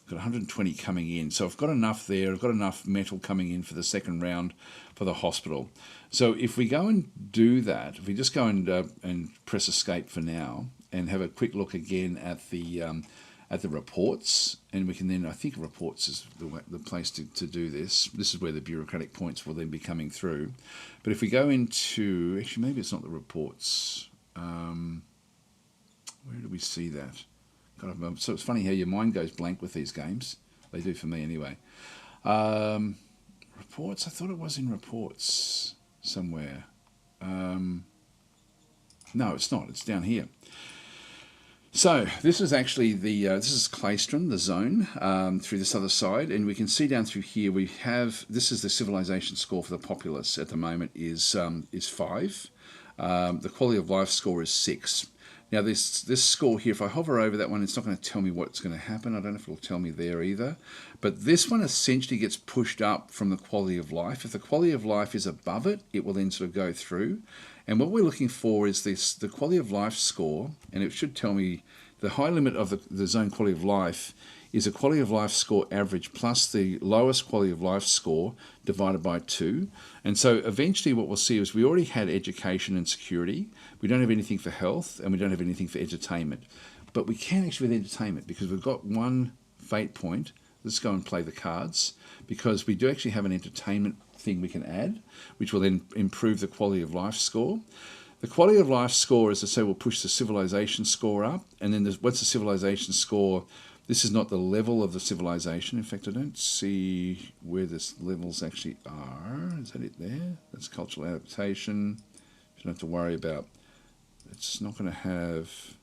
Got 120 coming in, so I've got enough there. I've got enough metal coming in for the second round for the hospital. So if we go and do that, if we just go and press escape for now and have a quick look again at the reports, and we can then, I think reports is the place to do this. This is where the bureaucratic points will then be coming through. But if we go into, actually maybe it's not the reports. Where do we see that? So it's funny how your mind goes blank with these games. They do for me anyway. Reports, I thought it was in reports somewhere. No, it's not. It's down here. So this is actually this is Claystone, the zone, through this other side. And we can see down through here, we have, this is the civilization score for the populace at the moment is 5. The quality of life score is 6. Now this score here, if I hover over that one, it's not going to tell me what's going to happen. I don't know if it'll tell me there either. But this one essentially gets pushed up from the quality of life. If the quality of life is above it, it will then sort of go through. And what we're looking for is the quality of life score, and it should tell me the high limit of the zone quality of life is a quality of life score average plus the lowest quality of life score divided by 2. And so eventually what we'll see is we already had education and security. We don't have anything for health, and we don't have anything for entertainment. But we can actually with entertainment, because we've got 1 fate point. Let's go and play the cards, because we do actually have an entertainment thing we can add, which will then improve the quality of life score. The quality of life score, as I say, will push the civilization score up. And then once the civilization score, this is not the level of the civilization. In fact, I don't see where the levels actually are. Is that it there? That's cultural adaptation. You don't have to worry about. It's not going to have.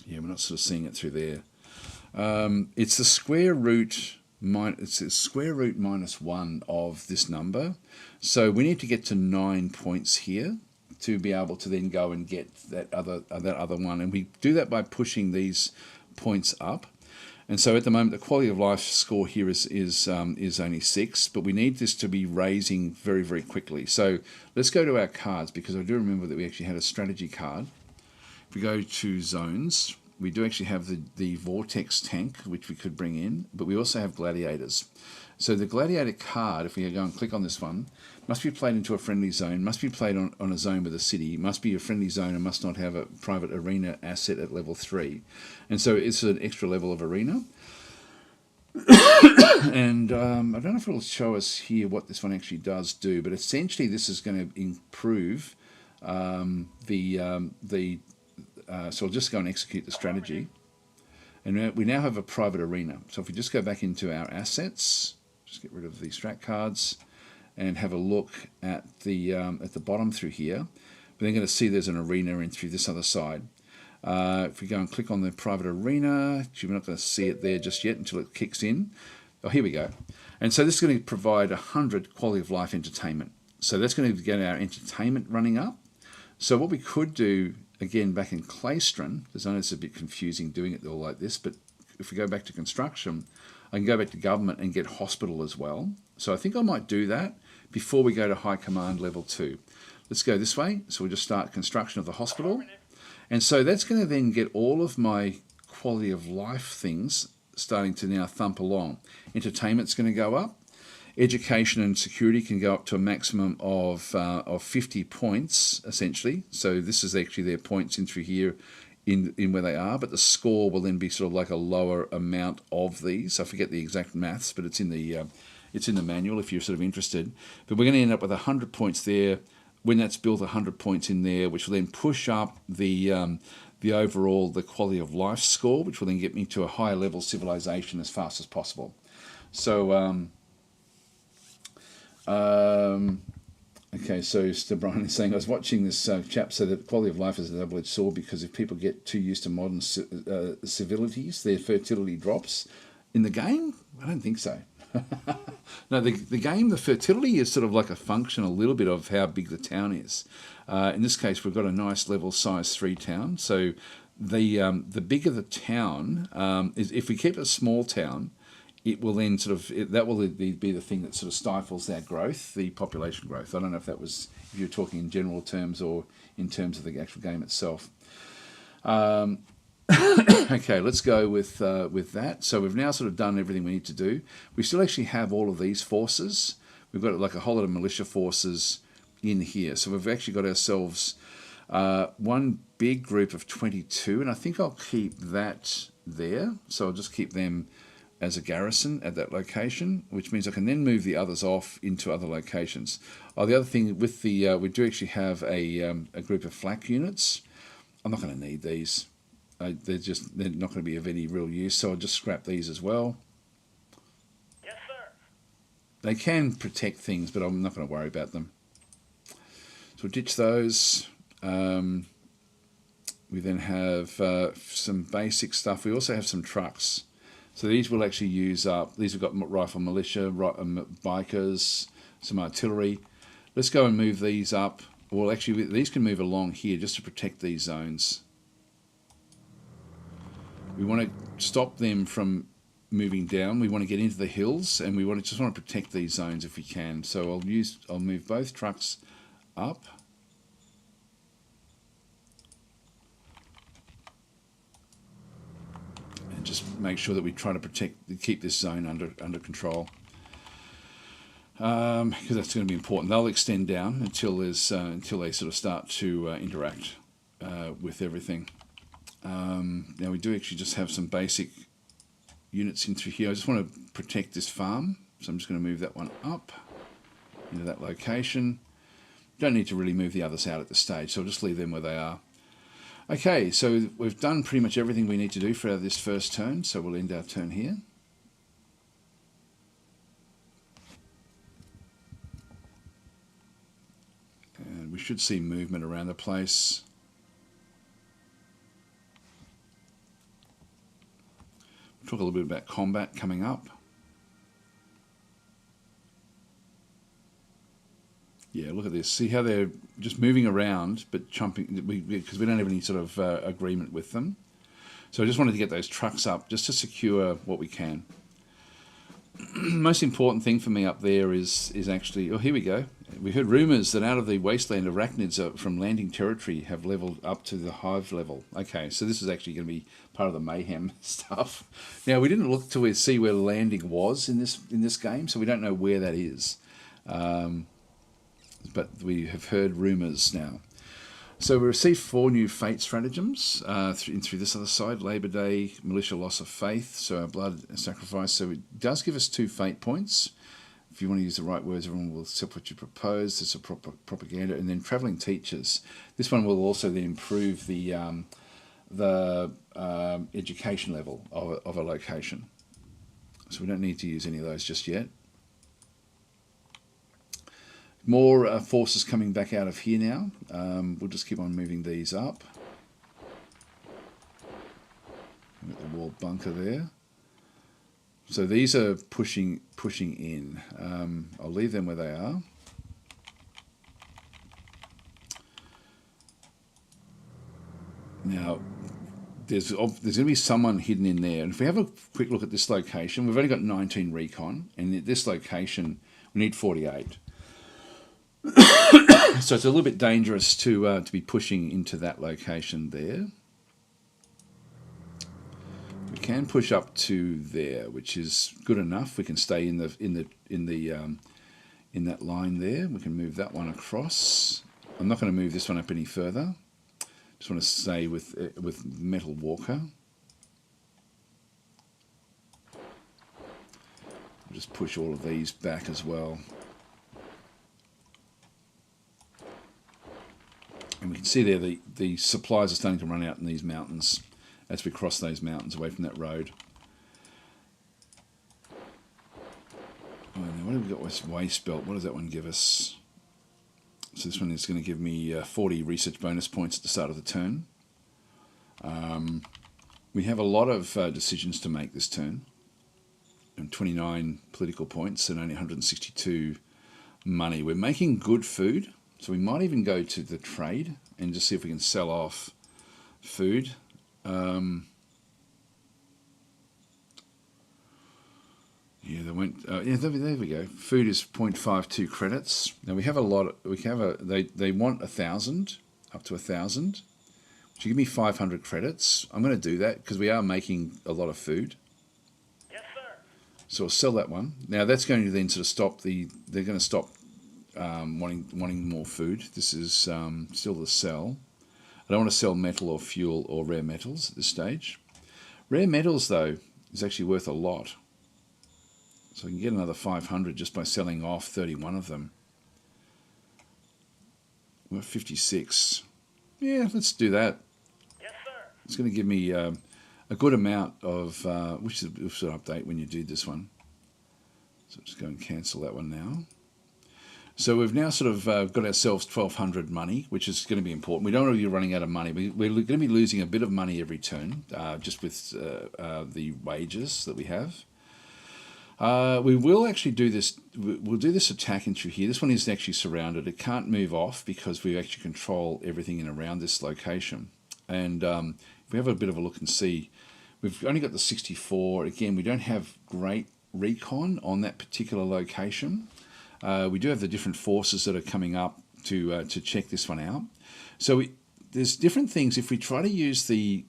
Yeah, we're not sort of seeing it through there. It's the square root. It's the square root minus 1 of this number. So we need to get to 9 points here to be able to then go and get that other one. And we do that by pushing these points up. And so at the moment, the quality of life score here is only 6, but we need this to be raising very, very quickly. So let's go to our cards, because I do remember that we actually had a strategy card. If we go to zones, we do actually have the Vortex tank, which we could bring in, but we also have gladiators. So the gladiator card, if we go and click on this one, must be played into a friendly zone, must be played on a zone with a city, must be a friendly zone, and must not have a private arena asset at level 3. And so it's an extra level of arena. And I don't know if it'll show us here what this one actually does do, but essentially this is going to improve so I'll just go and execute the strategy. And we now have a private arena. So if we just go back into our assets, just get rid of the strat cards, and have a look at the bottom through here, we're then going to see there's an arena in through this other side. If we go and click on the private arena, we're not going to see it there just yet until it kicks in. Oh, here we go. And so this is going to provide 100 quality of life entertainment. So that's going to get our entertainment running up. So what we could do, again, back in Claystron, because I know it's a bit confusing doing it all like this, but if we go back to construction, I can go back to government and get hospital as well. So I think I might do that before we go to high command level 2. Let's go this way. So we'll just start construction of the hospital. And so that's going to then get all of my quality of life things starting to now thump along. Entertainment's going to go up. Education and security can go up to a maximum of 50 points, essentially. So this is actually their points in through here in where they are, but the score will then be sort of like a lower amount of these. I forget the exact maths, but it's in the manual if you're sort of interested. But we're going to end up with 100 points there. When that's built, 100 points in there, which will then push up the overall, the quality of life score, which will then get me to a higher level civilization as fast as possible. So, okay, so Brian is saying, I was watching this chap say that quality of life is a double-edged sword, because if people get too used to modern civilities, their fertility drops. In the game? I don't think so. No, the game, the fertility is sort of like a function a little bit of how big the town is. In this case, we've got a nice level size 3 town. So the bigger the town, if we keep it a small town, it will then that will be the thing that sort of stifles that growth, the population growth. I don't know if if you're talking in general terms or in terms of the actual game itself. Okay, let's go with that. So we've now sort of done everything we need to do. We still actually have all of these forces. We've got like a whole lot of militia forces in here. So we've actually got ourselves one big group of 22, and I think I'll keep that there. So I'll just keep them as a garrison at that location, which means I can then move the others off into other locations. Oh, the other thing with we do actually have a group of flak units. I'm not going to need these. They're not going to be of any real use, so I'll just scrap these as well. Yes, sir. They can protect things, but I'm not going to worry about them. So we'll ditch those. We then have some basic stuff. We also have some trucks. So these will actually use up. These have got rifle militia, bikers, some artillery. Let's go and move these up. Well, actually, these can move along here just to protect these zones. We want to stop them from moving down. We want to get into the hills, and we just want to protect these zones if we can. So I'll move both trucks up. And just make sure that we try to keep this zone under control. Because that's going to be important. They'll extend down until they sort of start to interact with everything. Now we do actually just have some basic units in through here. I just want to protect this farm, so I'm just going to move that one up into that location. Don't need to really move the others out at this stage, so I'll just leave them where they are. Okay, so we've done pretty much everything we need to do for this first turn, so we'll end our turn here. And we should see movement around the place. Talk a little bit about combat coming up. Yeah, look at this. See how they're just moving around, but jumping, because we don't have any sort of agreement with them. So I just wanted to get those trucks up just to secure what we can. Most important thing for me up there is actually, oh, here we go. We heard rumours that out of the wasteland, arachnids from landing territory have leveled up to the hive level. Okay, so this is actually going to be part of the Mayhem stuff. Now, we didn't look to see where landing was in this game, so we don't know where that is. But we have heard rumours now. So we received 4 new fate stratagems through this other side. Labour Day, militia loss of faith, so our blood sacrifice. So it does give us 2 fate points. If you want to use the right words, everyone will accept what you propose. There's a propaganda. And then travelling teachers. This one will also then improve the education level of a location. So we don't need to use any of those just yet. More forces coming back out of here now. We'll just keep on moving these up. Got the wall bunker there. So these are pushing in. I'll leave them where they are. Now, there's going to be someone hidden in there. And if we have a quick look at this location, we've only got 19 recon. And at this location, we need 48. So it's a little bit dangerous to be pushing into that location there. We can push up to there, which is good enough. We can stay in that line there. We can move that one across. I'm not going to move this one up any further. Just want to stay with Metal Walker. I'll just push all of these back as well. And we can see there the supplies are starting to run out in these mountains as we cross those mountains away from that road. Oh, now what have we got with waste belt? What does that one give us? So this one is going to give me 40 research bonus points at the start of the turn. We have a lot of decisions to make this turn. And 29 political points and only 162 money. We're making good food. So we might even go to the trade and just see if we can sell off food. Yeah, they went. Yeah, there we go. Food is 0.52 credits. Now we have a lot. They want 1,000, up to 1,000. Which give me 500 credits. I'm going to do that because we are making a lot of food. Yes, sir. So I'll sell that one. Now that's going to then sort of stop the. They're going to stop. Wanting more food. This is still the sell. I don't want to sell metal or fuel or rare metals at this stage. Rare metals, though, is actually worth a lot. So I can get another 500 just by selling off 31 of them. We're at 56. Yeah, let's do that. Yes, sir. It's going to give me a good amount of... which is an update when you do this one. So just go and cancel that one now. So we've now sort of got ourselves 1,200 money, which is going to be important. We don't want to be running out of money. We're going to be losing a bit of money every turn, just with the wages that we have. We will actually do this. We'll do this attack into here. This one is actually surrounded. It can't move off because we actually control everything in around this location. And if we have a bit of a look and see, we've only got the 64. Again, we don't have great recon on that particular location. We do have the different forces that are coming up to check this one out. So there's different things. If we try to use the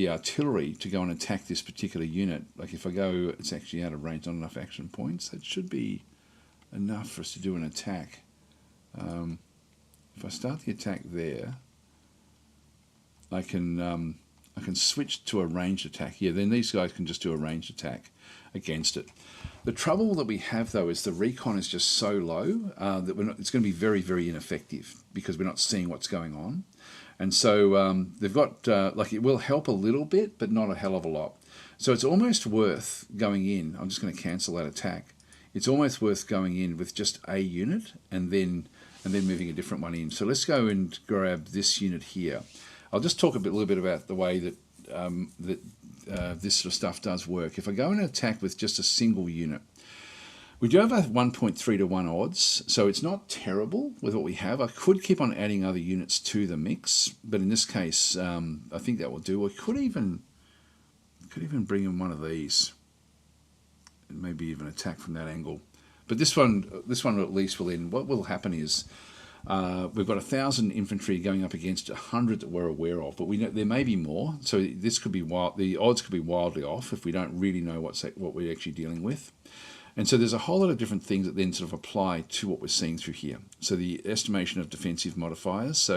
artillery to go and attack this particular unit, like if I go, it's actually out of range, not enough action points. That should be enough for us to do an attack. If I start the attack there, I can switch to a ranged attack. Yeah, then these guys can just do a ranged attack against it. The trouble that we have, though, is the recon is just so low that it's going to be very, very ineffective because we're not seeing what's going on. And so they've got, it will help a little bit, but not a hell of a lot. So it's almost worth going in. I'm just going to cancel that attack. It's almost worth going in with just a unit and then moving a different one in. So let's go and grab this unit here. I'll just talk little bit about the way that this sort of stuff does work. If I go and attack with just a single unit, we do have a 1.3 to 1 odds, so it's not terrible with what we have. I could keep on adding other units to the mix, but in this case, I think that will do. I could even bring in one of these, and maybe even attack from that angle. But this one at least will end. What will happen is we've got 1,000 infantry going up against 100 that we're aware of, but we know there may be more. So this could be wild. The odds could be wildly off if we don't really know what we're actually dealing with. And so there's a whole lot of different things that then sort of apply to what we're seeing through here. So the estimation of defensive modifiers,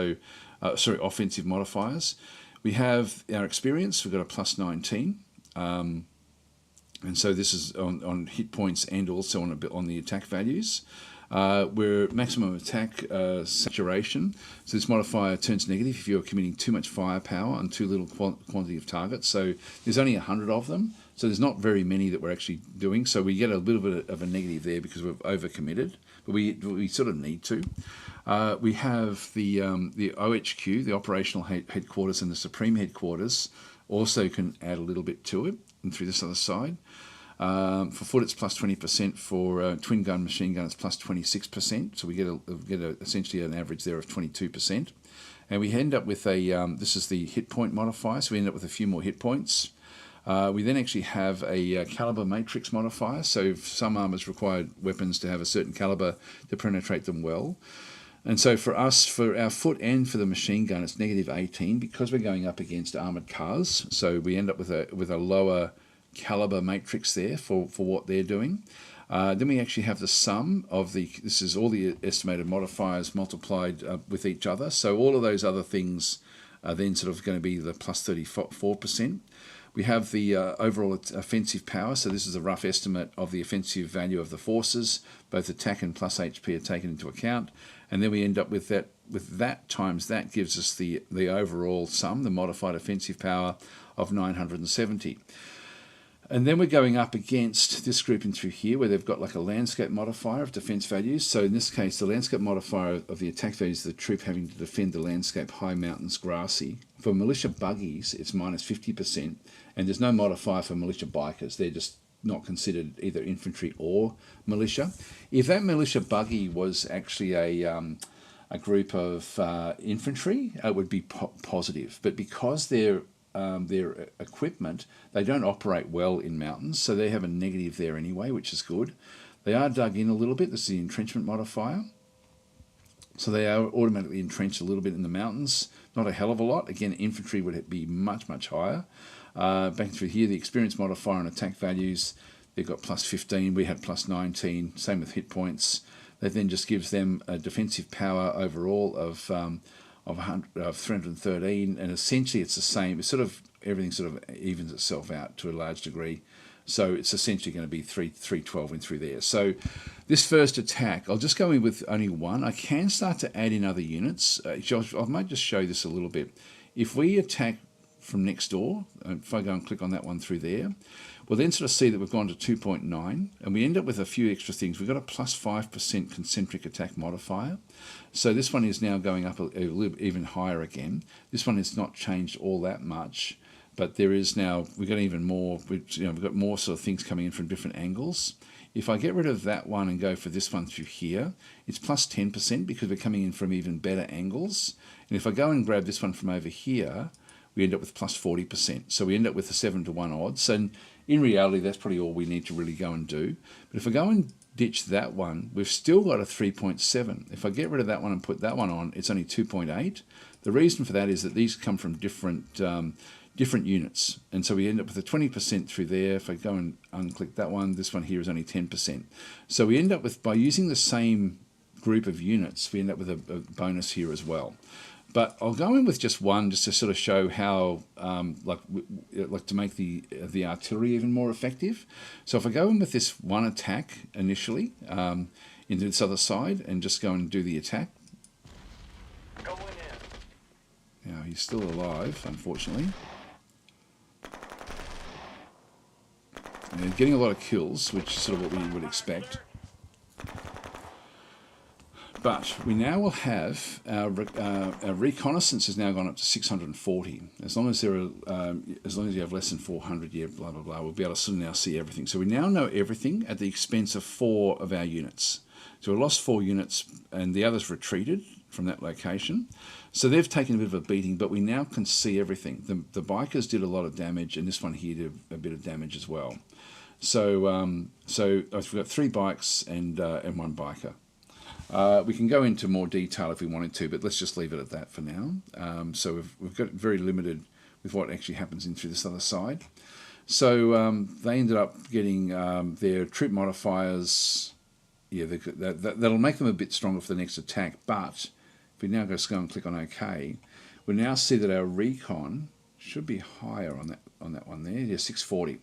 offensive modifiers. We have our experience, we've got a plus 19. And so this is on hit points and also on the attack values. We're maximum attack saturation. So this modifier turns negative if you're committing too much firepower on too little quantity of targets. So there's only 100 of them. So there's not very many that we're actually doing. So we get a little bit of a negative there because we've overcommitted, but we sort of need to. We have the OHQ, the operational headquarters, and the supreme headquarters also can add a little bit to it, and through this other side. For foot, it's plus 20%. For twin gun, machine gun, it's plus 26%. So we get essentially an average there of 22%. And we end up with this is the hit point modifier, so we end up with a few more hit points. We then actually have a caliber matrix modifier, so some armors require weapons to have a certain caliber to penetrate them well. And so for us, for our foot and for the machine gun, it's negative 18 because we're going up against armoured cars. So we end up with a lower caliber matrix there for what they're doing. Then we actually have the sum of this is all the estimated modifiers multiplied with each other. So all of those other things are then sort of going to be the plus 34%. We have the overall offensive power, so this is a rough estimate of the offensive value of the forces. Both attack and plus HP are taken into account, and then we end up with that times that gives us the overall sum, the modified offensive power of 970. And then we're going up against this grouping through here where they've got like a landscape modifier of defense values. So in this case, the landscape modifier of the attack values of the troop having to defend the landscape, high mountains, grassy. For militia buggies, it's minus 50%. And there's no modifier for militia bikers. They're just not considered either infantry or militia. If that militia buggy was actually a group of infantry, it would be positive. But because their equipment, they don't operate well in mountains, so they have a negative there anyway, which is good. They are dug in a little bit. This is the entrenchment modifier. So they are automatically entrenched a little bit in the mountains. Not a hell of a lot. Again, infantry would be much, much higher. Back through here, the experience modifier and attack values, they've got plus 15. We had plus 19. Same with hit points. That then just gives them a defensive power overall of 313, and essentially it's the same. It's sort of everything sort of evens itself out to a large degree. So it's essentially going to be 312 in through there. So this first attack, I'll just go in with only one. I can start to add in other units. I might just show this a little bit. If we attack from next door, if I go and click on that one through there, we'll then sort of see that we've gone to 2.9, and we end up with a few extra things. We've got a plus 5% concentric attack modifier. So this one is now going up a little even higher again. This one has not changed all that much, but there is now, we've got even more, we've got more sort of things coming in from different angles. If I get rid of that one and go for this one through here, it's plus 10% because we're coming in from even better angles. And if I go and grab this one from over here, we end up with plus 40%. So we end up with a 7 to 1 odds. And in reality, that's probably all we need to really go and do. But if I go and ditch that one, we've still got a 3.7. If I get rid of that one and put that one on, it's only 2.8. The reason for that is that these come from different units. And so we end up with a 20% through there. If I go and unclick that one, this one here is only 10%. So we end up with, by using the same group of units, we end up with a bonus here as well. But I'll go in with just one, just to sort of show how, like to make the artillery even more effective. So if I go in with this one attack initially into this other side and just go and do the attack. Going in. Now he's still alive, unfortunately. And getting a lot of kills, which is sort of what we would expect. But we now will have our reconnaissance has now gone up to 640. As long as you have less than 400, yeah, blah blah blah, we'll be able to now see everything. So we now know everything at the expense of 4 of our units. So we lost 4 units, and the others retreated from that location. So they've taken a bit of a beating, but we now can see everything. The bikers did a lot of damage, and this one here did a bit of damage as well. So we've got 3 bikes and 1 biker. We can go into more detail if we wanted to, but let's just leave it at that for now. So we've got very limited with what actually happens in through this other side. So they ended up getting their troop modifiers. Yeah, that'll make them a bit stronger for the next attack. But if we now just go and click on OK, we now see that our recon should be higher on that one there. Yeah, 640.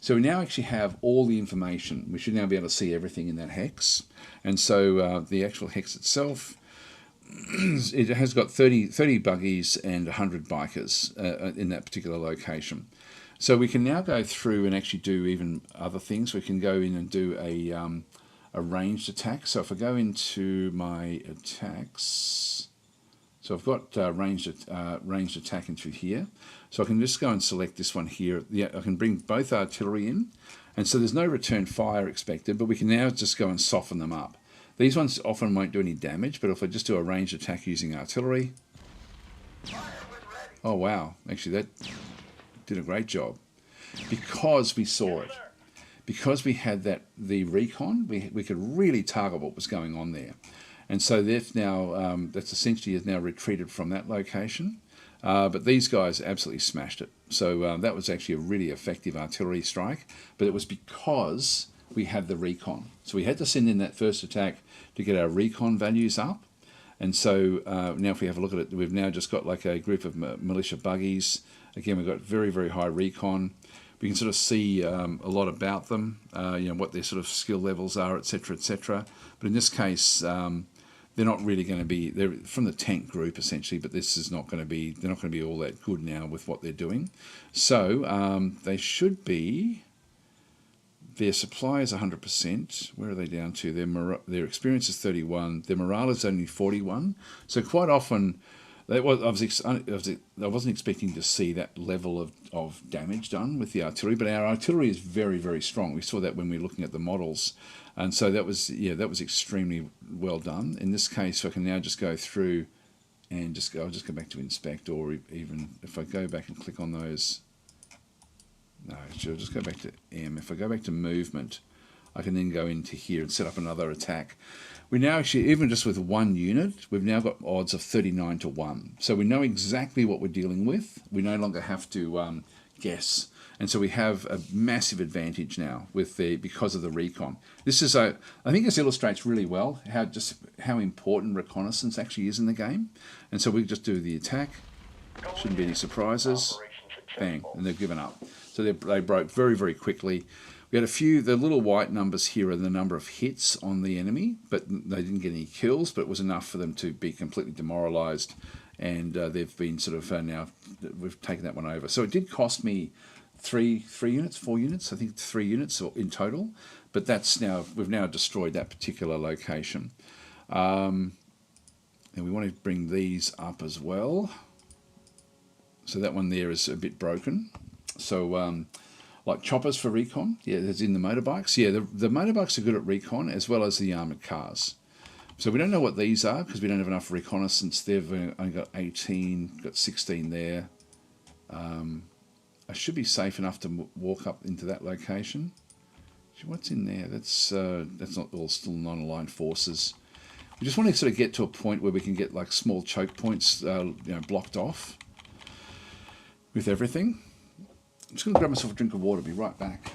So we now actually have all the information. We should now be able to see everything in that hex. And so the actual hex itself, it has got 30 buggies and 100 bikers in that particular location. So we can now go through and actually do even other things. We can go in and do a ranged attack. So if I go into my attacks, so I've got ranged attack into here. So I can just go and select this one here. Yeah, I can bring both artillery in. And so there's no return fire expected, but we can now just go and soften them up. These ones often won't do any damage, but if I just do a ranged attack using artillery. Oh wow, actually that did a great job. Because we saw it. Because we had the recon, we could really target what was going on there. And so that's now, that's essentially has now retreated from that location. But these guys absolutely smashed it. So that was actually a really effective artillery strike, but it was because we had the recon. So we had to send in that first attack to get our recon values up. And so now if we have a look at it, we've now just got like a group of militia buggies. Again, we've got very, very high recon. We can sort of see a lot about them, what their sort of skill levels are, etc., etc. But in this case, they're not really going to be, they're from the tank group essentially, but this is not going to be, they're not going to be all that good now with what they're doing. So they should be, their supply is 100%. Where are they down to? Their experience is 31. Their morale is only 41. So quite often, I wasn't expecting to see that level of damage done with the artillery, but our artillery is very, very strong. We saw that when we were looking at the models. And so that was extremely well done. In this case, I can now just go through and I'll just go back to inspect, or even if I go back and click on those, no, I'll just go back to M. If I go back to movement, I can then go into here and set up another attack. We now actually, even just with 1 unit, we've now got odds of 39 to 1. So we know exactly what we're dealing with. We no longer have to guess. And so we have a massive advantage now with because of the recon. This is I think this illustrates really well how important reconnaissance actually is in the game. And so we just do the attack. Shouldn't be any surprises. Bang, and they've given up. So they broke very, very quickly. We had the little white numbers here are the number of hits on the enemy, but they didn't get any kills, but it was enough for them to be completely demoralized. And they've been sort of now, we've taken that one over. So it did cost me 4 units, I think 3 units in total, but we've now destroyed that particular location. And we want to bring these up as well. So that one there is a bit broken. So like choppers for recon, yeah, that's in the motorbikes. Yeah, the motorbikes are good at recon as well as the armoured cars. So we don't know what these are because we don't have enough reconnaissance. They've only got 18, got 16 there. I should be safe enough to walk up into that location. What's in there? That's not all still non-aligned forces. We just want to sort of get to a point where we can get like small choke points, blocked off with everything. I'm just going to grab myself a drink of water. Be right back.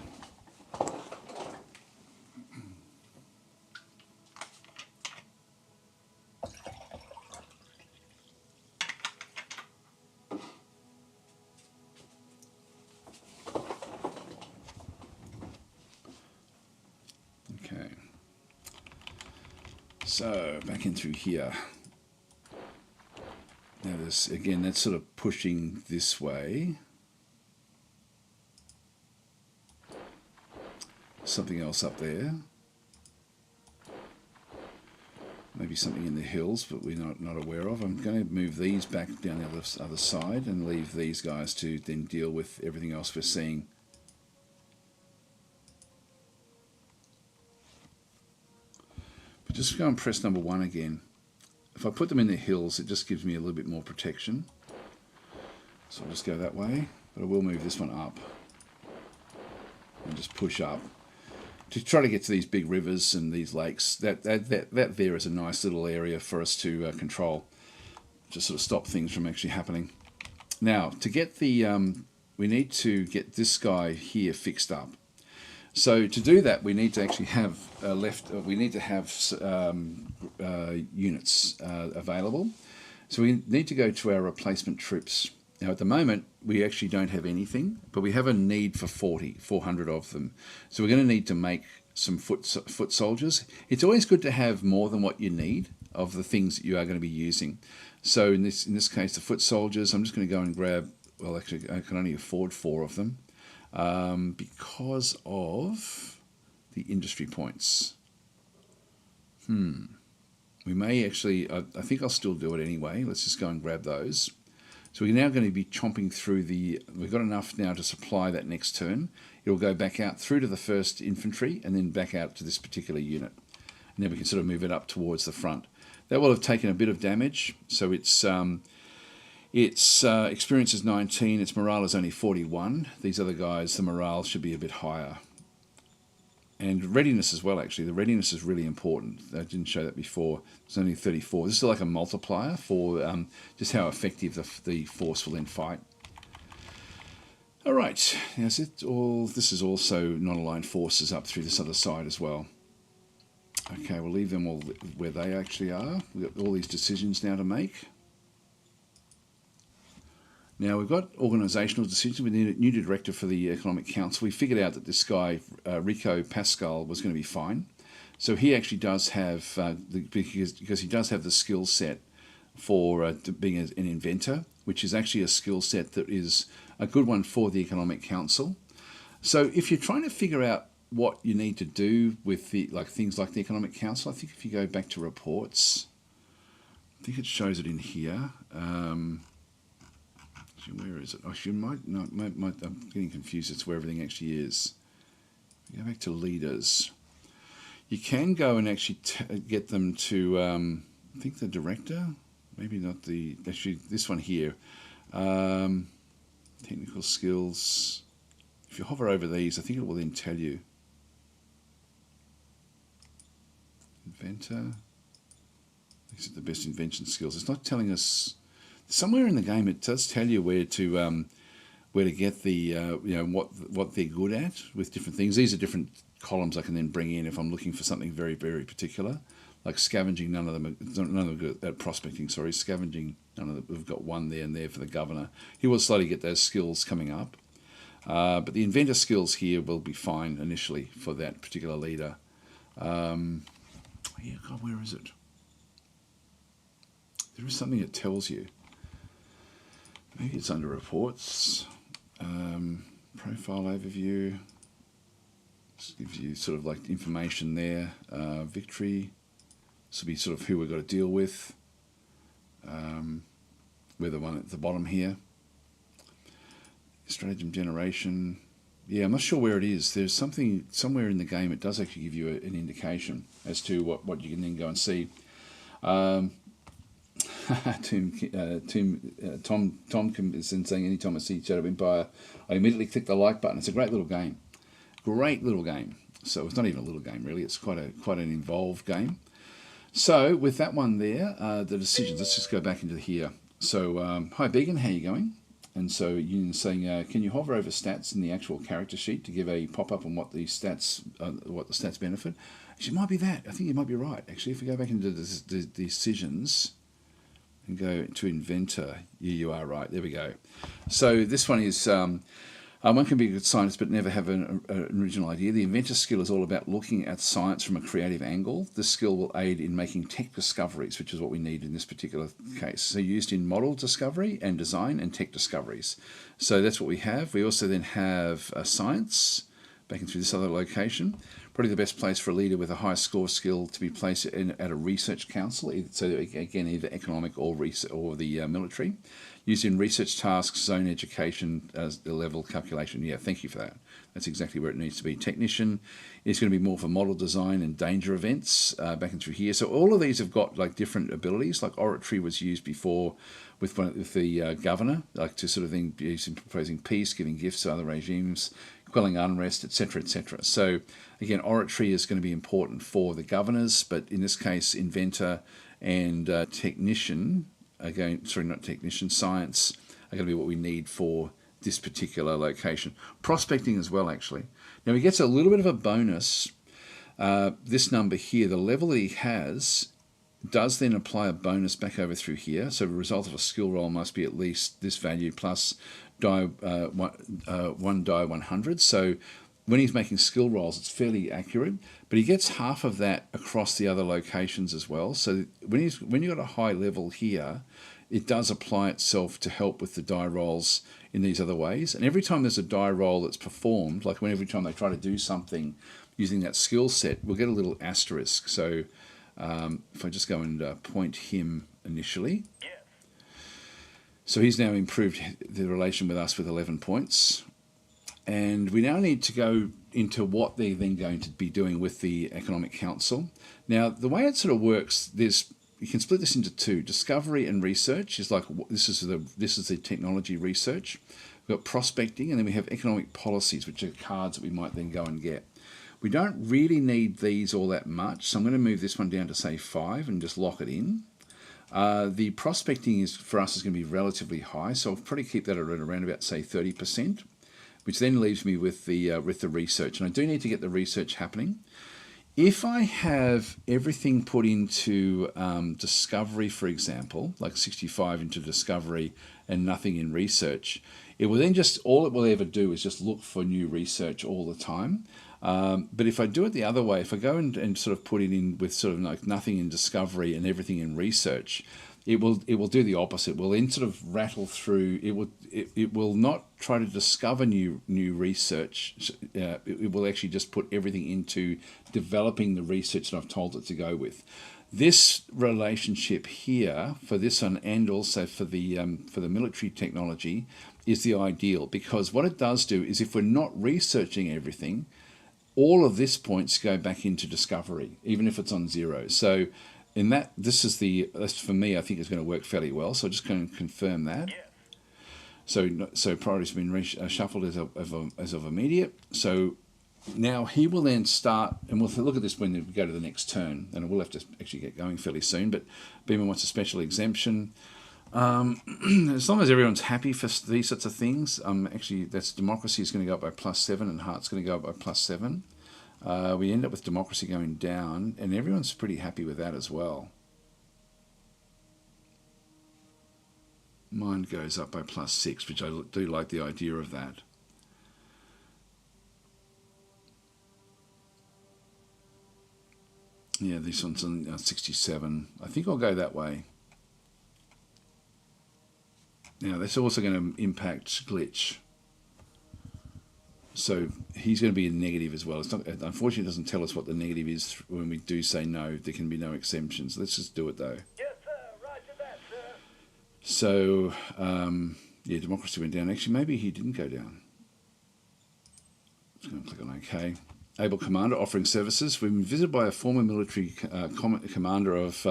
So back in through here. Now this again, that's sort of pushing this way. Something else up there. Maybe something in the hills, but we're not aware of. I'm going to move these back down the other side and leave these guys to then deal with everything else we're seeing. But just go and press number 1 again. If I put them in the hills, it just gives me a little bit more protection. So I'll just go that way, but I will move this one up and just push up to try to get to these big rivers and these lakes. That there is a nice little area for us to control, just sort of stop things from actually happening. Now, to get the, we need to get this guy here fixed up. So to do that, we need to actually have units available. So we need to go to our replacement troops. Now, at the moment, we actually don't have anything, but we have a need for 400 of them. So we're going to need to make some foot soldiers. It's always good to have more than what you need of the things that you are going to be using. So in this case, the foot soldiers, I'm just going to go and grab, well, actually, I can only afford 4 of them because of the industry points. We may actually, I think I'll still do it anyway. Let's just go and grab those. So we're now going to be chomping through we've got enough now to supply that next turn. It'll go back out through to the 1st infantry and then back out to this particular unit. And then we can sort of move it up towards the front. That will have taken a bit of damage. So its experience is 19, its morale is only 41. These other guys, the morale should be a bit higher. And readiness as well, actually. The readiness is really important. I didn't show that before. It's only 34. This is like a multiplier for just how effective the force will then fight. All right. Now, this is also non-aligned forces up through this other side as well. Okay, we'll leave them all where they actually are. We've got all these decisions now to make. Now, we've got organisational decisions. We need a new director for the Economic Council. We figured out that this guy, Rico Pascal, was going to be fine. So he actually does have, because he does have the skill set for being an inventor, which is actually a skill set that is a good one for the Economic Council. So if you're trying to figure out what you need to do with things like the Economic Council, I think if you go back to reports, I think it shows it in here. Where is it? Actually, I'm getting confused. It's where everything actually is. Go back to leaders. You can go and actually get them to, I think the director, maybe not actually this one here. Technical skills. If you hover over these, I think it will then tell you. Inventor. These are the best invention skills. It's not telling us. Somewhere in the game, it does tell you where to get the what they're good at with different things. These are different columns I can then bring in if I'm looking for something very, very particular, like scavenging. None of them are good at prospecting. Sorry, scavenging. None of them. We've got one there and there for the governor. He will slowly get those skills coming up, but the inventor skills here will be fine initially for that particular leader. Yeah, God, where is it? There is something that tells you. Maybe it's under reports, profile overview, just gives you sort of like information there, victory, this will be sort of who we've got to deal with, we're the one at the bottom here, stratagem generation, yeah, I'm not sure where it is, there's something, somewhere in the game it does actually give you an indication as to what you can then go and see. Tom is saying anytime I see Shadow Empire, I immediately click the like button. It's a great little game. So it's not even a little game really. It's quite an involved game. So with that one there, the decisions. Let's just go back into here. So hi Began, how you going? And so you're saying, can you hover over stats in the actual character sheet to give a pop up on what the stats benefit? Actually, it might be that. I think you might be right. Actually, if we go back into the decisions. And go to inventor. Yeah, you are right. There we go. So this one is one can be a good scientist but never have an original idea. The inventor skill is all about looking at science from a creative angle. This skill will aid in making tech discoveries, which is what we need in this particular case. So used in model discovery and design and tech discoveries. So that's what we have. We also then have science, back into this other location. Probably the best place for a leader with a high score skill to be placed at a research council. So again, either economic or the military, used in research tasks, zone education, as the level calculation. Yeah, thank you for that. That's exactly where it needs to be. Technician is going to be more for model design and danger events, back and through here. So all of these have got like different abilities. Like oratory was used before with the governor, like to sort of thing, using proposing peace, giving gifts to other regimes, quelling unrest, etc., etc. So again, oratory is going to be important for the governors, but in this case, inventor and technician, again, sorry, not technician, science are going to be what we need for this particular location. Prospecting as well, actually. Now he gets a little bit of a bonus. This number here, the level that he has, does then apply a bonus back over through here. So the result of a skill roll must be at least this value plus one die 100. So when he's making skill rolls, it's fairly accurate, but he gets half of that across the other locations as well. So when you've got a high level here, it does apply itself to help with the die rolls in these other ways. And every time there's a die roll that's performed, like every time they try to do something using that skill set, we'll get a little asterisk. So if I just go and point him initially. Yes. So he's now improved the relation with us with 11 points. And we now need to go into what they're then going to be doing with the Economic Council. Now, the way it sort of works, you can split this into two. Discovery and research is like, this is the technology research. We've got prospecting, and then we have economic policies, which are cards that we might then go and get. We don't really need these all that much, so I'm going to move this one down to, say, 5 and just lock it in. The prospecting for us is going to be relatively high, so I'll probably keep that at around about, say, 30%, which then leaves me with the research. And I do need to get the research happening. If I have everything put into discovery, for example, like 65 into discovery and nothing in research, it will then all it will ever do is just look for new research all the time. But if I do it the other way, if I go and sort of put it in with sort of like nothing in discovery and everything in research, it will do the opposite. It will then sort of rattle through. It will not try to discover new research. It will actually just put everything into developing the research that I've told it to go with. This relationship here for this one, and also for the military technology, is the ideal, because what it does do is, if we're not researching everything, all of this points go back into discovery, even if it's on 0. So in that, this for me, I think it's going to work fairly well. So I'm just going to confirm that. Yes. So priorities have been shuffled as of immediate. So now he will then start, and we'll look at this when we go to the next turn, and we'll have to actually get going fairly soon. But Beamer wants a special exemption. As long as everyone's happy for these sorts of things, actually, that's democracy is going to go up by +7, and heart's going to go up by +7. We end up with democracy going down, and everyone's pretty happy with that as well. Mine goes up by +6, which I do like the idea of that. Yeah, this one's on 67. I think I'll go that way. Now, that's also going to impact glitch. So he's going to be a negative as well. It's not, unfortunately, it doesn't tell us what the negative is when we do say no. There can be no exemptions. Let's just do it, though. Yes, sir. Roger that, sir. So, yeah, democracy went down. Actually, maybe he didn't go down. Just going to click on OK. Able commander offering services. We've been visited by a former military commander of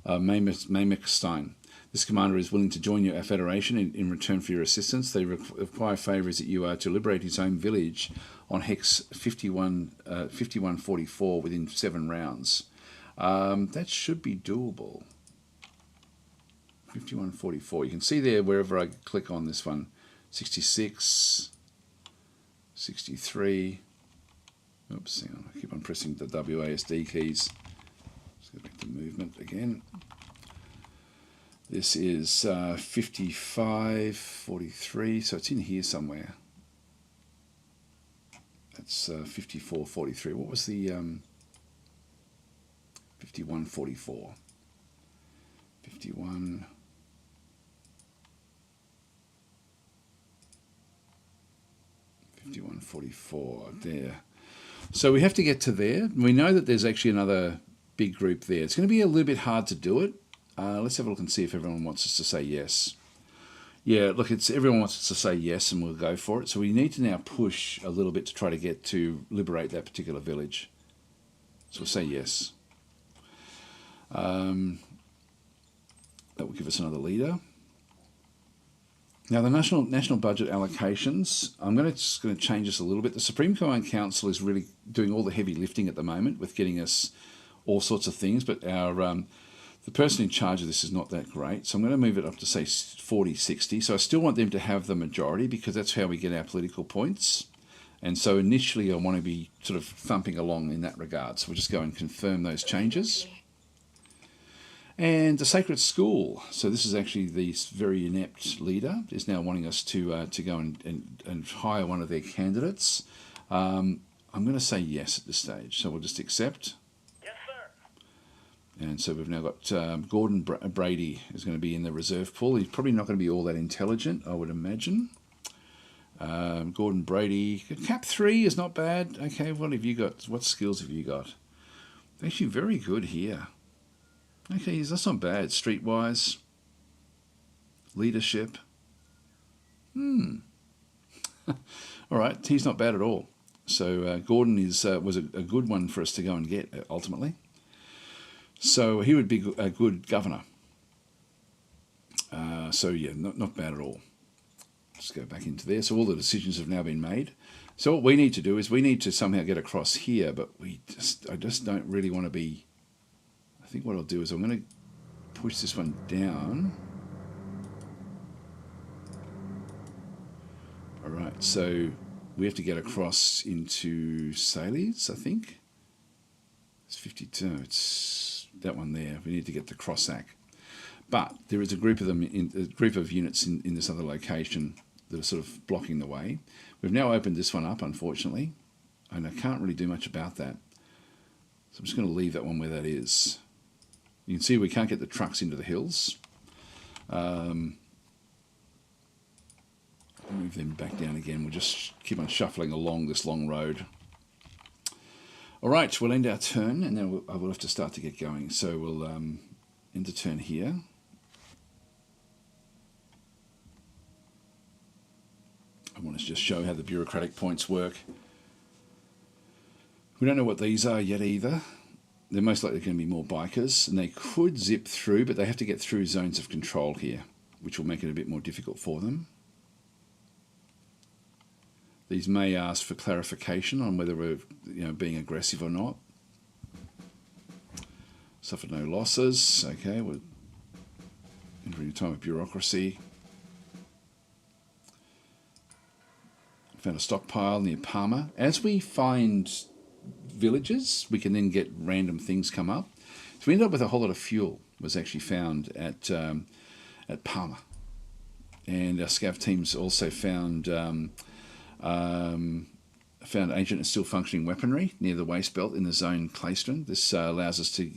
Mayhem. This commander is willing to join your federation in return for your assistance. They require favours that you are to liberate his own village on hex 5144 within 7 rounds. That should be doable. 5144. You can see there wherever I click on this one. 66, 63. Oops, hang on. I keep on pressing the WASD keys. Let's go back to movement again. This is 55, 43, so it's in here somewhere. That's 54, 43. What was the 51, 44? 51. '44 there. So we have to get to there. We know that there's actually another big group there. It's going to be a little bit hard to do it. Let's have a look and see if everyone wants us to say yes. Yeah, look, everyone wants us to say yes, and we'll go for it. So we need to now push a little bit to try to get to liberate that particular village. So we'll say yes. That will give us another leader. Now the national budget allocations, I'm just going to change this a little bit. The Supreme Command Council is really doing all the heavy lifting at the moment with getting us all sorts of things, but the person in charge of this is not that great. So I'm going to move it up to say 40-60. So I still want them to have the majority because that's how we get our political points. And so initially I want to be sort of thumping along in that regard. So we'll just go and confirm those changes. And the Sacred School. So this is actually the very inept leader is now wanting us to go and hire one of their candidates. I'm going to say yes at this stage. So we'll just accept. Yes, sir. And so we've now got Gordon Brady is going to be in the reserve pool. He's probably not going to be all that intelligent, I would imagine. Gordon Brady. Cap 3 is not bad. Okay, what have you got? What skills have you got? Actually very good here. Okay, that's not bad. Streetwise. Leadership. All right, he's not bad at all. So Gordon was a good one for us to go and get, ultimately. So he would be a good governor. So yeah, not bad at all. Let's go back into there. So all the decisions have now been made. So what we need to do is we need to somehow get across here, but I just don't really want to be... I think what I'll do is I'm going to push this one down. All right, so we have to get across into Sales, I think. It's 52. It's that one there. We need to get to Crossack. But there is a group of them, a group of units in this other location that are sort of blocking the way. We've now opened this one up, unfortunately, and I can't really do much about that. So I'm just going to leave that one where that is. You can see we can't get the trucks into the hills. Move them back down again. We'll just keep on shuffling along this long road. All right, we'll end our turn, and then I will have to start to get going. So we'll end the turn here. I want to just show how the bureaucratic points work. We don't know what these are yet either. They're most likely going to be more bikers, and they could zip through, but they have to get through zones of control here, which will make it a bit more difficult for them. These may ask for clarification on whether we're being aggressive or not. Suffered no losses. Okay, we're entering a time of bureaucracy. Found a stockpile near Palmer. As we find villages, we can then get random things come up. So we ended up with a whole lot of fuel was actually found at Palmer, and our scav teams also found ancient and still functioning weaponry near the waste belt in the zone Claystone. This allows us to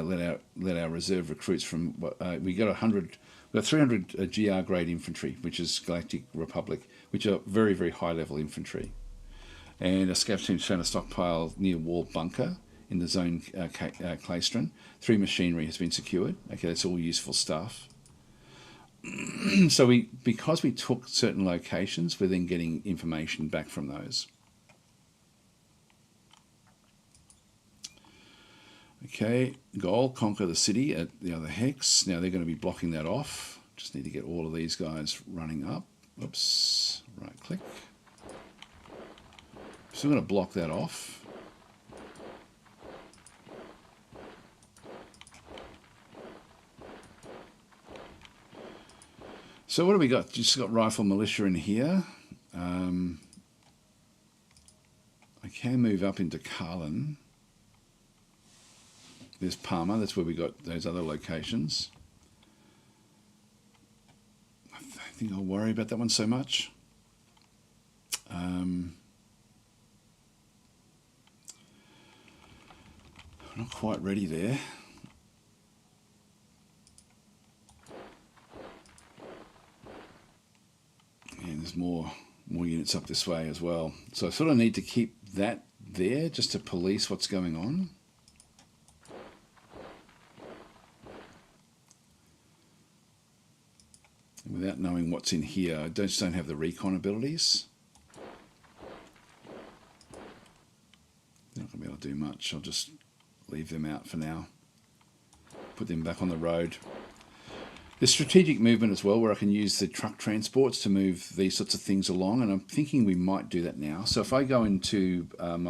let our reserve recruits from we got 300 GR grade infantry, which is Galactic Republic, which are very, very high level infantry. And our scav team's found a stockpile near Wall Bunker in the zone Claystone. 3 machinery has been secured. Okay, that's all useful stuff. So because we took certain locations, we're then getting information back from those. Okay, goal, conquer the city at the other hex. Now they're going to be blocking that off. Just need to get all of these guys running up. Oops, right click. So we're going to block that off. So what do we got? Just got rifle militia in here. I can move up into Carlin. There's Palmer. That's where we got those other locations. I think I'll worry about that one so much. Not quite ready there. And there's more units up this way as well. So I sort of need to keep that there just to police what's going on. Without knowing what's in here, I just don't have the recon abilities. Not going to be able to do much. I'll just leave them out for now. Put them back on the road. There's strategic movement as well, where I can use the truck transports to move these sorts of things along, and I'm thinking we might do that now. So if I go into I've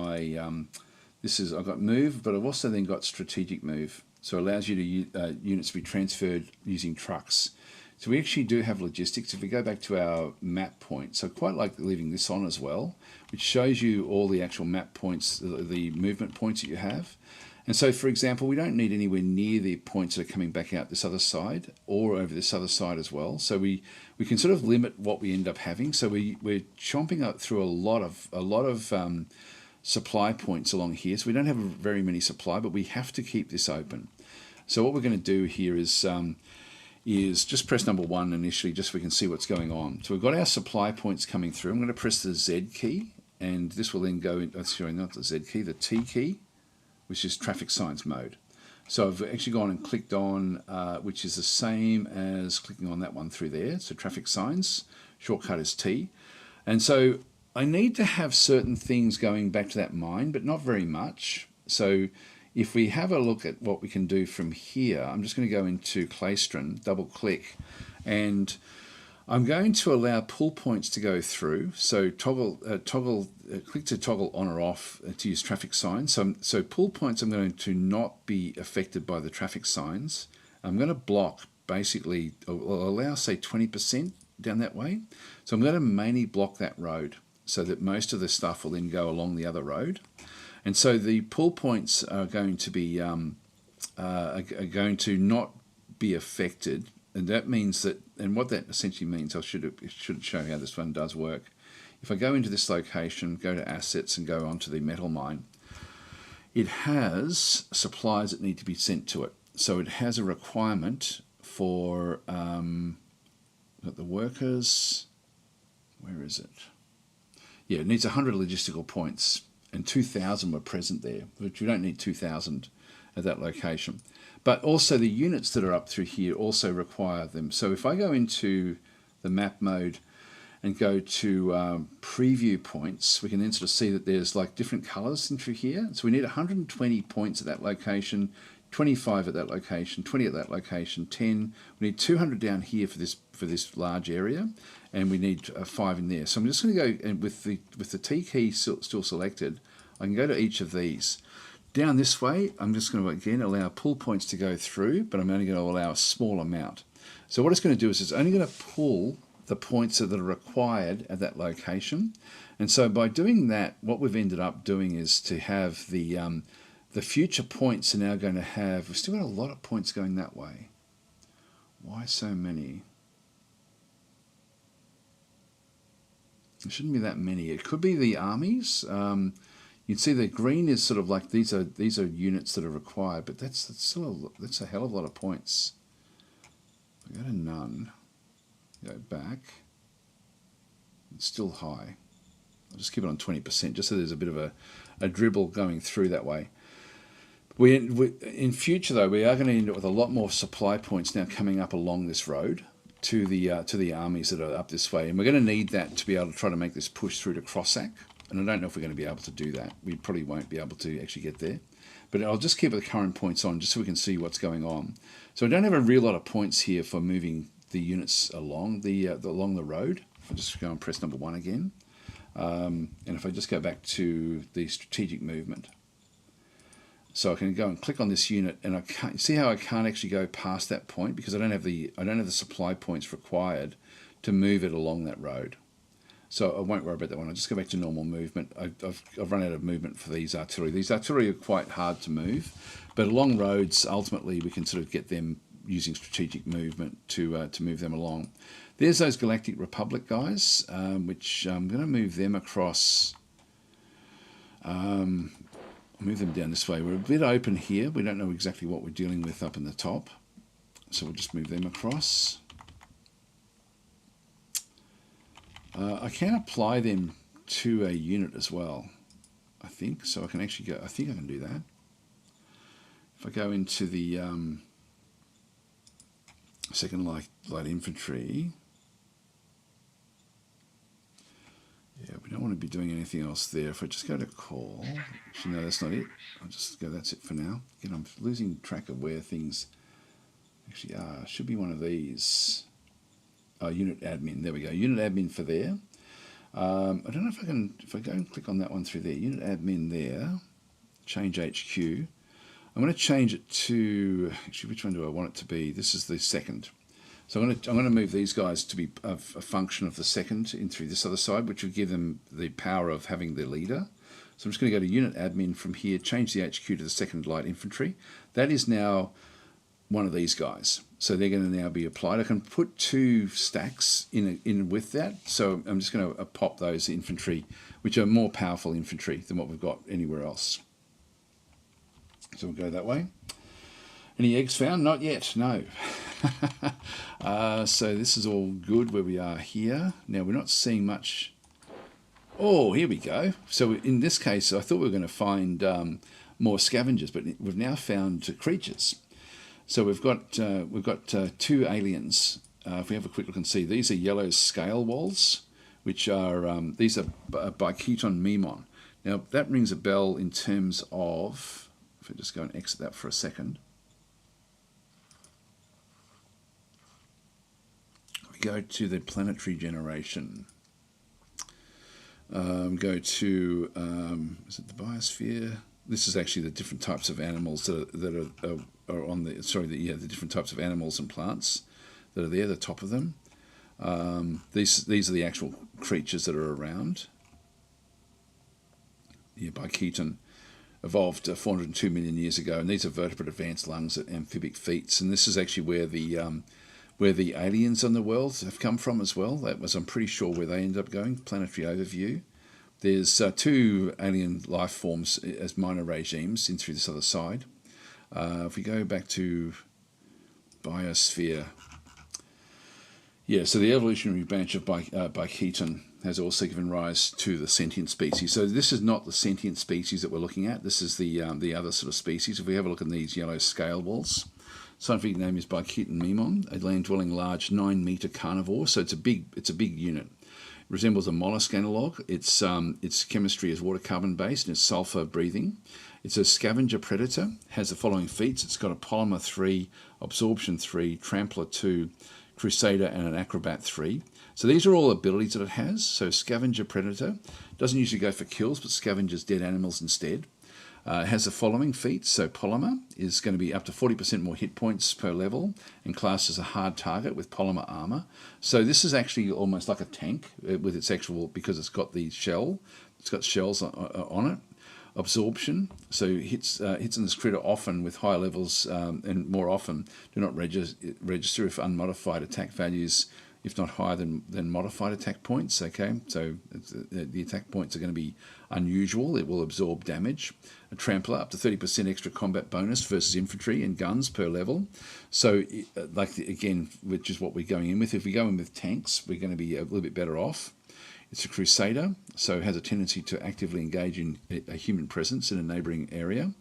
got move, but I've also then got strategic move. So it allows you to units to be transferred using trucks. So we actually do have logistics. If we go back to our map point, so I quite like leaving this on as well, which shows you all the actual map points, the movement points that you have. And so, for example, we don't need anywhere near the points that are coming back out this other side or over this other side as well. So we can sort of limit what we end up having. So we're chomping up through a lot of supply points along here. So we don't have very many supply, but we have to keep this open. So what we're going to do here is just press number 1 initially, just so we can see what's going on. So we've got our supply points coming through. I'm going to press the Z key, and this will then go in, sorry, not the Z key, the T key, which is traffic signs mode. So I've actually gone and clicked on, which is the same as clicking on that one through there. So traffic signs, shortcut is T. And so I need to have certain things going back to that mine, but not very much. So if we have a look at what we can do from here, I'm just going to go into Claystron, double click, and I'm going to allow pull points to go through. So click to toggle on or off to use traffic signs. So pull points I'm going to not be affected by the traffic signs. I'm going to block, basically, I'll allow say 20% down that way. So I'm going to mainly block that road so that most of the stuff will then go along the other road. And so the pull points are going to be not be affected. And that means that, and what that essentially means, I should show you how this one does work. If I go into this location, go to assets and go onto the metal mine, it has supplies that need to be sent to it. So it has a requirement for the workers, where is it? Yeah, it needs 100 logistical points, and 2,000 were present there, which you don't need 2,000 at that location. But also the units that are up through here also require them. So if I go into the map mode and go to preview points, we can then sort of see that there's like different colors in through here. So we need 120 points at that location, 25 at that location, 20 at that location, 10. We need 200 down here for this large area, and we need 5 in there. So I'm just going to go, and with the T key still selected, I can go to each of these. Down this way, I'm just going to, again, allow pull points to go through, but I'm only going to allow a small amount. So what it's going to do is it's only going to pull the points that are required at that location. And so by doing that, what we've ended up doing is to have the future points are now going to have, we've still got a lot of points going that way. Why so many? There shouldn't be that many. It could be the armies. You'd see the green is sort of like these are units that are required, but that's a hell of a lot of points. We go to none, go back. It's still high. I'll just keep it on 20%, just so there's a bit of a dribble going through that way. In future though, we are going to end up with a lot more supply points now coming up along this road to the armies that are up this way, and we're going to need that to be able to try to make this push through to Crossack. And I don't know if we're going to be able to do that. We probably won't be able to actually get there. But I'll just keep the current points on just so we can see what's going on. So I don't have a real lot of points here for moving the units along the road. If I just go and press number 1 again. And if I just go back to the strategic movement. So I can go and click on this unit, and I can't see how I can't actually go past that point because I don't have the supply points required to move it along that road. So I won't worry about that one. I'll just go back to normal movement. I've run out of movement for these artillery. These artillery are quite hard to move, but along roads, ultimately, we can sort of get them using strategic movement to move them along. There's those Galactic Republic guys, which I'm going to move them across. Move them down this way. We're a bit open here. We don't know exactly what we're dealing with up in the top. So we'll just move them across. I can apply them to a unit as well. I think. So I can actually go, I think I can do that. If I go into the second light infantry, yeah, we don't want to be doing anything else there. If I just go to call, actually no, that's not it. I'll just go, that's it for now. Again, I'm losing track of where things actually are. Should be one of these. Oh, unit admin, there we go. Unit admin for there. I don't know if I can, if I go and click on that one through there, unit admin there, change HQ. I'm going to change it to, actually, which one do I want it to be? This is the second. So I'm going to move these guys to be a function of the second in through this other side, which will give them the power of having the leader. So I'm just going to go to unit admin from here, change the HQ to the second light infantry. That is now one of these guys. So they're going to now be applied. I can put 2 stacks in with that. So I'm just going to pop those infantry, which are more powerful infantry than what we've got anywhere else. So we'll go that way. Any eggs found? Not yet, no. So this is all good where we are here. Now we're not seeing much. Oh, here we go. So in this case, I thought we were going to find more scavengers, but we've now found creatures. So we've got 2 aliens. If we have a quick look and see, these are yellow scale walls, which are these are Biosphere Memon. Now that rings a bell in terms of, if I just go and exit that for a second. We go to the planetary generation. Go to is it the Biosphere? This is actually the different types of animals that are on the, sorry, the different types of animals and plants that are there, the top of them. These are the actual creatures that are around. Yeah, Biosphere evolved 402 million years ago, and these are vertebrate advanced lungs and amphibic feet. And this is actually where the aliens on the world have come from as well. That was, I'm pretty sure, where they ended up going. Planetary overview. There's 2 alien life forms as minor regimes in through this other side. If we go back to Biosphere, yeah, so the evolutionary branch of Biosphere has also given rise to the sentient species. So this is not the sentient species that we're looking at. This is the other sort of species. If we have a look at these yellow scale walls, scientific name is Biosphere Memon, a land-dwelling large 9-meter carnivore. So it's a big unit. It resembles a mollusk analog. Its chemistry is water carbon based and it's sulfur breathing. It's a scavenger predator. Has the following feats. It's got a polymer 3, absorption 3, trampler 2, crusader, and an acrobat 3. So these are all abilities that it has. So scavenger predator doesn't usually go for kills, but scavenges dead animals instead. It has the following feats. So polymer is going to be up to 40% more hit points per level and classed as a hard target with polymer armor. So this is actually almost like a tank with its actual, because it's got the shell. It's got shells on it. Absorption, so hits on this critter often with higher levels and more often do not register if unmodified attack values, if not higher than modified attack points. Okay, so the attack points are going to be unusual. It will absorb damage. A trampler, up to 30% extra combat bonus versus infantry and guns per level. So again, which is what we're going in with. If we go in with tanks, we're going to be a little bit better off. It's a crusader, so it has a tendency to actively engage in a human presence in a neighbouring area.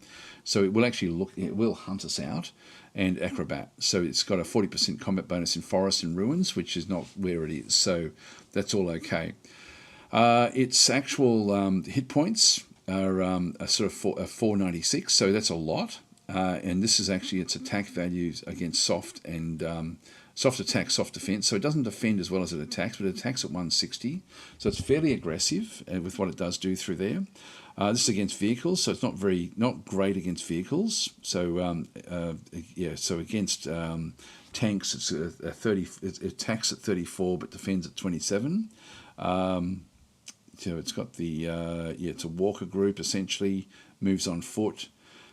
So it will actually it will hunt us out. And acrobat, so it's got a 40% combat bonus in forests and ruins, which is not where it is. So that's all okay. Its actual hit points are a sort of 496, so that's a lot. And this is actually its attack values against soft and soft attack, soft defense. So it doesn't defend as well as it attacks, but it attacks at 160. So it's fairly aggressive with what it does do through there. This is against vehicles, so it's not great against vehicles. So so against tanks, it's a 30. It attacks at 34, but defends at 27. So it's got the it's a walker group essentially. Moves on foot.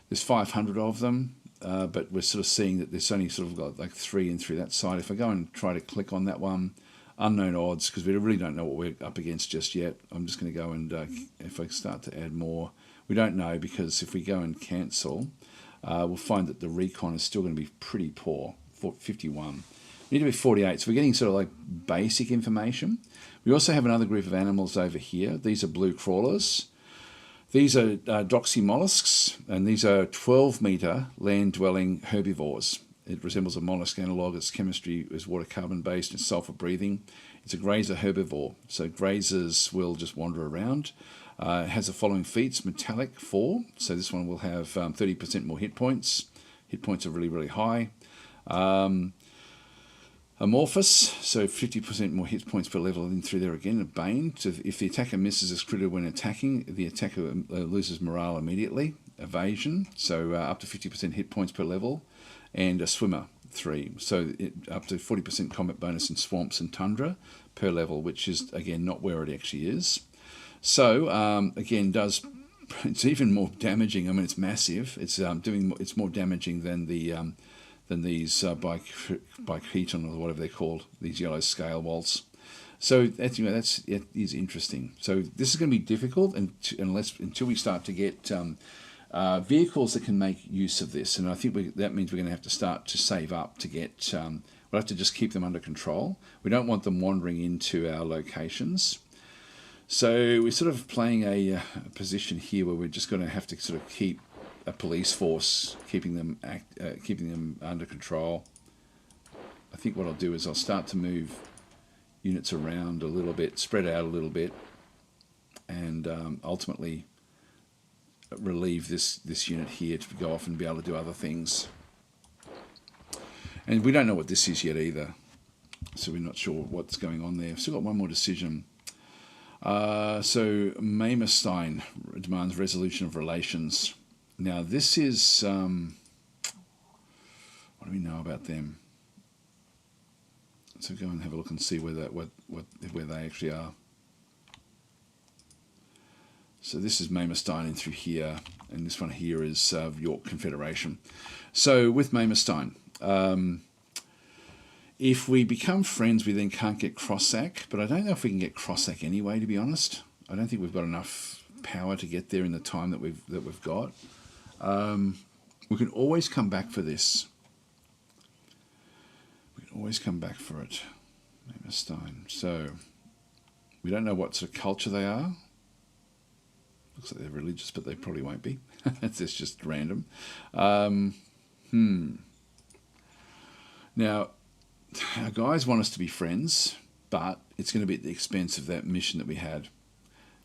There's 500 of them. But we're sort of seeing that there's only sort of got like 3 in through that side. If I go and try to click on that one, unknown odds, because we really don't know what we're up against just yet. I'm just going to go and, if I start to add more, we don't know, because if we go and cancel, we'll find that the recon is still going to be pretty poor, 51. We need to be 48, so we're getting sort of like basic information. We also have another group of animals over here. These are blue crawlers. These are doxy mollusks, and these are 12-metre land-dwelling herbivores. It resembles a mollusk analogue. Its chemistry is water carbon-based and sulfur-breathing. It's a grazer herbivore, so grazers will just wander around. It has the following feats: metallic 4, so this one will have 30% more hit points. Hit points are really, really high. Amorphous, so 50% more hit points per level in through there again. A Bane, so if the attacker misses a critical when attacking, the attacker loses morale immediately. Evasion, so up to 50% hit points per level. And a Swimmer 3, so up to 40% combat bonus in swamps and tundra per level, which is, again, not where it actually is. So, again, it's even more damaging. I mean, it's massive. It's more damaging than these Biketon or whatever they're called, these yellow scale waltz. So it is interesting. So this is going to be difficult until we start to get vehicles that can make use of this. And I think that means we're going to have to start to save up to get. We'll have to just keep them under control. We don't want them wandering into our locations. So we're sort of playing a position here where we're just going to have to sort of keep a police force, keeping them under control. I think what I'll do is I'll start to move units around a little bit, spread out a little bit, and ultimately relieve this unit here to go off and be able to do other things. And we don't know what this is yet either, so we're not sure what's going on there. I've still got one more decision. So Mayhem demands resolution of relations. Now this is what do we know about them? So go and have a look and see where they actually are. So this is Mayhem in through here, and this one here is York Confederation. So with Mayhem, if we become friends, we then can't get cross-sack, but I don't know if we can get cross-sack anyway, to be honest. I don't think we've got enough power to get there in the time that we've got. We can always come back for this. We can always come back for it. Mayhem. So we don't know what sort of culture they are. Looks like they're religious, but they probably won't be. It's just random. Now, our guys want us to be friends, but it's going to be at the expense of that mission that we had.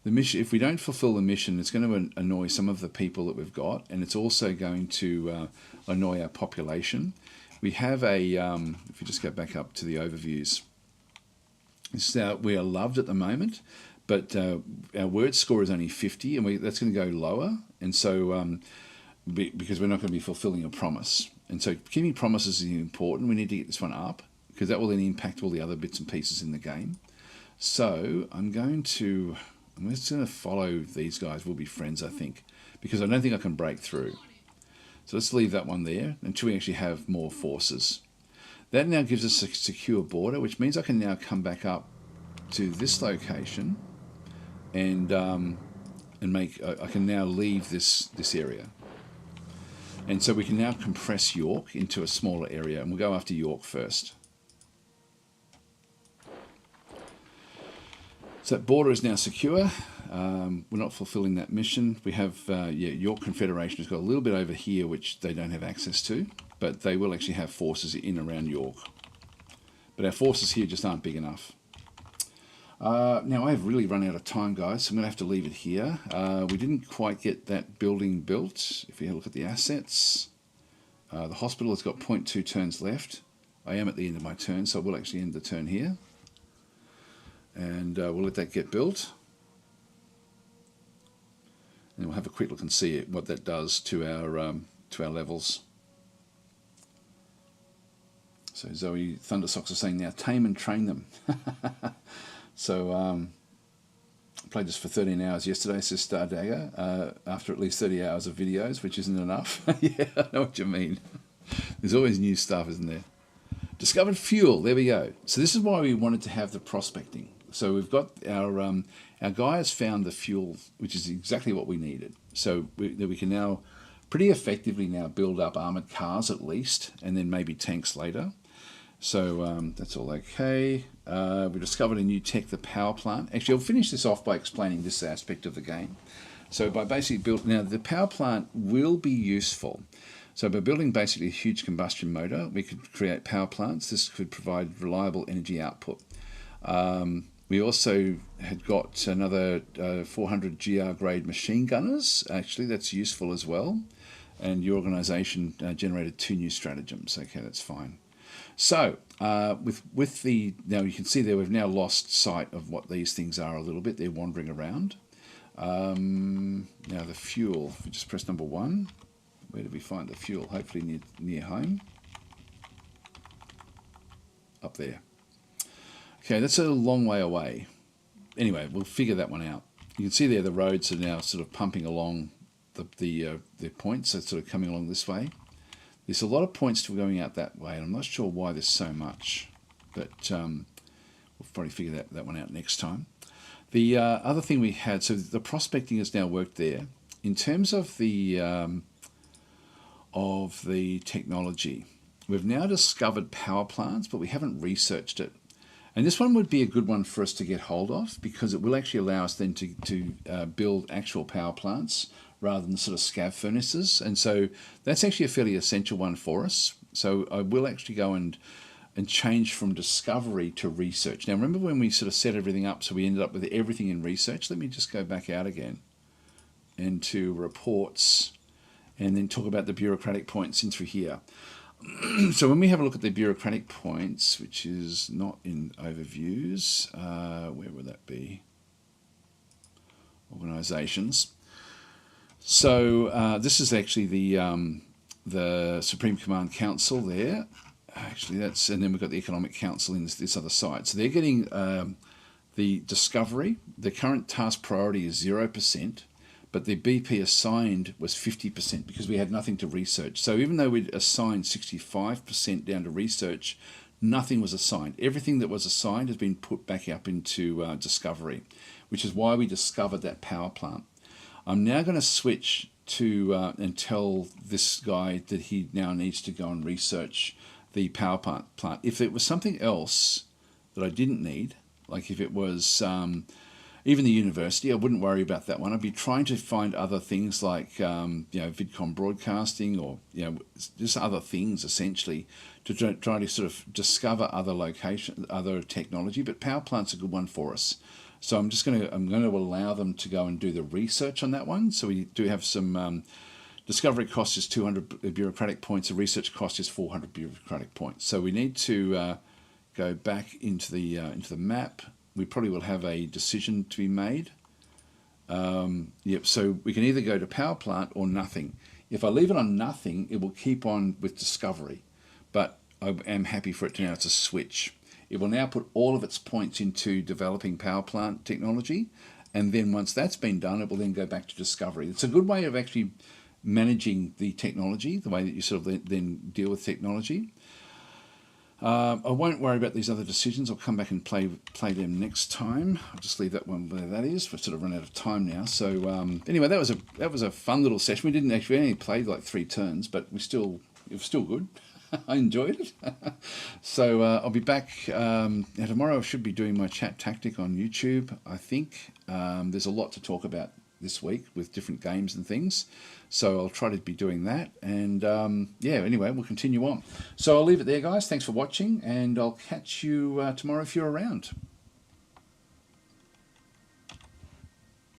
The mission, if we don't fulfill the mission, it's going to annoy some of the people that we've got, and it's also going to annoy our population. We have a, if you just go back up to the overviews, we are loved at the moment, but our word score is only 50, and that's going to go lower, and so because we're not going to be fulfilling a promise. And so keeping promises is important. We need to get this one up, because that will then impact all the other bits and pieces in the game. So I'm just going to follow these guys. We'll be friends, I think, because I don't think I can break through. So let's leave that one there until we actually have more forces. That now gives us a secure border, which means I can now come back up to this location and I can now leave this area. And so we can now compress York into a smaller area, and we'll go after York first. So that border is now secure. We're not fulfilling that mission. We have, York Confederation has got a little bit over here which they don't have access to, but they will actually have forces in around York. But our forces here just aren't big enough. Now I have really run out of time, guys, so I'm going to have to leave it here. We didn't quite get that building built. If you look at the assets, the hospital has got 0.2 turns left. I am at the end of my turn, so I will actually end the turn here. And we'll let that get built. And we'll have a quick look and see what that does to our levels. So Zoe Thundersocks are saying now, tame and train them. So I played this for 13 hours yesterday, says Star Dagger, after at least 30 hours of videos, which isn't enough. Yeah, I know what you mean. There's always new stuff, isn't there? Discovered fuel, there we go. So this is why we wanted to have the prospecting. So we've got our guy has found the fuel, which is exactly what we needed. So we can now pretty effectively now build up armoured cars at least, and then maybe tanks later. So that's all okay. We discovered a new tech, the power plant. Actually, I'll finish this off by explaining this aspect of the game. So by basically building, now the power plant will be useful. So by building basically a huge combustion motor, we could create power plants. This could provide reliable energy output. We also had got another 400 GR grade machine gunners. Actually, that's useful as well. And your organisation generated 2 new stratagems. Okay, that's fine. So with the, now you can see there we've now lost sight of what these things are a little bit. They're wandering around. Now the fuel, if we just press number 1, where do we find the fuel? Hopefully near home. Up there. Okay, that's a long way away. Anyway, we'll figure that one out. You can see there the roads are now sort of pumping along the points. So it's sort of coming along this way. There's a lot of points still going out that way, and I'm not sure why there's so much, but we'll probably figure that one out next time. The other thing we had, so the prospecting has now worked there. In terms of the technology, we've now discovered power plants, but we haven't researched it. And this one would be a good one for us to get hold of, because it will actually allow us then to build actual power plants rather than sort of scav furnaces. And so that's actually a fairly essential one for us. So I will actually go and change from discovery to research. Now remember when we sort of set everything up, so we ended up with everything in research. Let me just go back out again into reports and then talk about the bureaucratic points in through here. So when we have a look at the bureaucratic points, which is not in overviews, where would that be? Organisations. So this is actually the Supreme Command Council there. Actually, that's, and then we've got the Economic Council in this other side. So they're getting the discovery. The current task priority is 0%. But the BP assigned was 50% because we had nothing to research. So even though we'd assigned 65% down to research, nothing was assigned. Everything that was assigned has been put back up into discovery, which is why we discovered that power plant. I'm now going to switch to and tell this guy that he now needs to go and research the power plant. If it was something else that I didn't need, like if it was even the university, I wouldn't worry about that one. I'd be trying to find other things like VidCon broadcasting, or just other things essentially to try to sort of discover other locations, other technology. But power plant's a good one for us. So I'm going to allow them to go and do the research on that one. So we do have some discovery cost is 200 bureaucratic points. The research cost is 400 bureaucratic points. So we need to go back into the map. We probably will have a decision to be made. So we can either go to power plant or nothing. If I leave it on nothing, it will keep on with discovery. But I am happy for it to now to switch. It will now put all of its points into developing power plant technology. And then once that's been done, it will then go back to discovery. It's a good way of actually managing the technology, the way that you sort of then deal with technology. I won't worry about these other decisions. I'll come back and play them next time. I'll just leave that one where that is. We've sort of run out of time now. So anyway, that was a fun little session. We only played like 3 turns, but it was still good. I enjoyed it. So I'll be back tomorrow. I should be doing my chat tactic on YouTube. I think there's a lot to talk about this week with different games and things. So I'll try to be doing that. And anyway, we'll continue on. So I'll leave it there, guys. Thanks for watching, and I'll catch you tomorrow if you're around.